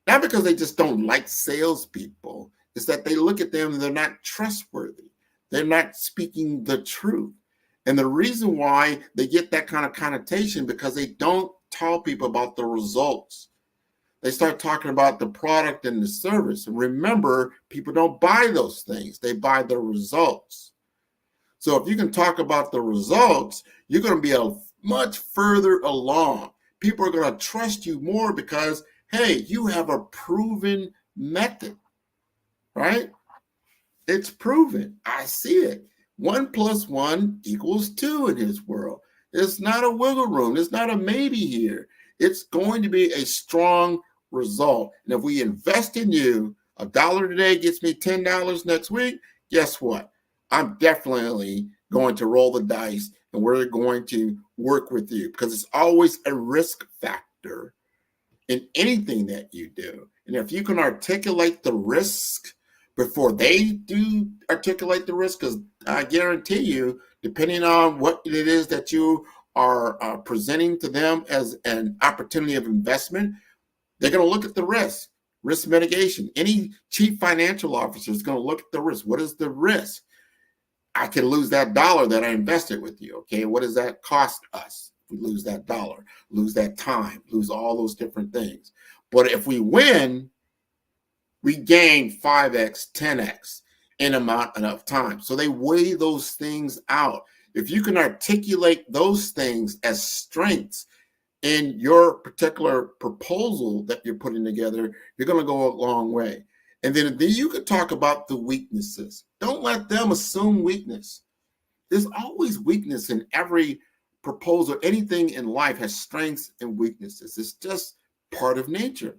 Not because they just don't like salespeople, it's that they look at them and they're not trustworthy. They're not speaking the truth. And the reason why they get that kind of connotation because they don't tell people about the results. They start talking about the product and the service. And remember, people don't buy those things. They buy the results. So if you can talk about the results, you're going to be much further along. People are going to trust you more because, hey, you have a proven method, right? It's proven. I see it. 1 + 1 = 2 in his world. It's not a wiggle room. It's not a maybe here. It's going to be a strong result. And if we invest in you, $1 today gets me $10 next week, guess what? I'm definitely going to roll the dice and we're going to work with you because it's always a risk factor in anything that you do. And if you can articulate the risk before they do articulate the risk, because I guarantee you, depending on what it is that you are presenting to them as an opportunity of investment, they're going to look at the risk mitigation. Any chief financial officer is going to look at the risk. What is the risk? I can lose that $1 that I invested with you. Okay, what does that cost us? We lose that $1, lose that time, lose all those different things. But if we win, we gain 5x, 10x in amount enough time. So they weigh those things out. If you can articulate those things as strengths in your particular proposal that you're putting together, you're going to go a long way. And then you could talk about the weaknesses. Don't let them assume weakness. There's always weakness in every proposal. Anything in life has strengths and weaknesses. It's just part of nature.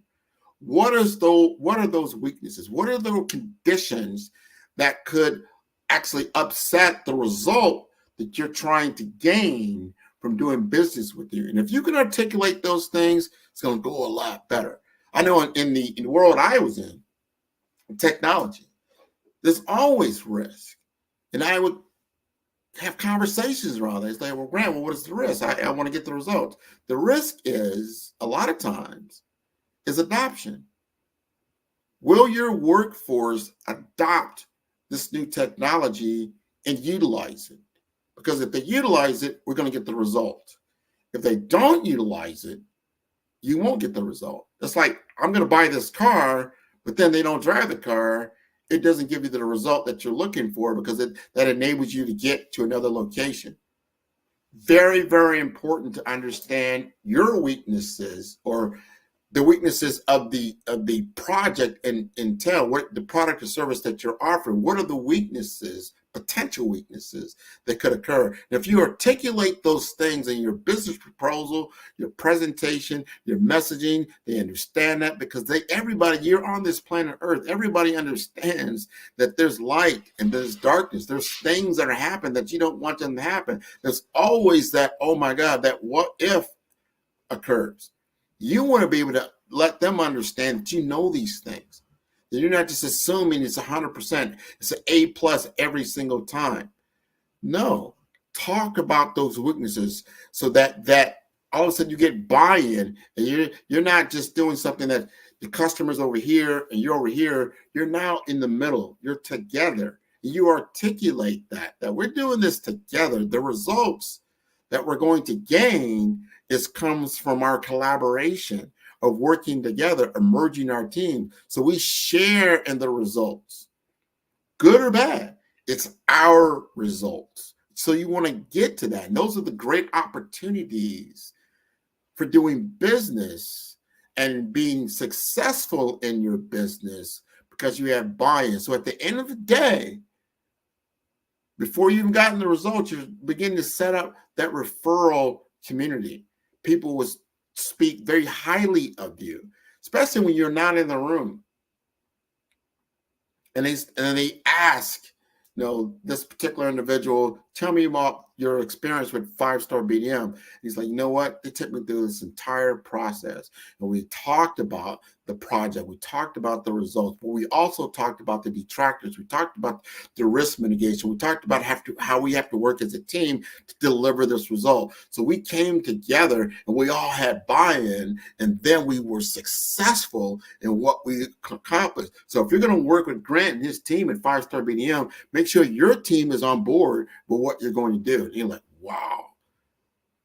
What are those weaknesses? What are the conditions that could actually upset the result that you're trying to gain from doing business with you? And if you can articulate those things, it's going to go a lot better. I know in the world I was in technology, there's always risk. And I would have conversations around that. It's like, well, Grant, what is the risk? I want to get the results. The risk is, a lot of times, is adoption. Will your workforce adopt this new technology and utilize it? Because if they utilize it, we're going to get the result. If they don't utilize it, you won't get the result. It's like, I'm going to buy this car, but then they don't drive the car. It doesn't give you the result that you're looking for because that enables you to get to another location. Very, very important to understand your weaknesses or the weaknesses of the project and entail what the product or service that you're offering. What are the weaknesses, potential weaknesses that could occur? And if you articulate those things in your business proposal, your presentation, your messaging, they understand that because everybody, you're on this planet Earth, everybody understands that there's light and there's darkness. There's things that are happening that you don't want them to happen. There's always that, oh my God, that what if occurs. You want to be able to let them understand that you know these things. That you're not just assuming it's 100%. It's an A+ every single time. No, talk about those weaknesses so that all of a sudden you get buy-in and you're not just doing something that the customer's over here and you're over here. You're now in the middle. You're together. You articulate that we're doing this together. The results that we're going to gain comes from our collaboration of working together, merging our team. So we share in the results, good or bad. It's our results. So you want to get to that. And those are the great opportunities for doing business and being successful in your business because you have buy-in. So at the end of the day, before you've gotten the results, you're beginning to set up that referral community. People will speak very highly of you, especially when you're not in the room. And they ask, this particular individual, tell me about your experience with 5-star BDM. He's like, you know what? They took me through this entire process. And we talked about the project. We talked about the results, but we also talked about the detractors. We talked about the risk mitigation. We talked about how we have to work as a team to deliver this result. So we came together and we all had buy-in, and then we were successful in what we accomplished. So if you're going to work with Grant and his team at 5-star BDM, make sure your team is on board with what you're going to do. And you're like, wow,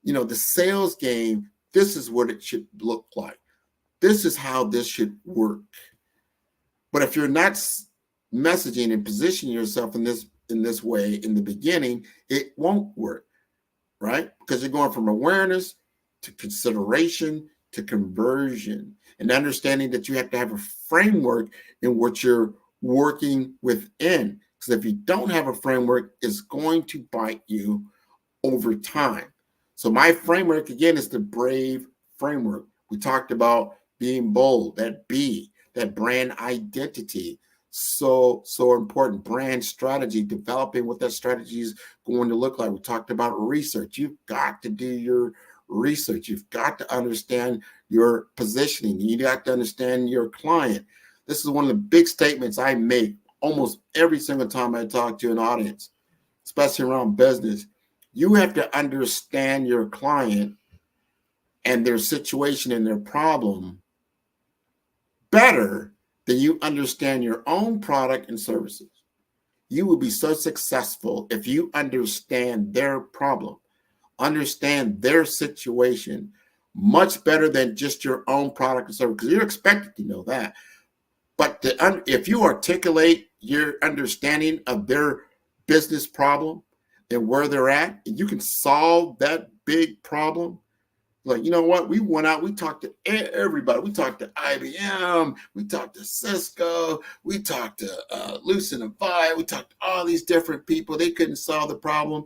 the sales game, this is what it should look like. This is how this should work. But if you're not messaging and positioning yourself in this way in the beginning, it won't work, right? Because you're going from awareness to consideration to conversion, and understanding that you have to have a framework in what you're working within. Because if you don't have a framework, it's going to bite you over time. So my framework, again, is the BRAVE framework. We talked about being bold, that B, that brand identity. So important. Brand strategy, developing what that strategy is going to look like. We talked about research. You've got to do your research. You've got to understand your positioning. You got to understand your client. This is one of the big statements I make almost every single time I talk to an audience, especially around business. You have to understand your client and their situation and their problem better than you understand your own product and services. You will be so successful if you understand their problem, understand their situation much better than just your own product and service, because you're expected to know that. But if you articulate your understanding of their business problem and where they're at, and you can solve that big problem, like, you know what? We went out, we talked to everybody. We talked to IBM, we talked to Cisco, we talked to Lucent and Vi, we talked to all these different people. They couldn't solve the problem.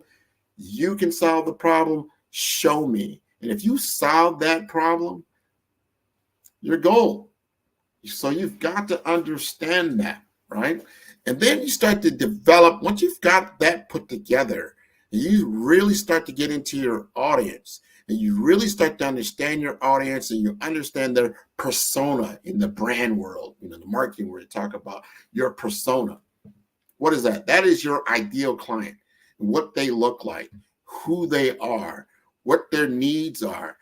You can solve the problem. Show me. And if you solve that problem, your goal. So you've got to understand that, right? And then you start to develop, once you've got that put together, and you really start to get into your audience, and you really start to understand your audience, and you understand their persona in the brand world, the marketing where you talk about your persona. What is that? That is your ideal client, what they look like, who they are, what their needs are,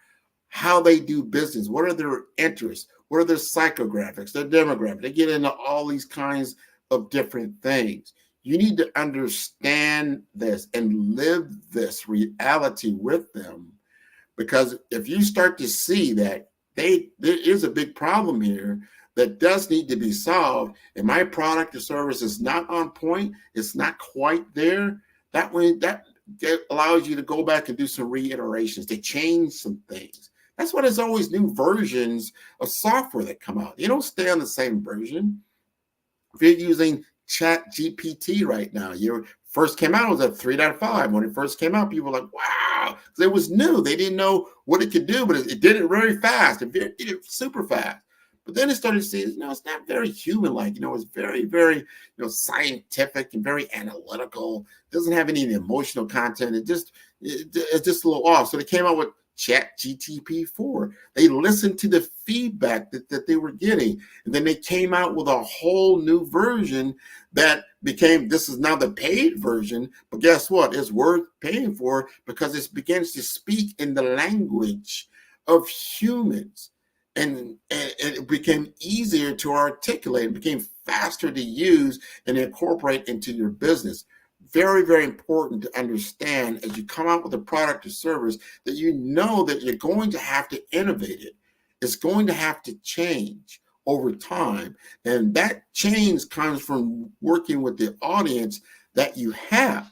how they do business, what are their interests, what are their psychographics, their demographics. They get into all these kinds of different things. You need to understand this and live this reality with them, because if you start to see that there is a big problem here that does need to be solved, and my product or service is not on point, it's not quite there, that allows you to go back and do some reiterations, to change some things. That's why there's always new versions of software that come out. You don't stay on the same version. If you're using ChatGPT right now, first came out, it was at 3.5. When it first came out, people were like, wow, because it was new. They didn't know what it could do, but it did it very fast. It did it super fast. But then it started to see, it's not very human-like. It's very, very, scientific and very analytical. It doesn't have any emotional content. It's just a little off. So they came out with ChatGPT-4. They listened to the feedback that they were getting, and then they came out with a whole new version that became, this is now the paid version, but guess what? It's worth paying for because it begins to speak in the language of humans, and it became easier to articulate. It became faster to use and incorporate into your business. Very, very important to understand as you come out with a product or service that you know that you're going to have to innovate it. It's going to have to change over time. And that change comes from working with the audience that you have,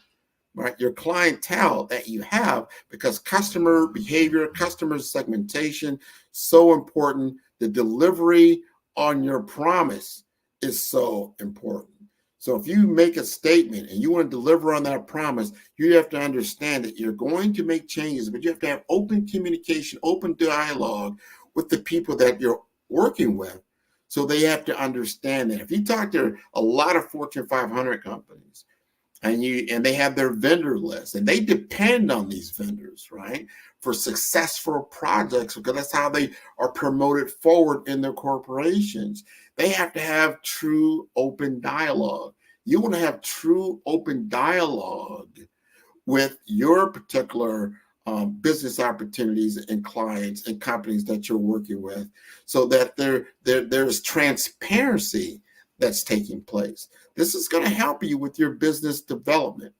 right? Your clientele that you have, because customer behavior, customer segmentation, so important. The delivery on your promise is so important. So if you make a statement and you want to deliver on that promise, you have to understand that you're going to make changes, but you have to have open communication, open dialogue with the people that you're working with. So they have to understand that. If you talk to a lot of Fortune 500 companies, and they have their vendor list, and they depend on these vendors, right, for successful projects, because that's how they are promoted forward in their corporations. They have to have true open dialogue. You want to have true open dialogue with your particular business opportunities and clients and companies that you're working with, so that there's transparency that's taking place. This is going to help you with your business development.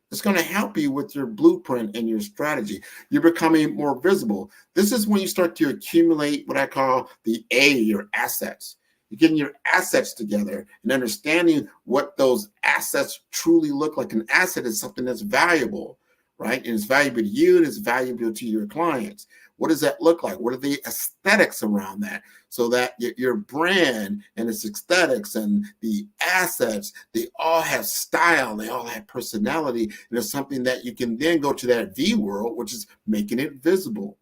It's going to help you with your blueprint and your strategy. You're becoming more visible. This is when you start to accumulate what I call your assets. You're getting your assets together and understanding what those assets truly look like. An asset is something that's valuable, right? And it's valuable to you and it's valuable to your clients. What does that look like? What are the aesthetics around that? So that your brand and its aesthetics and the assets, they all have style, they all have personality, and it's something that you can then go to that V world, which is making it visible.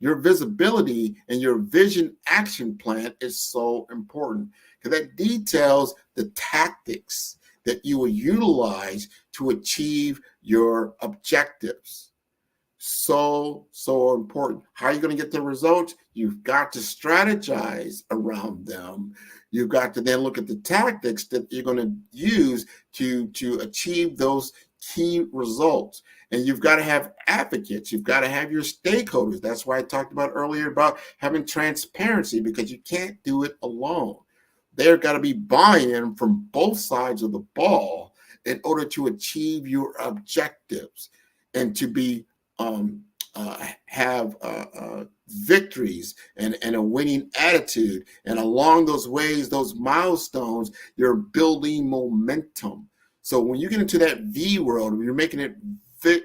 Your visibility and your vision action plan is so important, because that details the tactics that you will utilize to achieve your objectives. So important. How are you going to get the results? You've got to strategize around them. You've got to then look at the tactics that you're going to use to achieve those key results. And you've got to have advocates. You've got to have your stakeholders. That's why I talked about earlier about having transparency, because you can't do it alone. There got to be buy-in from both sides of the ball in order to achieve your objectives and to be have victories and a winning attitude. And along those ways, those milestones, you're building momentum. So when you get into that V world, you're making it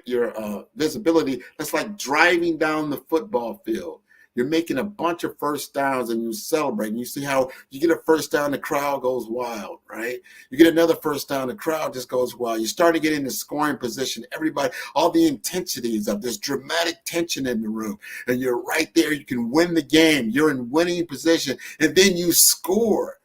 your visibility. That's like driving down the football field. You're making a bunch of first downs and you celebrate. And you see how you get a first down, the crowd goes wild, right? You get another first down, the crowd just goes wild. You start to get into scoring position. Everybody, all the intensity is up. There's dramatic tension in the room. And you're right there. You can win the game. You're in winning position. And then you score.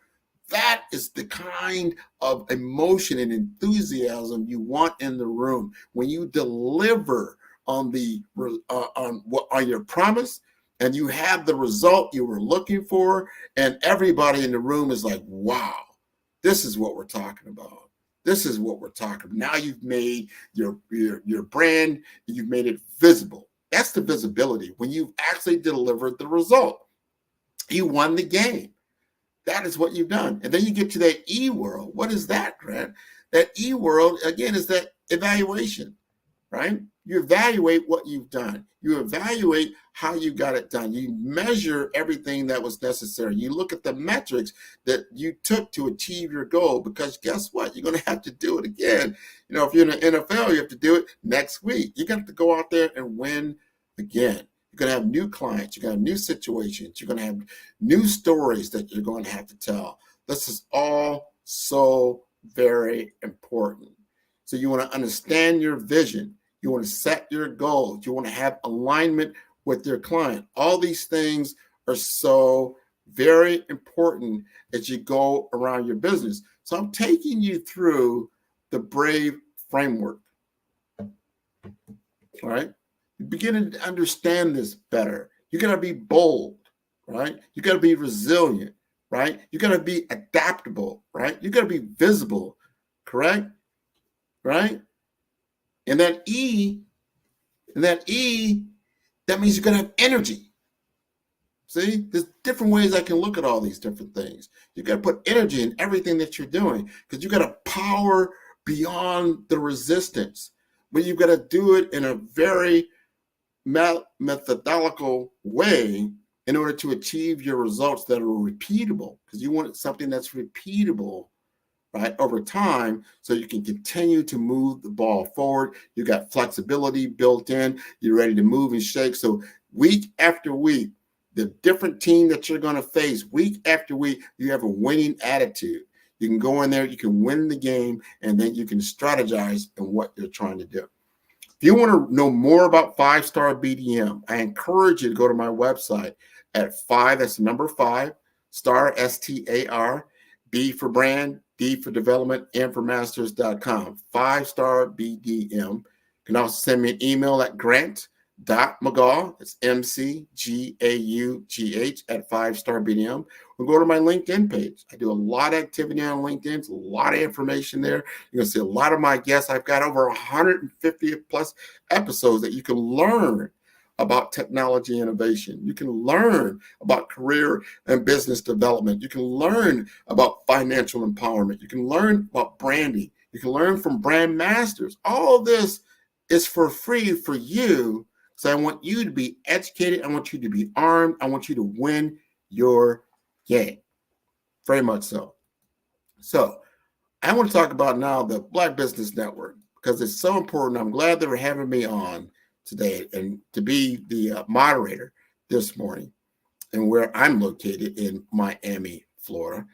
That is the kind of emotion and enthusiasm you want in the room. When you deliver on your promise, and you have the result you were looking for, and everybody in the room is like, wow, this is what we're talking about. This is what we're talking about. Now you've made your brand, you've made it visible. That's the visibility. When you've actually delivered the result, you won the game. That is what you've done. And then you get to that E world. What is that, Grant? That E world, again, is that evaluation, right? You evaluate what you've done. You evaluate how you got it done. You measure everything that was necessary. You look at the metrics that you took to achieve your goal, because guess what? You're going to have to do it again. You know, if you're in the NFL, you have to do it next week. You got to go out there and win again. You're going to have new clients. You're going to have new situations. You're going to have new stories that you're going to have to tell. This is all so very important. So you want to understand your vision. You want to set your goals. You want to have alignment with your client. All these things are so very important as you go around your business. So I'm taking you through the BRAVE framework. All right? You're beginning to understand this better. You got to be bold, right? You got to be resilient, right? You got to be adaptable, right? You got to be visible, correct? Right? And that E, that means you're going to have energy. See, there's different ways I can look at all these different things. You got to put energy in everything that you're doing, because you got to power beyond the resistance. But you've got to do it in a very methodological way in order to achieve your results that are repeatable, because you want something that's repeatable, right, over time, so you can continue to move the ball forward. You got flexibility built in. You're ready to move and shake. So week after week, the different team that you're going to face, week after week, you have a winning attitude. You can go in there, you can win the game, and then you can strategize in what you're trying to do. If you want to know more about 5-Star BDM, I encourage you to go to my website at 5, that's the number 5, star, STAR, B for brand, D for development, M for masters.com, 5-star BDM. You can also send me an email at grant.mcgaugh, that's MCGAUGH at 5-star BDM. Or go to my LinkedIn page. I do a lot of activity on LinkedIn. It's a lot of information there. You're going to see a lot of my guests. I've got over 150 plus episodes that you can learn about technology innovation. You can learn about career and business development. You can learn about financial empowerment. You can learn about branding. You can learn from brand masters. All of this is for free for you. So I want you to be educated. I want you to be armed. I want you to win your game. Very much so. So I want to talk about now the Black Business Network because it's so important. I'm glad they were having me on today and to be the moderator this morning and where I'm located in Miami, Florida.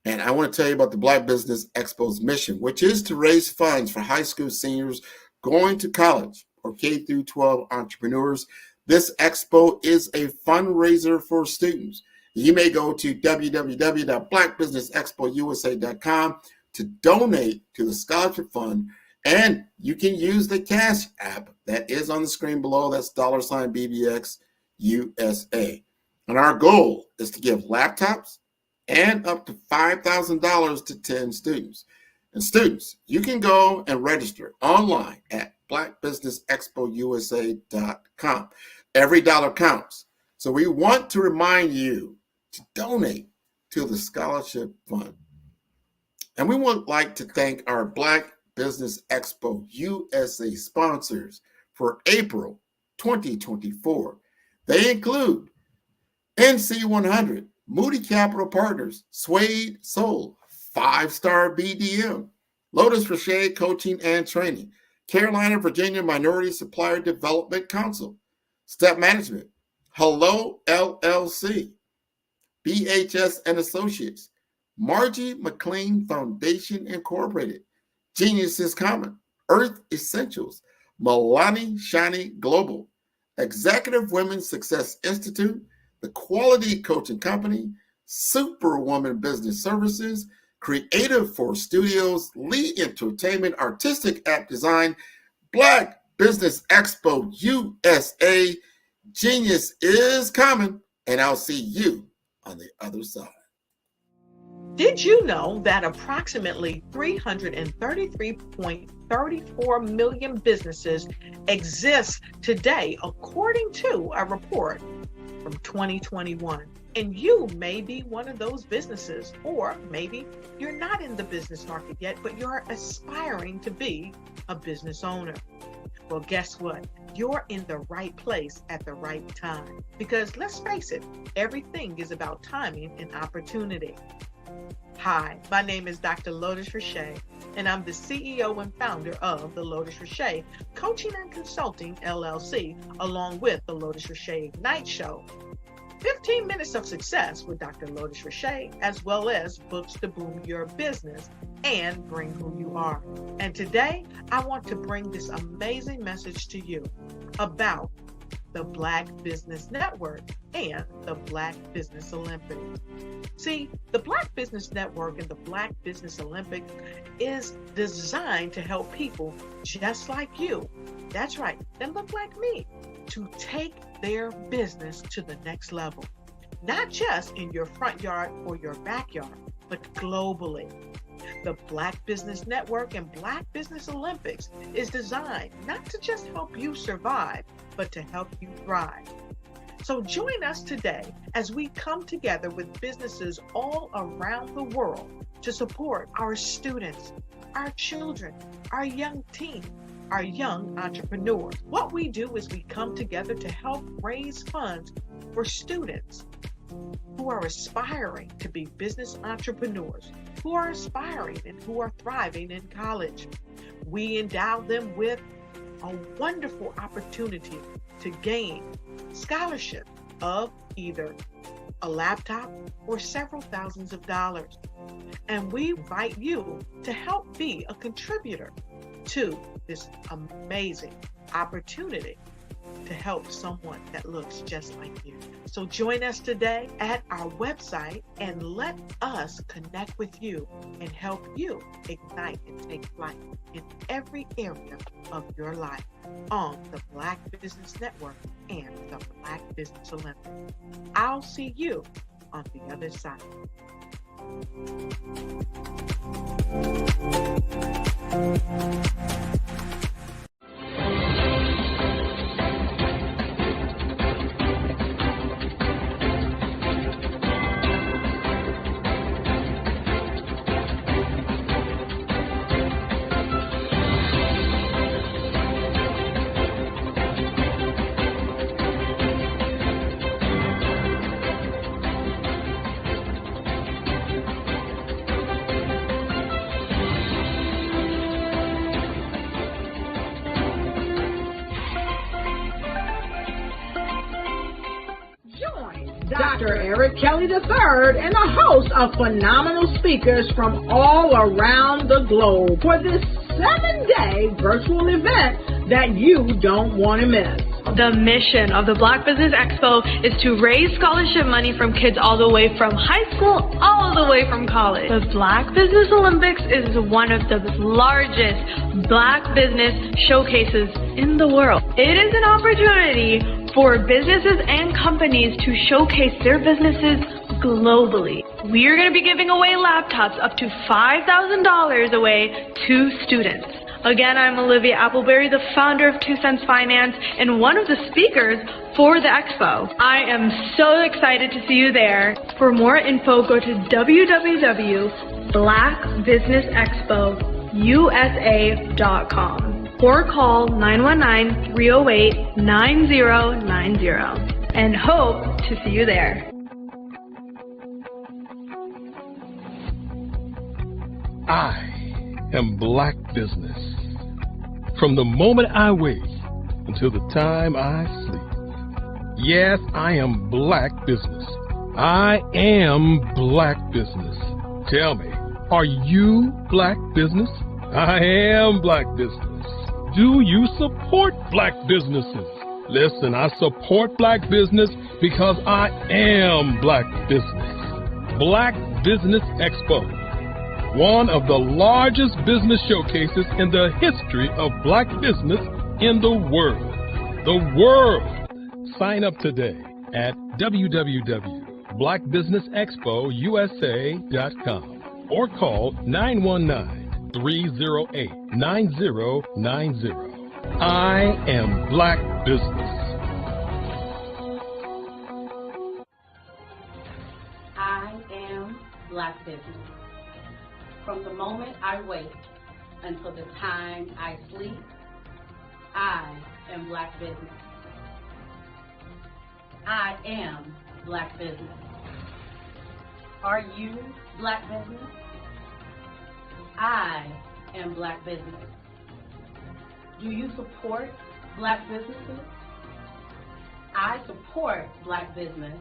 And I want to tell you about the Black Business Expo's mission, which is to raise funds for high school seniors going to college or K through 12 entrepreneurs. This expo is a fundraiser for students. You may go to www.blackbusinessexpousa.com to donate to the scholarship fund. And you can use the Cash App that is on the screen below. That's $BBX USA. And our goal is to give laptops and up to $5,000 to 10 students. And students, you can go and register online at blackbusinessexpousa.com. Every dollar counts. So we want to remind you to donate to the scholarship fund. And we would like to thank our Black Business Expo USA sponsors for April 2024. They include NC100, Moody Capital Partners, Suede Soul, 5-star BDM, Lotus Rocher Coaching and Training, Carolina, Virginia Minority Supplier Development Council, Step Management, Hello LLC, BHS and Associates, Margie McLean Foundation Incorporated, Genius is Common, Earth Essentials, Milani Shani Global, Executive Women's Success Institute, The Quality Coaching Company, Superwoman Business Services, Creative Force Studios, Lee Entertainment, Artistic App Design, Black Business Expo USA. Genius is coming, and I'll see you on the other side. Did you know that approximately 333.34 million businesses exist today, according to a report from 2021? And you may be one of those businesses, or maybe you're not in the business market yet, but you're aspiring to be a business owner. Well, guess what? You're in the right place at the right time. Because let's face it, everything is about timing and opportunity. Hi, my name is Dr. Lotus Rocher, and I'm the CEO and founder of the Lotus Rocher Coaching and Consulting LLC, along with the Lotus Rocher Ignite Show. 15 minutes of success with Dr. Lotus Rocher, as well as books to boom your business and bring who you are. And today, I want to bring this amazing message to you about the Black Business Network and the Black Business Olympics. See, the Black Business Network and the Black Business Olympics is designed to help people just like you, that's right, that look like me, to take their business to the next level. Not just in your front yard or your backyard, but globally. The Black Business Network and Black Business Olympics is designed not to just help you survive, but to help you thrive. So join us today as we come together with businesses all around the world to support our students, our children, our young teens, our young entrepreneurs. What we do is we come together to help raise funds for students who are aspiring to be business entrepreneurs, who are aspiring and who are thriving in college. We endow them with a wonderful opportunity to gain scholarship of either a laptop or several thousands of dollars. And we invite you to help be a contributor to this amazing opportunity to help someone that looks just like you. So join us today at our website and let us connect with you and help you ignite and take flight in every area of your life on the Black Business Network and the Black Business Olympics. I'll see you on the other side. Dr. Eric Kelly III and a host of phenomenal speakers from all around the globe for this 7-day virtual event that you don't want to miss. The mission of the Black Business Expo is to raise scholarship money from kids all the way from high school all the way from college. The Black Business Olympics is one of the largest Black business showcases in the world. It is an opportunity for businesses and companies to showcase their businesses globally. We are going to be giving away laptops up to $5,000 away to students. Again, I'm Olivia Appleberry, the founder of 2 Cents Finance and one of the speakers for the expo. I am so excited to see you there. For more info, go to www.blackbusinessexpousa.com or call 919-308-9090 and hope to see you there. I am Black Business. From the moment I wake until the time I sleep. Yes, I am Black Business. I am Black Business. Tell me, are you Black Business? I am Black Business. Do you support Black businesses? Listen, I support Black business because I am Black Business. Black Business Expo, one of the largest business showcases in the history of Black business in the world. The world! Sign up today at www.blackbusinessexpousa.com or call 919-308-9090. I am Black Business. I am Black Business. From the moment I wake until the time I sleep, I am Black Business. I am Black Business. Are you Black Business? I am Black Business. Do you support Black businesses? I support Black business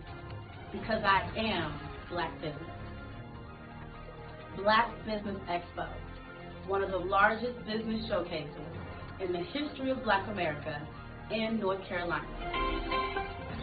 because I am Black Business. Black Business Expo, one of the largest business showcases in the history of Black America in North Carolina.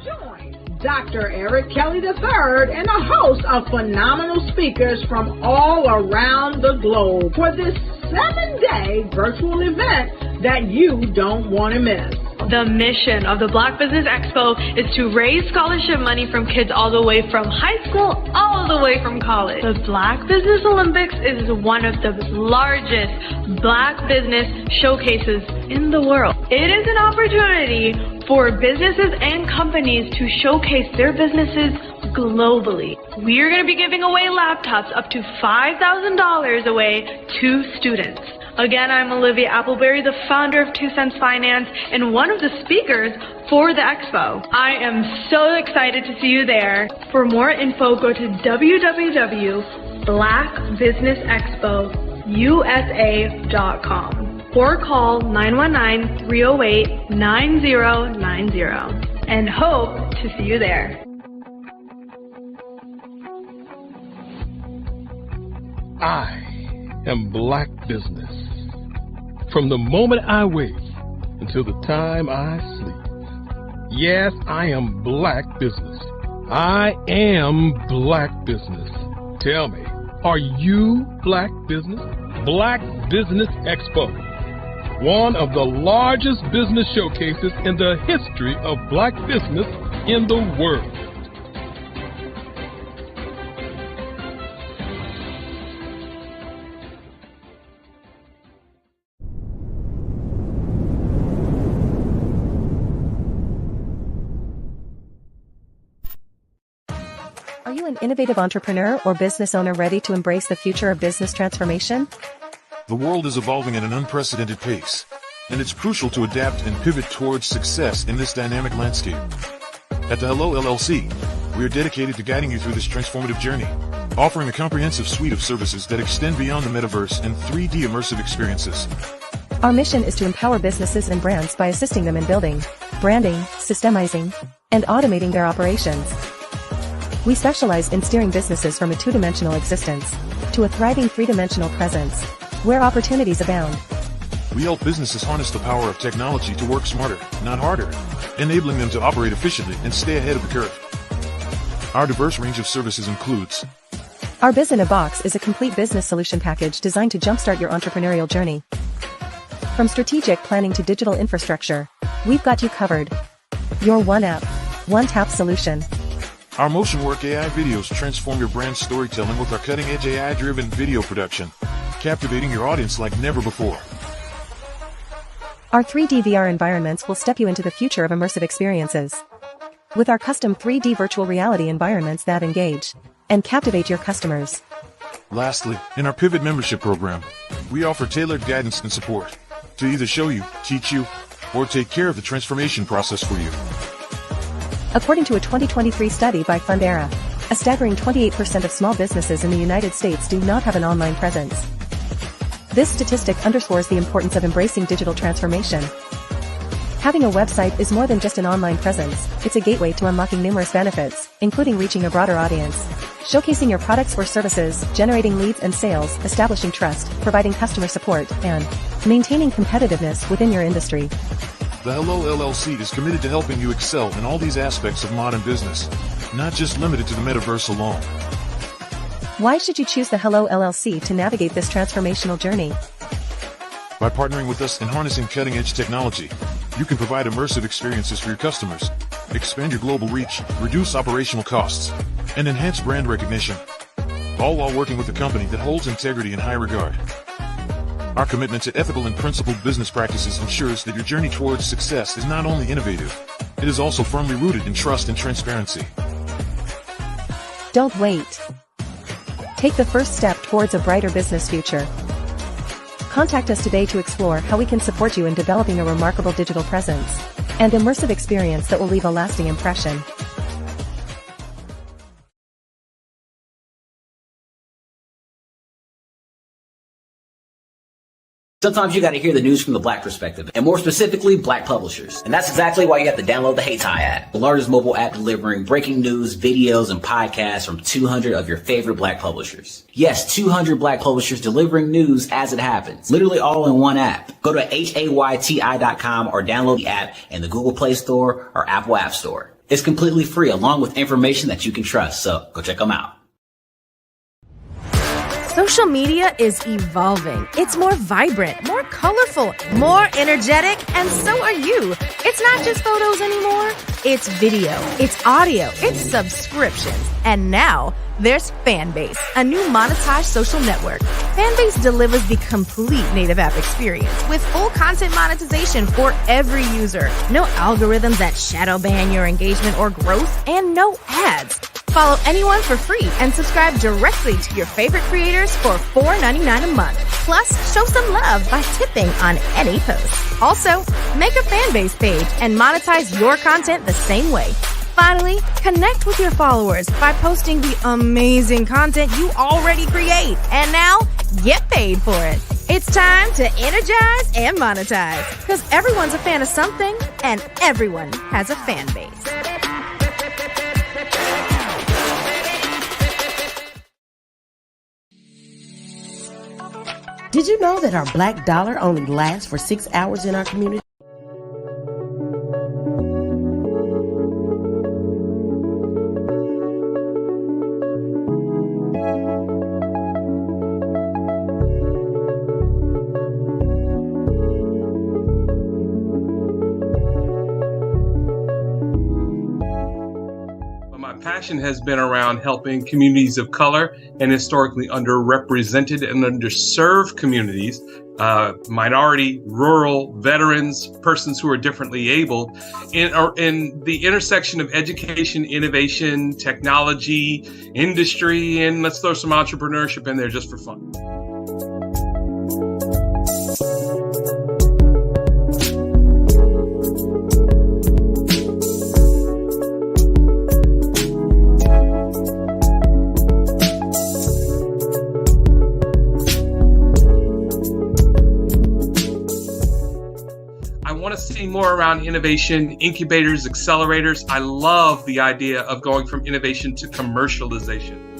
Join Dr. Eric Kelly III and a host of phenomenal speakers from all around the globe for this 7-day virtual event that you don't want to miss. The mission of the Black Business Expo is to raise scholarship money from kids all the way from high school all the way from college. The Black Business Olympics is one of the largest Black business showcases in the world. It is an opportunity for businesses and companies to showcase their businesses globally. We are going to be giving away laptops up to $5,000 away to students. Again, I'm Olivia Appleberry, the founder of 2 Cents Finance and one of the speakers for the expo. I am so excited to see you there. For more info, go to www.blackbusinessexpousa.com or call 919-308-9090 and hope to see you there. I am Black Business. From the moment I wake until the time I sleep. Yes, I am Black Business. I am Black Business. Tell me, are you Black Business? Black Business Expo, one of the largest business showcases in the history of Black business in the world. Are you an innovative entrepreneur or business owner ready to embrace the future of business transformation? The world is evolving at an unprecedented pace, and it's crucial to adapt and pivot towards success in this dynamic landscape. At the Hello LLC, we are dedicated to guiding you through this transformative journey, offering a comprehensive suite of services that extend beyond the metaverse and 3D immersive experiences. Our mission is to empower businesses and brands by assisting them in building, branding, systemizing, and automating their operations. We specialize in steering businesses from a two-dimensional existence to a thriving three-dimensional presence, where opportunities abound. We help businesses harness the power of technology to work smarter, not harder, enabling them to operate efficiently and stay ahead of the curve. Our diverse range of services includes: Our Biz in a Box is a complete business solution package designed to jumpstart your entrepreneurial journey. From strategic planning to digital infrastructure, we've got you covered. Your one app, one tap solution. Our Motion Work AI videos transform your brand storytelling with our cutting-edge AI-driven video production, captivating your audience like never before. Our 3D VR environments will step you into the future of immersive experiences. With our custom 3D virtual reality environments that engage and captivate your customers. Lastly, in our Pivot membership program, we offer tailored guidance and support to either show you, teach you, or take care of the transformation process for you. According to a 2023 study by Fundera, a staggering 28% of small businesses in the United States do not have an online presence. This statistic underscores the importance of embracing digital transformation. Having a website is more than just an online presence, it's a gateway to unlocking numerous benefits, including reaching a broader audience, showcasing your products or services, generating leads and sales, establishing trust, providing customer support, and maintaining competitiveness within your industry. The Hello LLC is committed to helping you excel in all these aspects of modern business, not just limited to the metaverse alone. Why should you choose the Hello LLC to navigate this transformational journey? By partnering with us and harnessing cutting-edge technology, you can provide immersive experiences for your customers, expand your global reach, reduce operational costs, and enhance brand recognition, all while working with a company that holds integrity in high regard. Our commitment to ethical and principled business practices ensures that your journey towards success is not only innovative, it is also firmly rooted in trust and transparency. Don't wait. Take the first step towards a brighter business future. Contact us today to explore how we can support you in developing a remarkable digital presence and immersive experience that will leave a lasting impression. Sometimes you got to hear the news from the Black perspective, and more specifically, Black publishers. And that's exactly why you have to download the HeyTie app, the largest mobile app delivering breaking news, videos, and podcasts from 200 of your favorite Black publishers. Yes, 200 Black publishers delivering news as it happens, literally all in one app. Go to HAYTI.com or download the app in the Google Play Store or Apple App Store. It's completely free, along with information that you can trust, so go check them out. Social media is evolving. It's more vibrant, more colorful, more energetic, and so are you. It's not just photos anymore. It's video, it's audio, it's subscriptions. And now there's Fanbase, a new monetized social network. Fanbase delivers the complete native app experience with full content monetization for every user. No algorithms that shadow ban your engagement or growth, and no ads. Follow anyone for free and subscribe directly to your favorite creators for $4.99 a month. Plus, show some love by tipping on any post. Also, make a Fanbase page and monetize your content the same way. Finally, connect with your followers by posting the amazing content you already create. And now, get paid for it. It's time to energize and monetize, because everyone's a fan of something and everyone has a fan base. Did you know that our black dollar only lasts for 6 hours in our community? passion has been around helping communities of color and historically underrepresented and underserved communities, minority, rural, veterans, persons who are differently able, in the intersection of education, innovation, technology, industry, and let's throw some entrepreneurship in there just for fun. See more around innovation, incubators, accelerators. I love the idea of going from innovation to commercialization.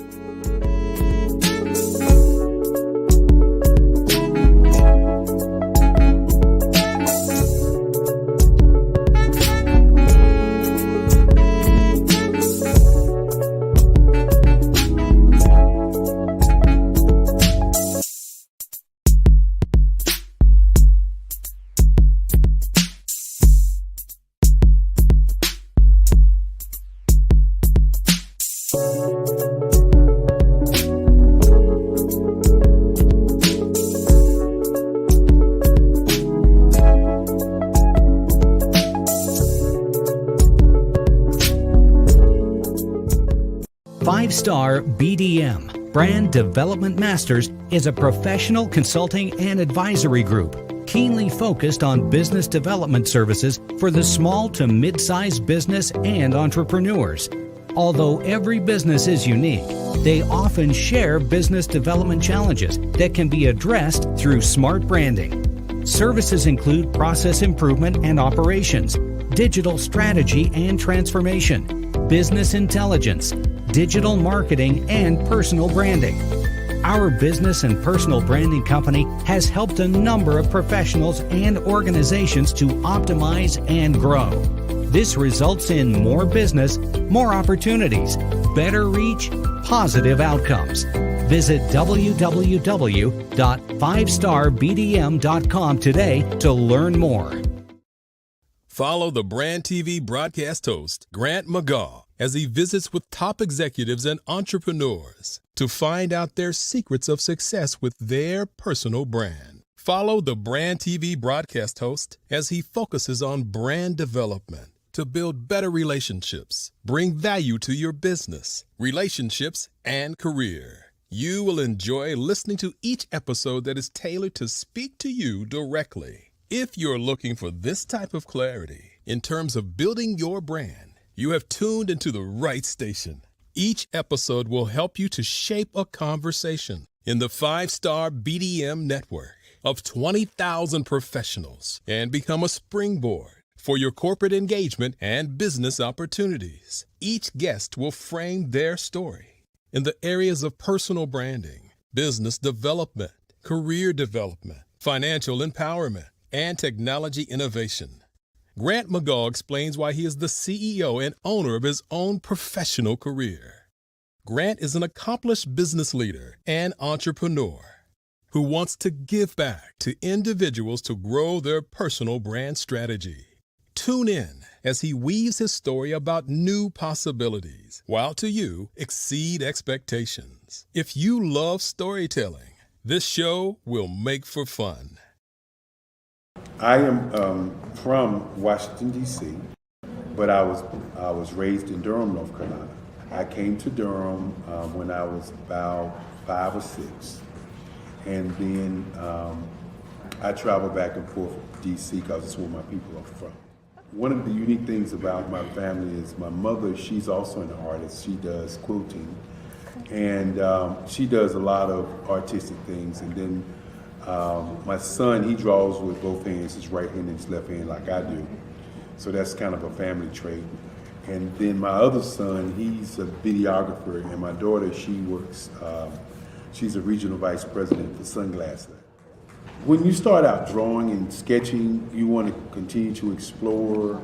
Five-Star BDM, Brand Development Masters, is a professional consulting and advisory group keenly focused on business development services for the small to mid-sized business and entrepreneurs. Although every business is unique, they often share business development challenges that can be addressed through smart branding. Services include process improvement and operations, digital strategy and transformation, business intelligence, digital marketing, and personal branding. Our business and personal branding company has helped a number of professionals and organizations to optimize and grow. This results in more business, more opportunities, better reach, positive outcomes. Visit www.fivestarbdm.com today to learn more. Follow the Brand TV broadcast host, Grant McGaw, as he visits with top executives and entrepreneurs to find out their secrets of success with their personal brand. Follow the Brand TV broadcast host as he focuses on brand development to build better relationships, bring value to your business, relationships, and career. You will enjoy listening to each episode that is tailored to speak to you directly. If you're looking for this type of clarity in terms of building your brand, you have tuned into the right station. Each episode will help you to shape a conversation in the 5-Star BDM network of 20,000 professionals and become a springboard for your corporate engagement and business opportunities. Each guest will frame their story in the areas of personal branding, business development, career development, financial empowerment, and technology innovation. Grant McGaw explains why he is the CEO and owner of his own professional career. Grant is an accomplished business leader and entrepreneur who wants to give back to individuals to grow their personal brand strategy. Tune in as he weaves his story about new possibilities, while to you exceed expectations. If you love storytelling, this show will make for fun. I am from Washington, D.C., but I was raised in Durham, North Carolina. I came to Durham when I was about 5 or 6, and then I traveled back and forth to D.C. because it's where my people are from. One of the unique things about my family is my mother, she's also an artist. She does quilting, and she does a lot of artistic things. And then my son, he draws with both hands, his right hand and his left hand, like I do. So that's kind of a family trait. And then my other son, he's a videographer, and my daughter, she works, she's a regional vice president for Sunglass Lab. When you start out drawing and sketching, you want to continue to explore,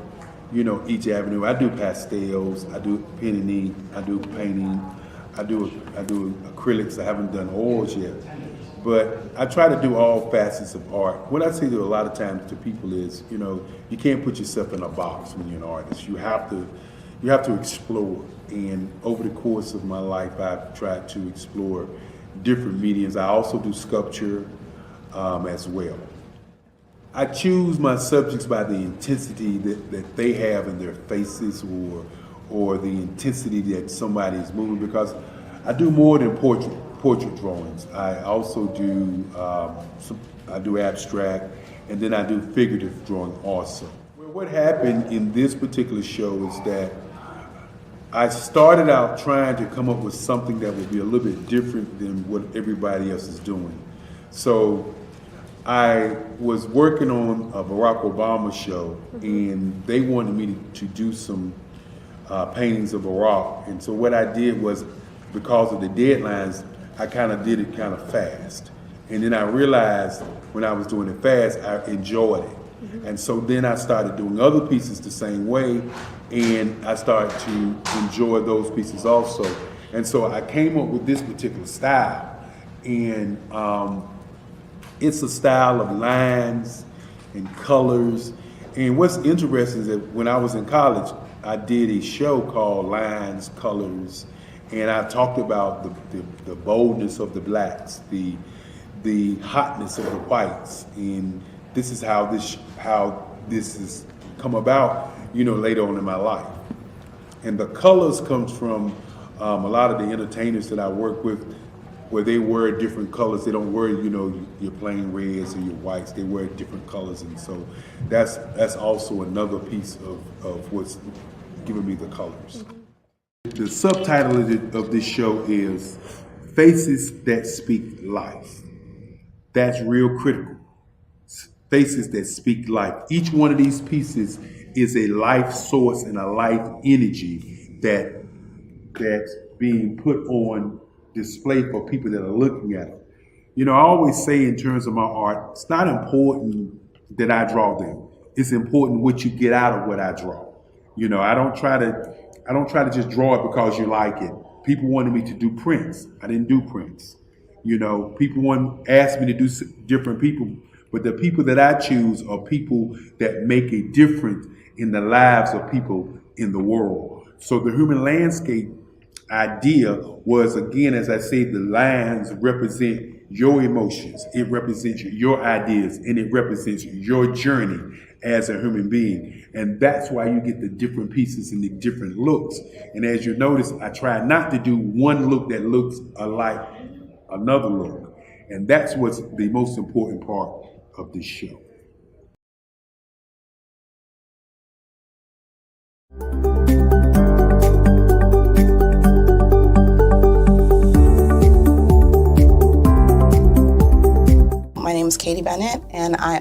each avenue. I do pastels, I do pen and ink, I do painting, I do acrylics. I haven't done oils yet. But I try to do all facets of art. What I say to a lot of times to people is, you can't put yourself in a box when you're an artist. You have to you have to explore. And over the course of my life, I've tried to explore different mediums. I also do sculpture as well. I choose my subjects by the intensity that they have in their faces, or the intensity that somebody is moving, because I do more than portrait drawings. I also do I do abstract, and then I do figurative drawing also. Well, what happened in this particular show is that I started out trying to come up with something that would be a little bit different than what everybody else is doing. So I was working on a Barack Obama show, and they wanted me to do some paintings of Barack. And so what I did was, because of the deadlines, I kind of did it kind of fast. And then I realized when I was doing it fast, I enjoyed it. And so then I started doing other pieces the same way, and I started to enjoy those pieces also. And so I came up with this particular style. And it's a style of lines and colors. And what's interesting is that when I was in college, I did a show called Lines, Colors, and I talked about the boldness of the blacks, the hotness of the whites, and this is how this has come about, later on in my life. And the colors comes from a lot of the entertainers that I work with, where they wear different colors. They don't wear, your plain reds or your whites. They wear different colors, and so that's also another piece of what's giving me the colors. The subtitle of this show is Faces That Speak Life. That's real critical. Faces that speak life. Each one of these pieces is a life source and a life energy that's being put on display for people that are looking at it. I always say in terms of my art, it's not important that I draw them. It's important what you get out of what I draw. I don't try to just draw it because you like it. People wanted me to do prints. I didn't do prints. People asked me to do different people, but the people that I choose are people that make a difference in the lives of people in the world. So the human landscape idea was, again, as I say, the lines represent your emotions, it represents your ideas, and it represents your journey as a human being. And that's why you get the different pieces and the different looks. And as you notice, I try not to do one look that looks alike another look. And that's what's the most important part of this show. My name is Katie Bennett, and I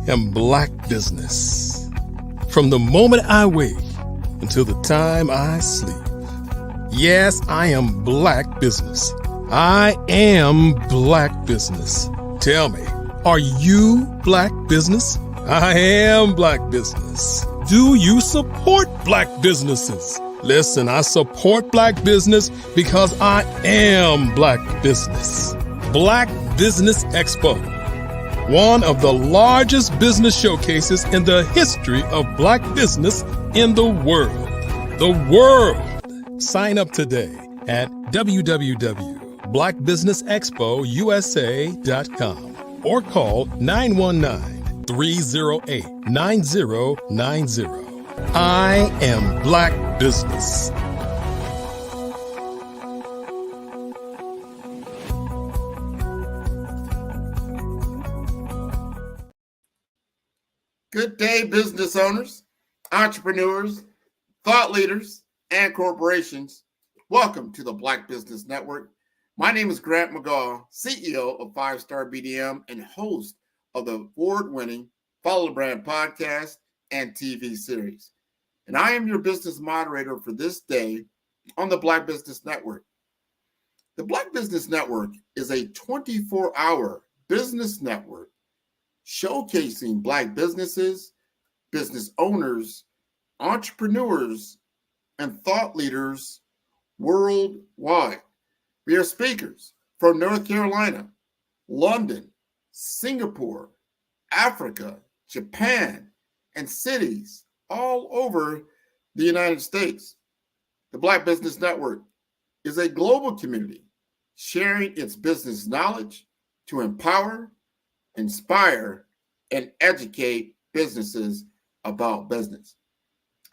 am Black Business. From the moment I wake until the time I sleep. Yes, I am Black Business. I am Black Business. Tell me, are you Black Business? I am Black Business. Do you support Black businesses? Listen, I support Black business because I am Black Business. Black Business Expo, one of the largest business showcases in the history of Black business in the world. The world! Sign up today at www.blackbusinessexpousa.com or call 919-308-9090. I am Black Business. Good day, business owners, entrepreneurs, thought leaders, and corporations. Welcome to the Black Business Network. My name is Grant McGaw, CEO of 5-Star BDM and host of the award-winning Follow the Brand podcast and TV series. And I am your business moderator for this day on the Black Business Network. The Black Business Network is a 24-hour business network showcasing Black businesses, business owners, entrepreneurs, and thought leaders worldwide. We are speakers, from North Carolina, London, Singapore, Africa, Japan, and cities all over the United States. The Black Business Network is a global community sharing its business knowledge to empower, inspire, and educate businesses about business.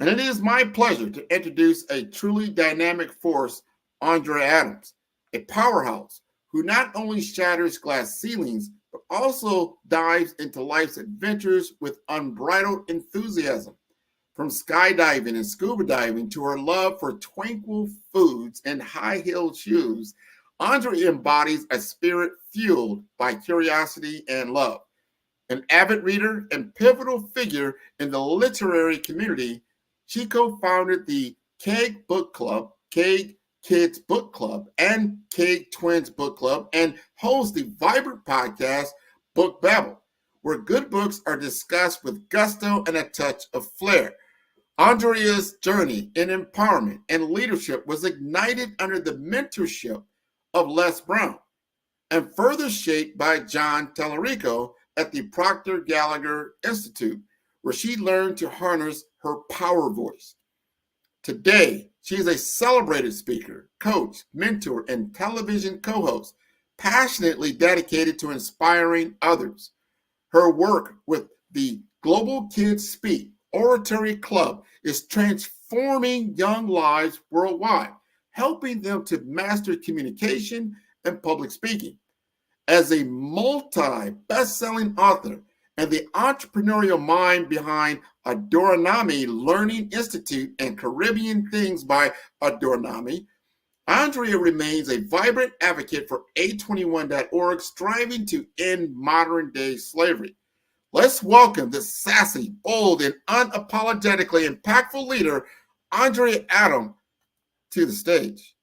And it is my pleasure to introduce a truly dynamic force, Andrea Adams, a powerhouse who not only shatters glass ceilings, but also dives into life's adventures with unbridled enthusiasm. From skydiving and scuba diving to her love for tranquil foods and high-heeled shoes, Andrea embodies a spirit fueled by curiosity and love. An avid reader and pivotal figure in the literary community, she co-founded the Keg Book Club, Keg Kids Book Club, and Keg Twins Book Club, and hosts the vibrant podcast Book Babble, where good books are discussed with gusto and a touch of flair. Andrea's journey in empowerment and leadership was ignited under the mentorship of Les Brown and further shaped by John Tallarico at the Proctor Gallagher Institute, where she learned to harness her power voice. Today, she is a celebrated speaker, coach, mentor, and television co-host, passionately dedicated to inspiring others. Her work with the Global Kids Speak Oratory Club is transforming young lives worldwide, helping them to master communication and public speaking. As a multi-best-selling author and the entrepreneurial mind behind Adoranami Learning Institute and Caribbean Things by Adoranami, Andrea remains a vibrant advocate for A21.org, striving to end modern-day slavery. Let's welcome the sassy, bold, and unapologetically impactful leader, Andrea Adams, to the stage.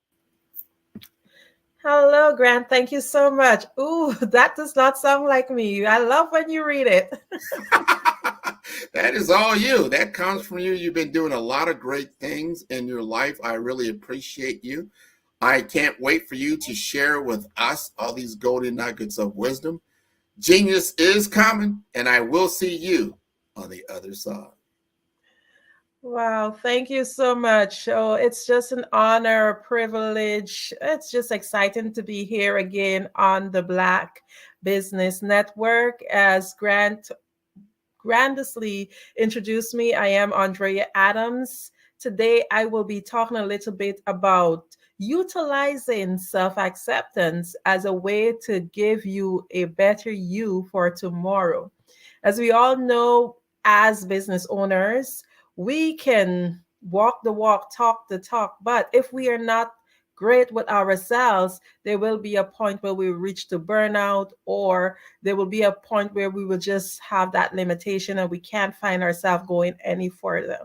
Hello, Grant. Thank you so much. Ooh, that does not sound like me. I love when you read it. That is all you. That comes from you. You've been doing a lot of great things in your life. I really appreciate you. I can't wait for you to share with us all these golden nuggets of wisdom. Genius is coming, and I will see you on the other side. Wow, thank you so much. Oh, it's just an honor, a privilege. It's just exciting to be here again on the Black Business Network. As Grant grandiously introduced me, I am Andrea Adams. Today, I will be talking a little bit about utilizing self-acceptance as a way to give you a better you for tomorrow. As we all know, as business owners, we can walk the walk, talk the talk, but if we are not great with ourselves, there will be a point where we reach the burnout, or there will be a point where we will just have that limitation and we can't find ourselves going any further.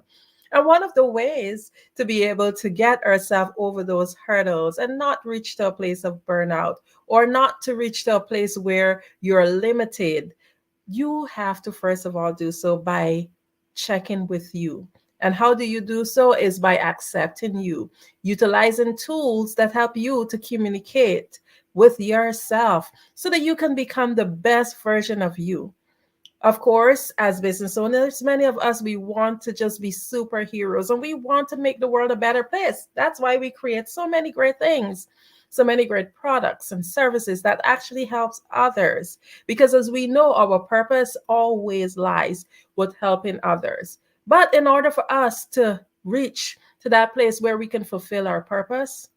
And one of the ways to be able to get ourselves over those hurdles and not reach to a place of burnout, or not to reach to a place where you're limited, you have to first of all do so by checking with you. And how do you do so is by accepting you, utilizing tools that help you to communicate with yourself so that you can become the best version of you. Of course, as business owners, many of us, we want to just be superheroes and we want to make the world a better place. That's why we create so many great things, so many great products and services that actually helps others. Because as we know, our purpose always lies with helping others. But in order for us to reach to that place where we can fulfill our purpose,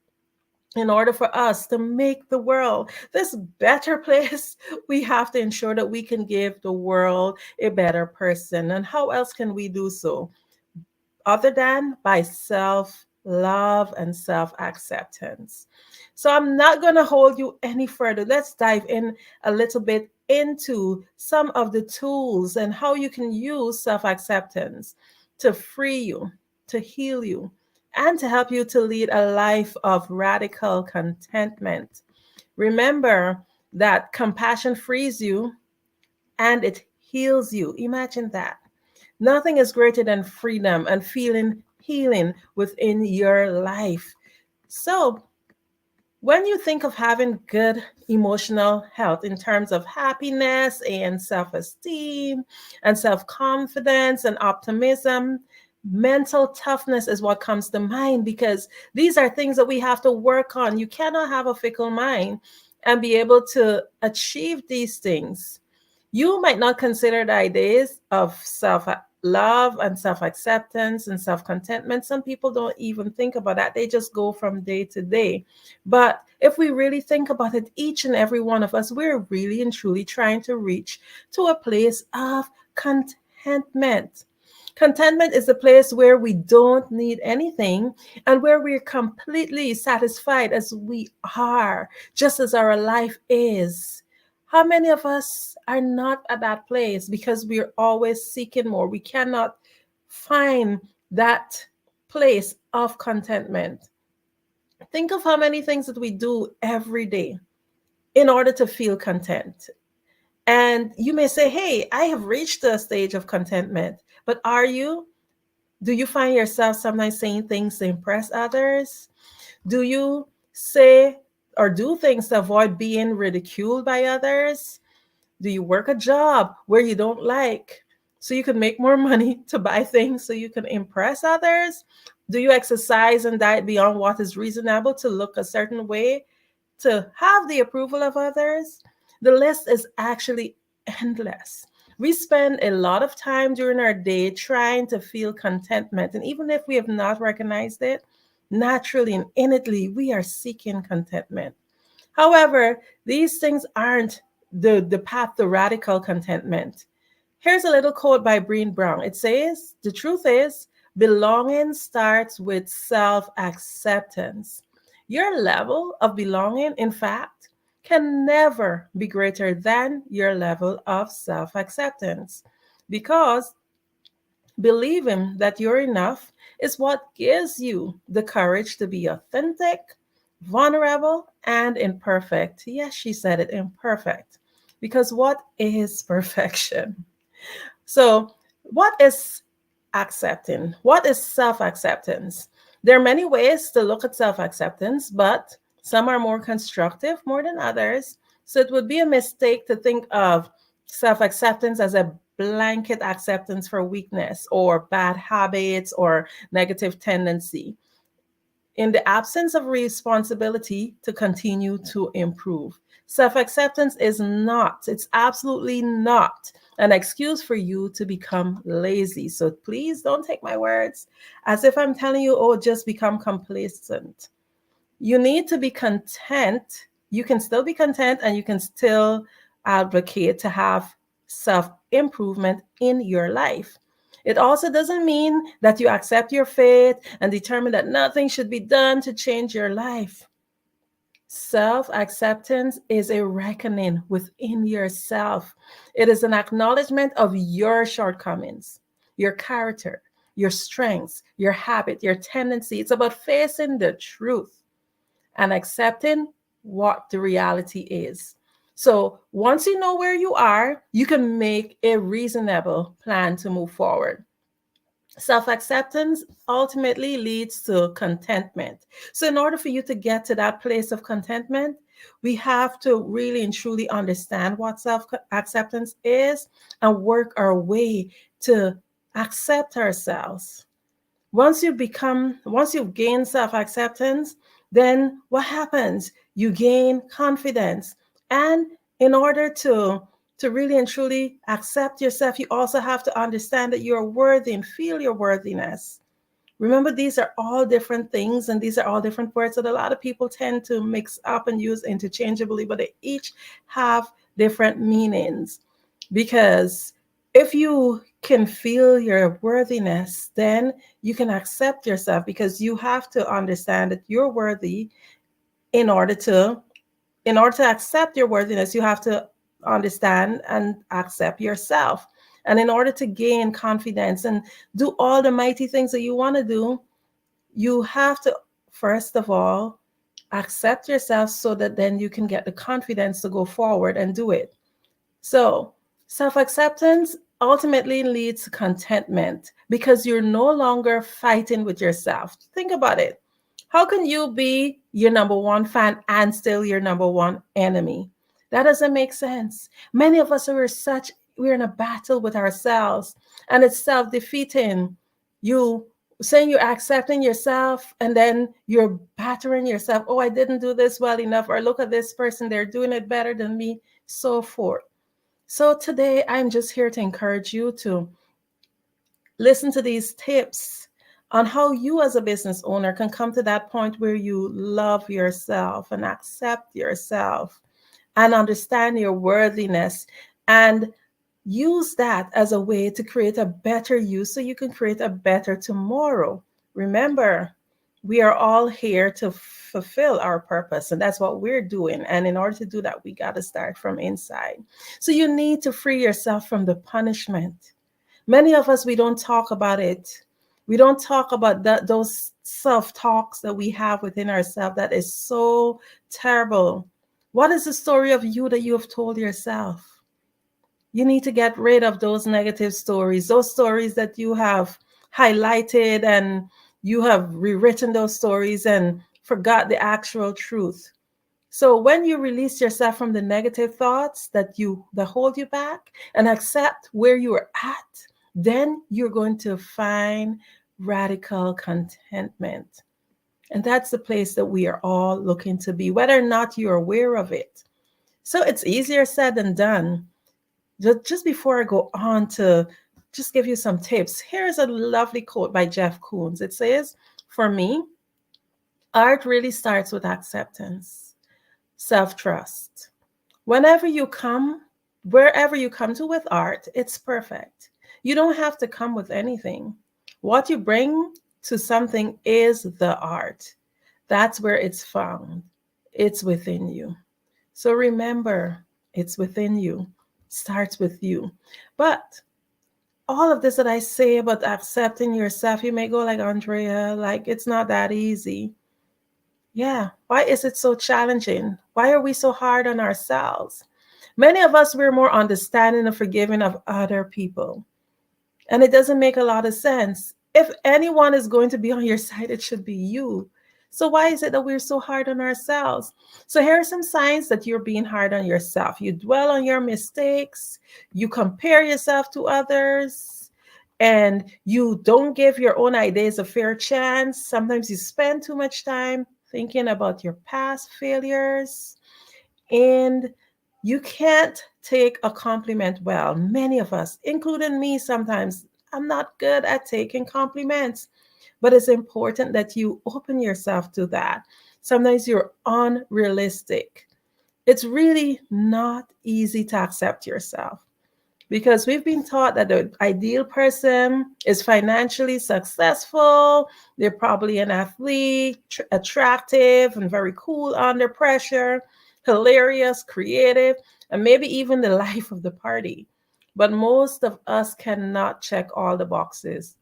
in order for us to make the world this better place, we have to ensure that we can give the world a better person. And how else can we do so other than by self-love and self-acceptance? So I'm not going to hold you any further. Let's dive in a little bit into some of the tools and how you can use self-acceptance to free you, to heal you, and to help you to lead a life of radical contentment. Remember that compassion frees you and it heals you. Imagine that. Nothing is greater than freedom and feeling healing within your life. So When you think of having good emotional health in terms of happiness and self-esteem and self-confidence and optimism, mental toughness is what comes to mind, because these are things that we have to work on. You cannot have a fickle mind and be able to achieve these things. You might not consider the ideas of self-love and self-acceptance and self-contentment. Some people don't even think about that. They just go from day to day. But if we really think about it, each and every one of us, we're really and truly trying to reach to a place of contentment. Contentment is a place where we don't need anything and where we're completely satisfied as we are, just as our life is. How many of us are not at that place because we're always seeking more? We cannot find that place of contentment. Think of how many things that we do every day in order to feel content. And you may say, hey, I have reached a stage of contentment, but are you? Do you find yourself sometimes saying things to impress others? Do you say or do things to avoid being ridiculed by others? Do you work a job where you don't like so you can make more money to buy things so you can impress others? Do you exercise and diet beyond what is reasonable to look a certain way to have the approval of others? The list is actually endless. We spend a lot of time during our day trying to feel contentment. And even if we have not recognized it, naturally and innately, we are seeking contentment. However, these things aren't the path to radical contentment. Here's a little quote by Brené Brown. It says, the truth is, belonging starts with self-acceptance. Your level of belonging, in fact, can never be greater than your level of self-acceptance, because believing that you're enough is what gives you the courage to be authentic, vulnerable, and imperfect. Yes, she said it, imperfect. Because what is perfection? So, what is accepting? What is self-acceptance? There are many ways to look at self-acceptance, but some are more constructive more than others. So it would be a mistake to think of self-acceptance as a blanket acceptance for weakness or bad habits or negative tendency, in the absence of responsibility to continue to improve. Self-acceptance is not, it's absolutely not an excuse for you to become lazy. So please don't take my words as if I'm telling you, oh, just become complacent. You need to be content. You can still be content and you can still advocate to have self-improvement in your life. It also doesn't mean that you accept your fate and determine that nothing should be done to change your life. Self-acceptance is a reckoning within yourself. It is an acknowledgement of your shortcomings, your character, your strengths, your habit, your tendency. It's about facing the truth and accepting what the reality is. So once you know where you are, you can make a reasonable plan to move forward. Self-acceptance ultimately leads to contentment. So in order for you to get to that place of contentment, we have to really and truly understand what self-acceptance is and work our way to accept ourselves. Once you've gained self-acceptance, then what happens? You gain confidence. And in order to really and truly accept yourself, you also have to understand that you're worthy and feel your worthiness. Remember, these are all different things and these are all different words that a lot of people tend to mix up and use interchangeably, but they each have different meanings. Because if you can feel your worthiness, then you can accept yourself, because you have to understand that you're worthy. In order to accept your worthiness, you have to understand and accept yourself. And in order to gain confidence and do all the mighty things that you want to do, you have to, first of all, accept yourself so that then you can get the confidence to go forward and do it. So self-acceptance ultimately leads to contentment because you're no longer fighting with yourself. Think about it. How can you be your number one fan and still your number one enemy? That doesn't make sense. Many of us we're in a battle with ourselves, and it's self-defeating. You saying you're accepting yourself, and then you're battering yourself. Oh, I didn't do this well enough, or look at this person, they're doing it better than me, so forth. So today I'm just here to encourage you to listen to these tips on how you as a business owner can come to that point where you love yourself and accept yourself and understand your worthiness, and use that as a way to create a better you so you can create a better tomorrow. Remember, we are all here to fulfill our purpose, and that's what we're doing. And in order to do that, we got to start from inside. So you need to free yourself from the punishment. Many of us, we don't talk about it. We don't talk about those self-talks that we have within ourselves that is so terrible. What is the story of you that you have told yourself? You need to get rid of those negative stories, those stories that you have highlighted and you have rewritten those stories and forgot the actual truth. So when you release yourself from the negative thoughts that hold you back and accept where you are at, then you're going to find radical contentment. And that's the place that we are all looking to be, whether or not you're aware of it. So it's easier said than done. Just before I go on to just give you some tips, here's a lovely quote by Jeff Koons. It says, "For me, art really starts with acceptance, self-trust. Wherever you come to with art, it's perfect. You don't have to come with anything. What you bring to something is the art. That's where it's found. It's within you. So remember, it's within you. Starts with you." But all of this that I say about accepting yourself, you may go like, "Andrea, like it's not that easy." Yeah. Why is it so challenging? Why are we so hard on ourselves? Many of us, we're more understanding and forgiving of other people. And it doesn't make a lot of sense. If anyone is going to be on your side, it should be you. So why is it that we're so hard on ourselves? So here are some signs that you're being hard on yourself. You dwell on your mistakes. You compare yourself to others. And you don't give your own ideas a fair chance. Sometimes you spend too much time thinking about your past failures. And you can't take a compliment well. Many of us, including me sometimes, I'm not good at taking compliments. But it's important that you open yourself to that. Sometimes you're unrealistic. It's really not easy to accept yourself because we've been taught that the ideal person is financially successful. They're probably an athlete, attractive, and very cool under pressure, hilarious, creative, and maybe even the life of the party. But most of us cannot check all the boxes.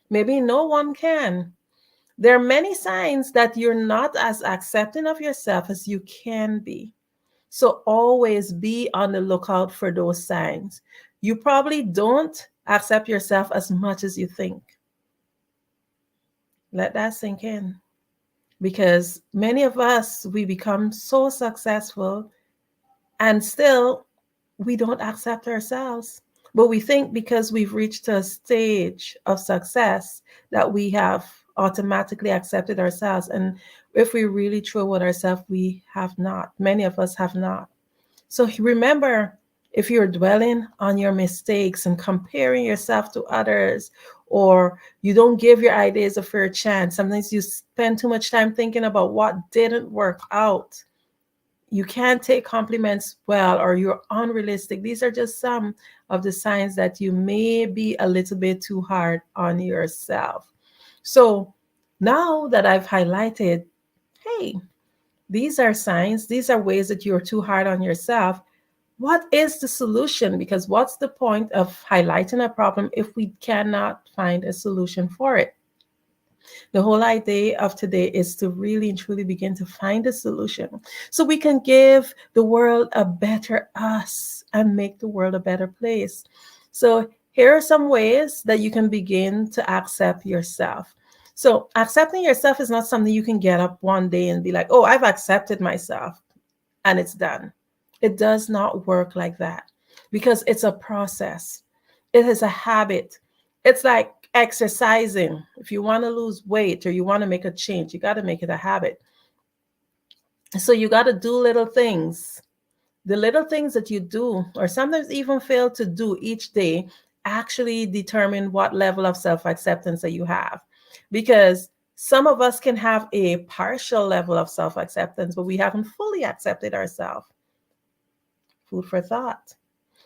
Maybe no one can. There are many signs that you're not as accepting of yourself as you can be. So always be on the lookout for those signs. You probably don't accept yourself as much as you think. Let that sink in. Because many of us, we become so successful and still we don't accept ourselves. But we think because we've reached a stage of success that we have automatically accepted ourselves. And if we really true with ourselves, we have not. Many of us have not. So remember, if you're dwelling on your mistakes and comparing yourself to others, or you don't give your ideas a fair chance, sometimes you spend too much time thinking about what didn't work out. You can't take compliments well, or you're unrealistic. These are just some of the signs that you may be a little bit too hard on yourself. So now that I've highlighted, hey, these are signs, these are ways that you're too hard on yourself. What is the solution? Because what's the point of highlighting a problem if we cannot find a solution for it? The whole idea of today is to really and truly begin to find a solution so we can give the world a better us and make the world a better place. So here are some ways that you can begin to accept yourself. So accepting yourself is not something you can get up one day and be like, oh, I've accepted myself and it's done. It does not work like that because it's a process. It is a habit. It's like exercising. If you want to lose weight or you want to make a change, you got to make it a habit. So you got to do little things. The little things that you do, or sometimes even fail to do each day, actually determine what level of self-acceptance that you have. Because some of us can have a partial level of self-acceptance, but we haven't fully accepted ourselves. Food for thought.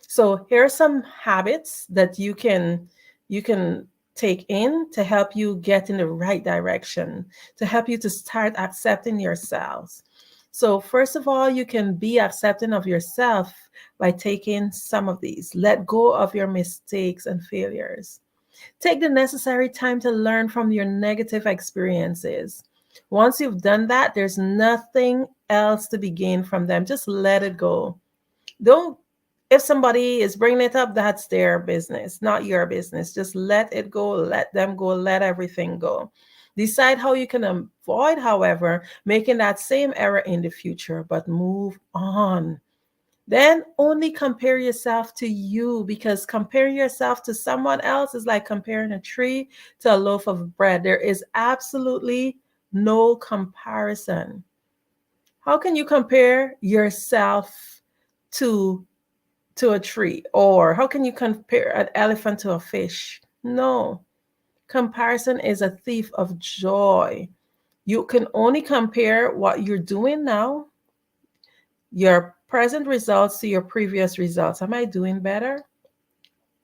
So here are some habits that you can take in to help you get in the right direction, to help you to start accepting yourselves. So first of all, you can be accepting of yourself by taking some of these. Let go of your mistakes and failures. Take the necessary time to learn from your negative experiences. Once you've done that, there's nothing else to be gained from them. Just let it go. If somebody is bringing it up, that's their business, not your business. Just let it go, let them go, let everything go. Decide how you can avoid, however, making that same error in the future, but move on. Then only compare yourself to you, because comparing yourself to someone else is like comparing a tree to a loaf of bread. There is absolutely no comparison. How can you compare yourself to a tree? Or how can you compare an elephant to a fish? No. Comparison is a thief of joy. You can only compare what you're doing now, your present results, to your previous results. Am I doing better?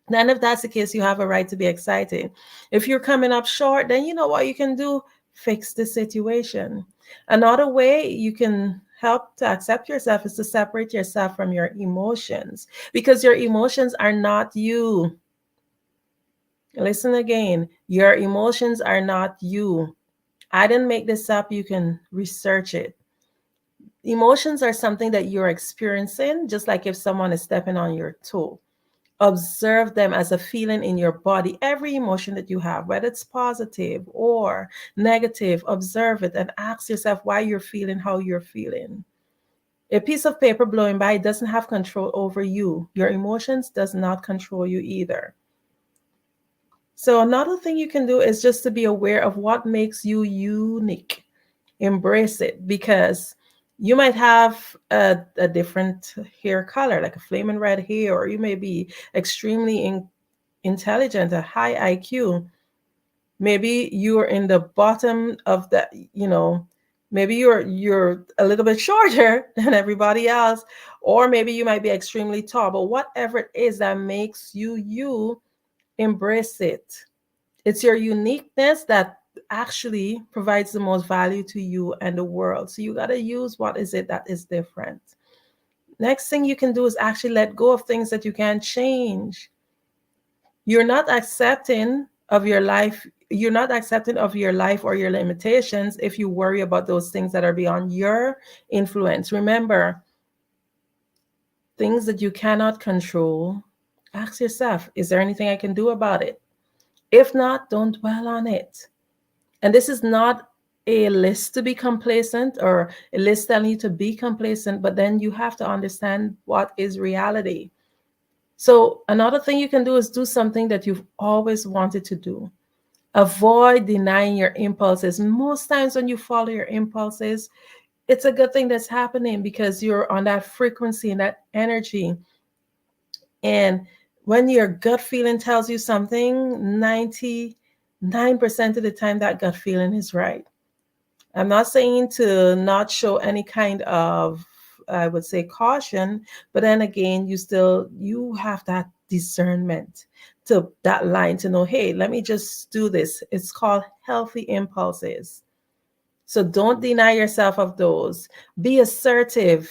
Then if that's the case, you have a right to be excited. If you're coming up short, then you know what you can do? Fix the situation. Another way you can help to accept yourself is to separate yourself from your emotions, because your emotions are not you. Listen again. Your emotions are not you. I didn't make this up. You can research it. Emotions are something that you're experiencing, just like if someone is stepping on your toe. Observe them as a feeling in your body. Every emotion that you have, whether it's positive or negative, observe it and ask yourself why you're feeling how you're feeling. A piece of paper blowing by doesn't have control over you. Your emotions does not control you either. So another thing you can do is just to be aware of what makes you unique. Embrace it, because you might have a different hair color, like a flaming red hair, or you may be extremely intelligent, a high IQ. Maybe you're in the bottom of the, maybe you're a little bit shorter than everybody else, or maybe you might be extremely tall. But whatever it is that makes you, embrace it. It's your uniqueness that actually provides the most value to you and the world. So you got to use what is it that is different. Next thing you can do is actually let go of things that you can't change. You're not accepting of your life. You're not accepting of your life or your limitations if you worry about those things that are beyond your influence. Remember, things that you cannot control, ask yourself, is there anything I can do about it? If not, don't dwell on it. And this is not a list to be complacent or a list telling you to be complacent, but then you have to understand what is reality. So another thing you can do is do something that you've always wanted to do. Avoid denying your impulses. Most times when you follow your impulses, it's a good thing that's happening because you're on that frequency and that energy. And when your gut feeling tells you something, 99% of the time that gut feeling is right. I'm not saying to not show any kind of, I would say, caution, but then again, you have that discernment to that line to know, hey, let me just do this. It's called healthy impulses. So don't deny yourself of those. Be assertive.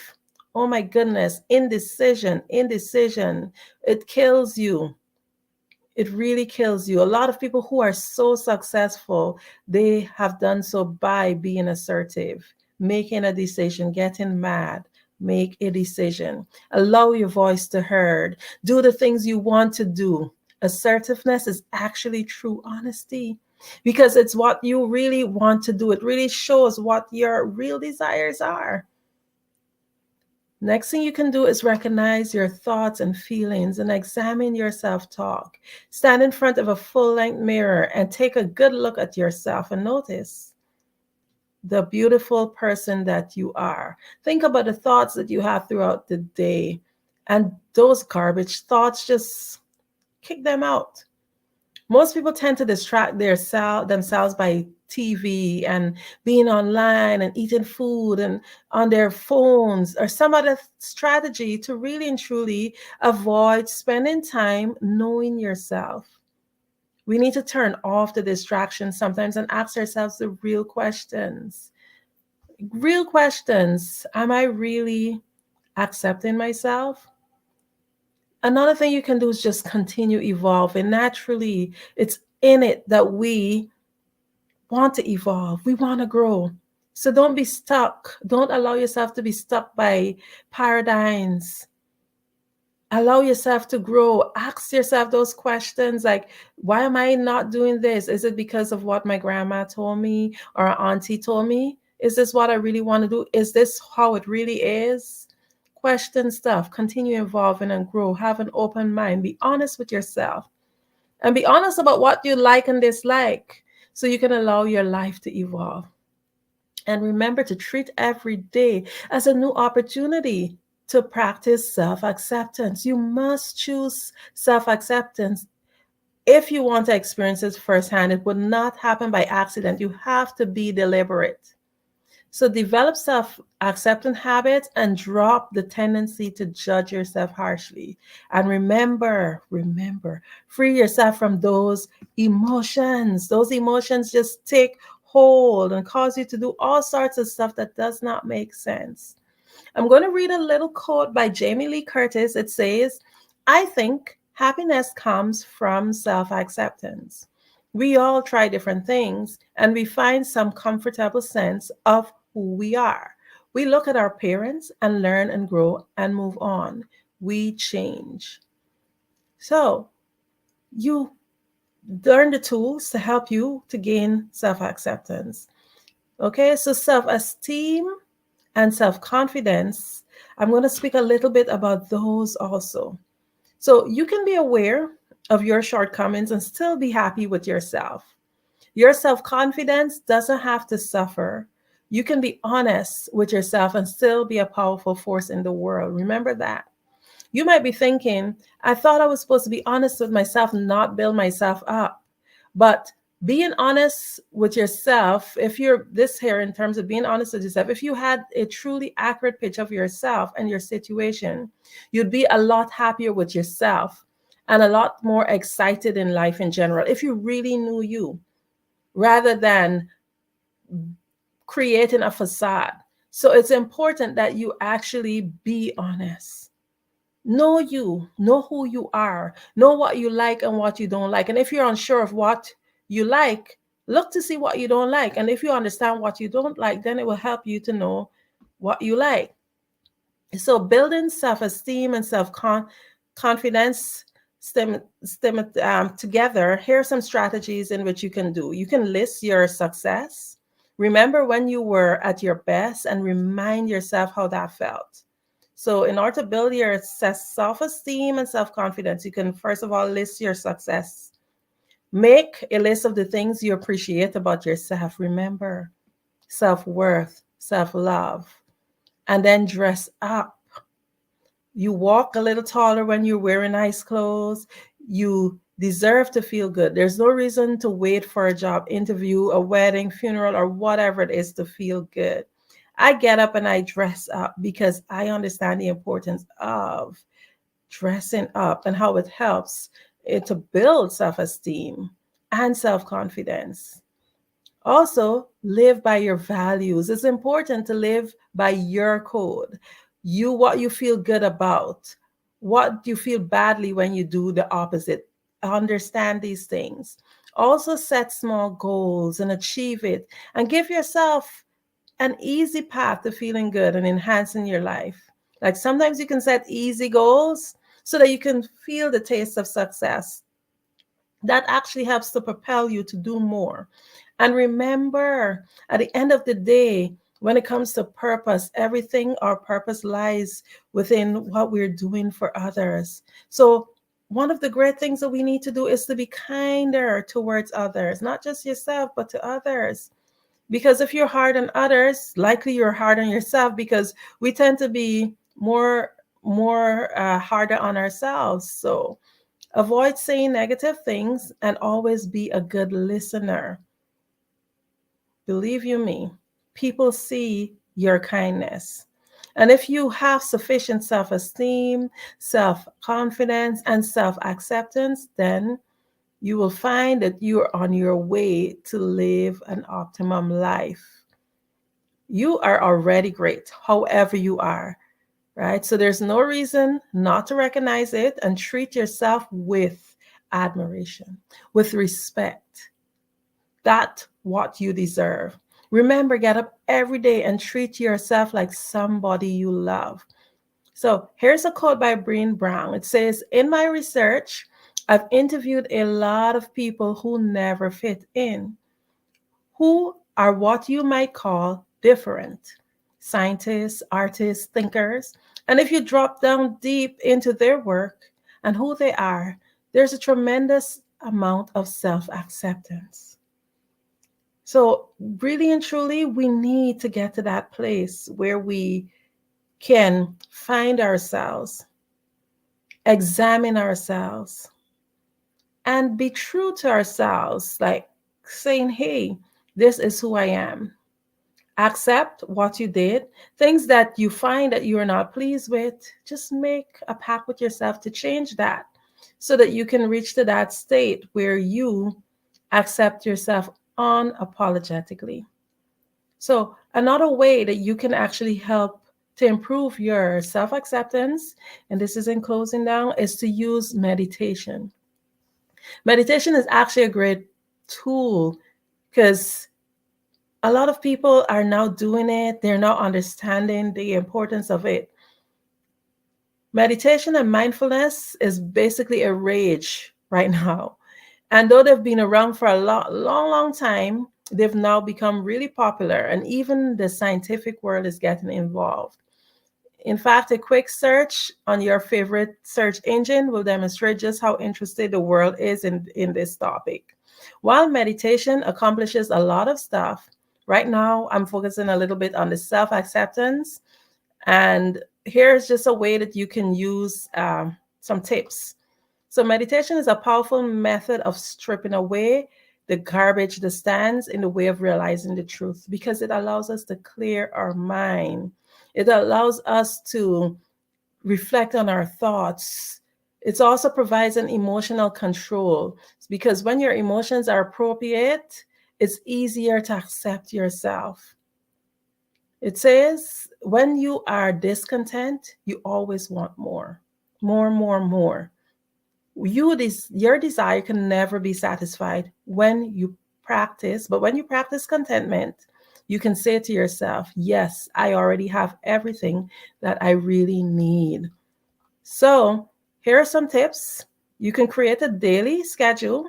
Oh my goodness, indecision. It kills you. It really kills you. A lot of people who are so successful, they have done so by being assertive, making a decision, getting mad. Make a decision. Allow your voice to heard. Do the things you want to do. Assertiveness is actually true honesty. because it's what you really want to do. It really shows what your real desires are. Next thing you can do is recognize your thoughts and feelings and examine your self-talk. Stand in front of a full-length mirror and take a good look at yourself and notice the beautiful person that you are. Think about the thoughts that you have throughout the day, and those garbage thoughts, just kick them out. Most people tend to distract themselves by TV and being online and eating food and on their phones or some other strategy to really and truly avoid spending time knowing yourself. We need to turn off the distractions sometimes and ask ourselves the real questions. Real questions. Am I really accepting myself? Another thing you can do is just continue evolving. Naturally, it's in it that we want to evolve. We want to grow. So don't be stuck. Don't allow yourself to be stuck by paradigms. Allow yourself to grow. Ask yourself those questions like, why am I not doing this? Is it because of what my grandma told me or auntie told me? Is this what I really want to do? Is this how it really is? Question stuff. Continue evolving and grow. Have an open mind. Be honest with yourself. And be honest about what you like and dislike so you can allow your life to evolve. And remember to treat every day as a new opportunity to practice self-acceptance. You must choose self-acceptance. If you want to experience it firsthand, it would not happen by accident. You have to be deliberate. So develop self-acceptance habits and drop the tendency to judge yourself harshly. And remember, free yourself from those emotions. Those emotions just take hold and cause you to do all sorts of stuff that does not make sense. I'm going to read a little quote by Jamie Lee Curtis. It says, I think happiness comes from self-acceptance. We all try different things and we find some comfortable sense of who we are. We look at our parents and learn and grow and move on. We change. So you learn the tools to help you to gain self-acceptance. Okay, so self-esteem and self-confidence, I'm going to speak a little bit about those also. So you can be aware of your shortcomings and still be happy with yourself. Your self-confidence doesn't have to suffer. You can be honest with yourself and still be a powerful force in the world. Remember that. You might be thinking, I thought I was supposed to be honest with myself and not build myself up. But being honest with yourself, if you're this here in terms of being honest with yourself, if you had a truly accurate picture of yourself and your situation, you'd be a lot happier with yourself and a lot more excited in life in general if you really knew you, rather than creating a facade. So it's important that you actually be honest. Know you, know who you are, know what you like and what you don't like. And if you're unsure of what you like, look to see what you don't like. And if you understand what you don't like, then it will help you to know what you like. So building self-esteem and self-confidence together, here are some strategies in which you can do. You can list your success. Remember when you were at your best and remind yourself how that felt. So in order to build your self-esteem and self-confidence, you can first of all list your success. Make a list of the things you appreciate about yourself. Remember, self-worth, self-love, and then dress up. You walk a little taller when you're wearing nice clothes. You deserve to feel good. There's no reason to wait for a job interview, a wedding, funeral, or whatever it is to feel good. I get up and I dress up because I understand the importance of dressing up and how it helps it to build self-esteem and self-confidence. Also, live by your values. It's important to live by your code. What you feel good about, what you feel badly when you do the opposite. Understand these things. Also set small goals and achieve it, and give yourself an easy path to feeling good and enhancing your life. Like sometimes you can set easy goals so that you can feel the taste of success. That actually helps to propel you to do more. And remember, at the end of the day, when it comes to purpose, everything, our purpose lies within what we're doing for others. So one of the great things that we need to do is to be kinder towards others, not just yourself, but to others. Because if you're hard on others, likely you're hard on yourself, because we tend to be more harder on ourselves. So avoid saying negative things and always be a good listener. Believe you me, people see your kindness. And if you have sufficient self-esteem, self-confidence, and self-acceptance, then you will find that you are on your way to live an optimum life. You are already great, however you are, right? So there's no reason not to recognize it and treat yourself with admiration, with respect. That's what you deserve. Remember, get up every day and treat yourself like somebody you love. So here's a quote by Brené Brown. It says, "In my research, I've interviewed a lot of people who never fit in, who are what you might call different. Scientists, artists, thinkers. And if you drop down deep into their work and who they are, there's a tremendous amount of self-acceptance." So really and truly, we need to get to that place where we can find ourselves, examine ourselves, and be true to ourselves, like saying, hey, this is who I am. Accept what you did. Things that you find that you are not pleased with, just make a pact with yourself to change that so that you can reach to that state where you accept yourself unapologetically. So another way that you can actually help to improve your self-acceptance, and this is in closing down, is to use meditation. Meditation is actually a great tool because a lot of people are now doing it. They're now understanding the importance of it. Meditation and mindfulness is basically a rage right now. And though they've been around for a long time, they've now become really popular, and even the scientific world is getting involved. In fact, a quick search on your favorite search engine will demonstrate just how interested the world is in this topic. While meditation accomplishes a lot of stuff, right now I'm focusing a little bit on the self-acceptance, and here's just a way that you can use some tips. So meditation is a powerful method of stripping away the garbage that stands in the way of realizing the truth, because it allows us to clear our mind. It allows us to reflect on our thoughts. It also provides an emotional control, because when your emotions are appropriate, it's easier to accept yourself. It says, when you are discontent, you always want more. Your desire can never be satisfied when you practice, but when you practice contentment, you can say to yourself, yes, I already have everything that I really need. So here are some tips. You can create a daily schedule,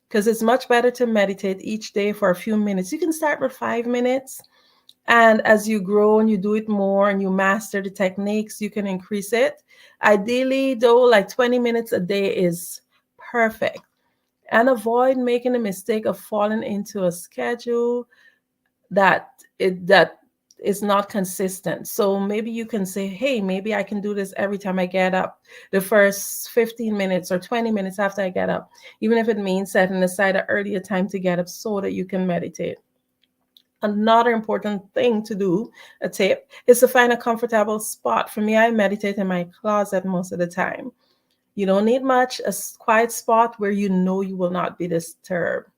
because it's much better to meditate each day for a few minutes. You can start with 5 minutes. And as you grow and you do it more and you master the techniques, you can increase it. Ideally, though, like 20 minutes a day is perfect. And avoid making the mistake of falling into a schedule that is not consistent. So maybe you can say, hey, maybe I can do this every time I get up, the first 15 minutes or 20 minutes after I get up, even if it means setting aside an earlier time to get up so that you can meditate. Another important thing to do, a tip, is to find a comfortable spot. For me, I meditate in my closet most of the time. You don't need much, a quiet spot where you know you will not be disturbed.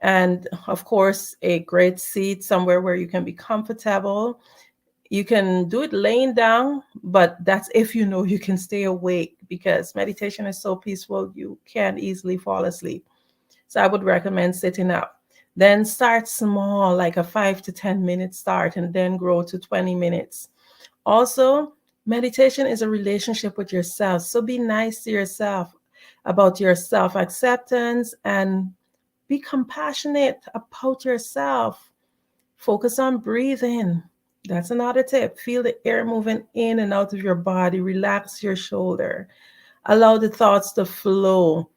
And of course, a great seat somewhere where you can be comfortable. You can do it laying down, but that's if you know you can stay awake, because meditation is so peaceful, you can't easily fall asleep. So I would recommend sitting up. Then start small, like a 5 to 10 minute start, and then grow to 20 minutes. Also, meditation is a relationship with yourself. So be nice to yourself. about your self-acceptance and be compassionate about yourself. Focus on breathing. That's another tip. Feel the air moving in and out of your body. Relax your shoulder. Allow the thoughts to flow.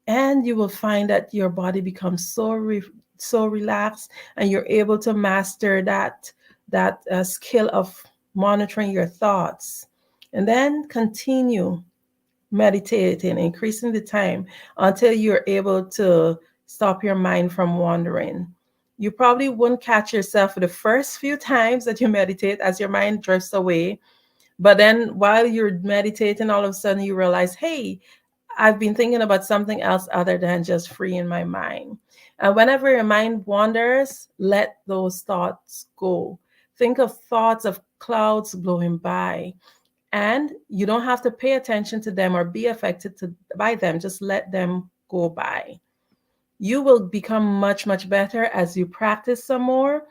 And you will find that your body becomes so relaxed, and you're able to master that skill of monitoring your thoughts. And then continue meditating, increasing the time until you're able to stop your mind from wandering. You probably wouldn't catch yourself for the first few times that you meditate as your mind drifts away. But then while you're meditating, all of a sudden you realize, hey, I've been thinking about something else other than just freeing my mind. And whenever your mind wanders, let those thoughts go. Think of thoughts of clouds blowing by. And you don't have to pay attention to them or be affected by them. Just let them go by. You will become much, much better as you practice some more.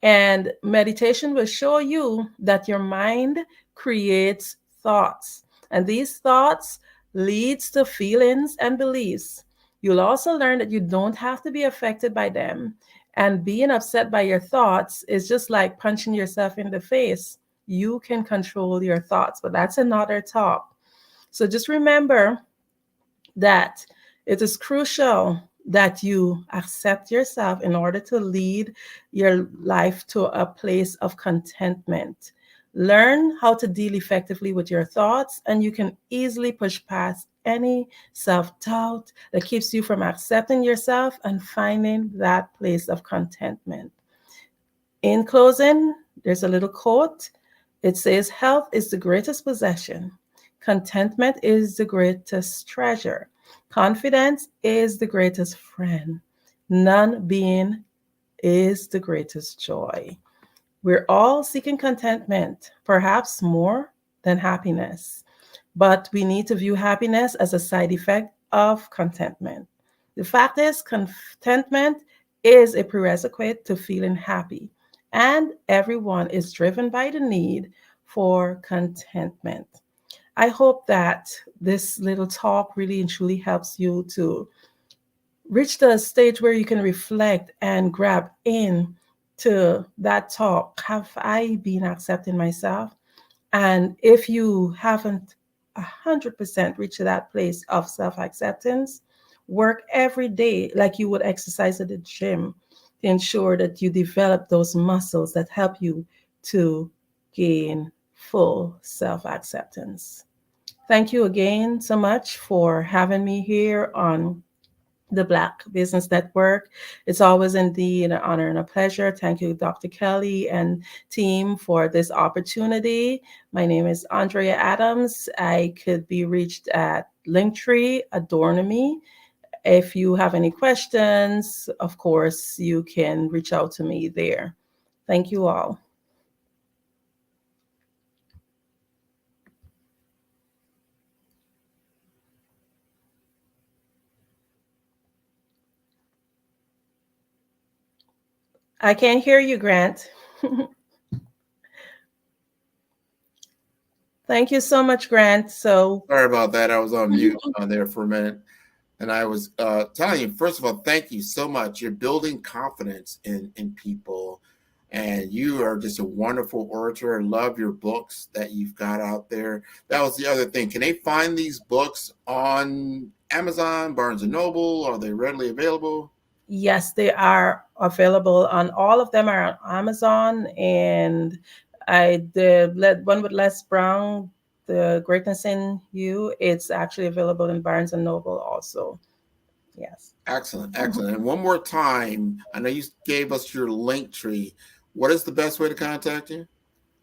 And meditation will show you that your mind creates thoughts. And these thoughts leads to feelings and beliefs. You'll also learn that you don't have to be affected by them. And being upset by your thoughts is just like punching yourself in the face. You can control your thoughts, but that's another talk. So just remember that it is crucial that you accept yourself in order to lead your life to a place of contentment. Learn how to deal effectively with your thoughts, and you can easily push past any self-doubt that keeps you from accepting yourself and finding that place of contentment. In closing, there's a little quote. It says, health is the greatest possession. Contentment is the greatest treasure. Confidence is the greatest friend. Non-being is the greatest joy. We're all seeking contentment, perhaps more than happiness. But we need to view happiness as a side effect of contentment. The fact is, contentment is a prerequisite to feeling happy. And everyone is driven by the need for contentment. I hope that this little talk really and truly helps you to reach the stage where you can reflect and grab in to that talk. Have I been accepting myself? And if you haven't 100% reached that place of self-acceptance, work every day like you would exercise at the gym to ensure that you develop those muscles that help you to gain full self-acceptance. Thank you again so much for having me here on the Black Business Network. It's always indeed an honor and a pleasure. Thank you, Dr. Kelly and team, for this opportunity. My name is Andrea Adams. I could be reached at Linktree, Adorn Me. If you have any questions, of course, you can reach out to me there. Thank you all. I can't hear you, Grant. Thank you so much, Grant. So sorry about that. I was on mute on there for a minute. And I was telling you, first of all, thank you so much. You're building confidence in people. And you are just a wonderful orator. I love your books that you've got out there. That was the other thing. Can they find these books on Amazon, Barnes & Noble? Are they readily available? Yes, they are available on all of them are on Amazon. And the one with Les Brown, The Greatness in You, it's actually available in Barnes & Noble also. Yes. Excellent, excellent. And one more time, I know you gave us your Linktree. What is the best way to contact you?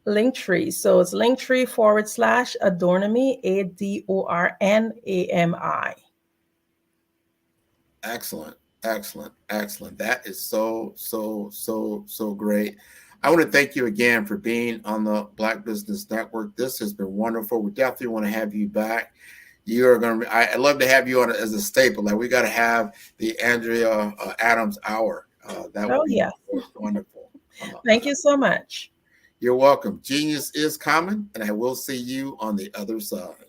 Linktree. So it's Linktree/Adornami, ADORNAMI. Excellent, excellent, excellent. That is so great. I want to thank you again for being on the Black Business Network. This has been wonderful. We definitely want to have you back. You are going to. I'd love to have you on as a staple. Like, we got to have the Andrea Adams Hour. That would be wonderful. Thank you so much. You're welcome. Genius is common, and I will see you on the other side.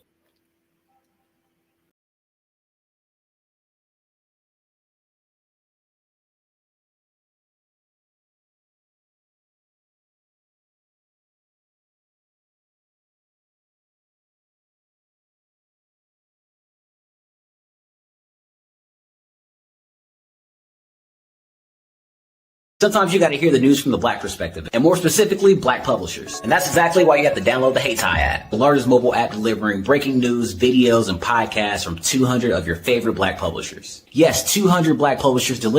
Sometimes you got to hear the news from the Black perspective, and more specifically, Black publishers. And that's exactly why you have to download the Hey Tie app, the largest mobile app delivering breaking news, videos, and podcasts from 200 of your favorite Black publishers. Yes, 200 Black publishers deliver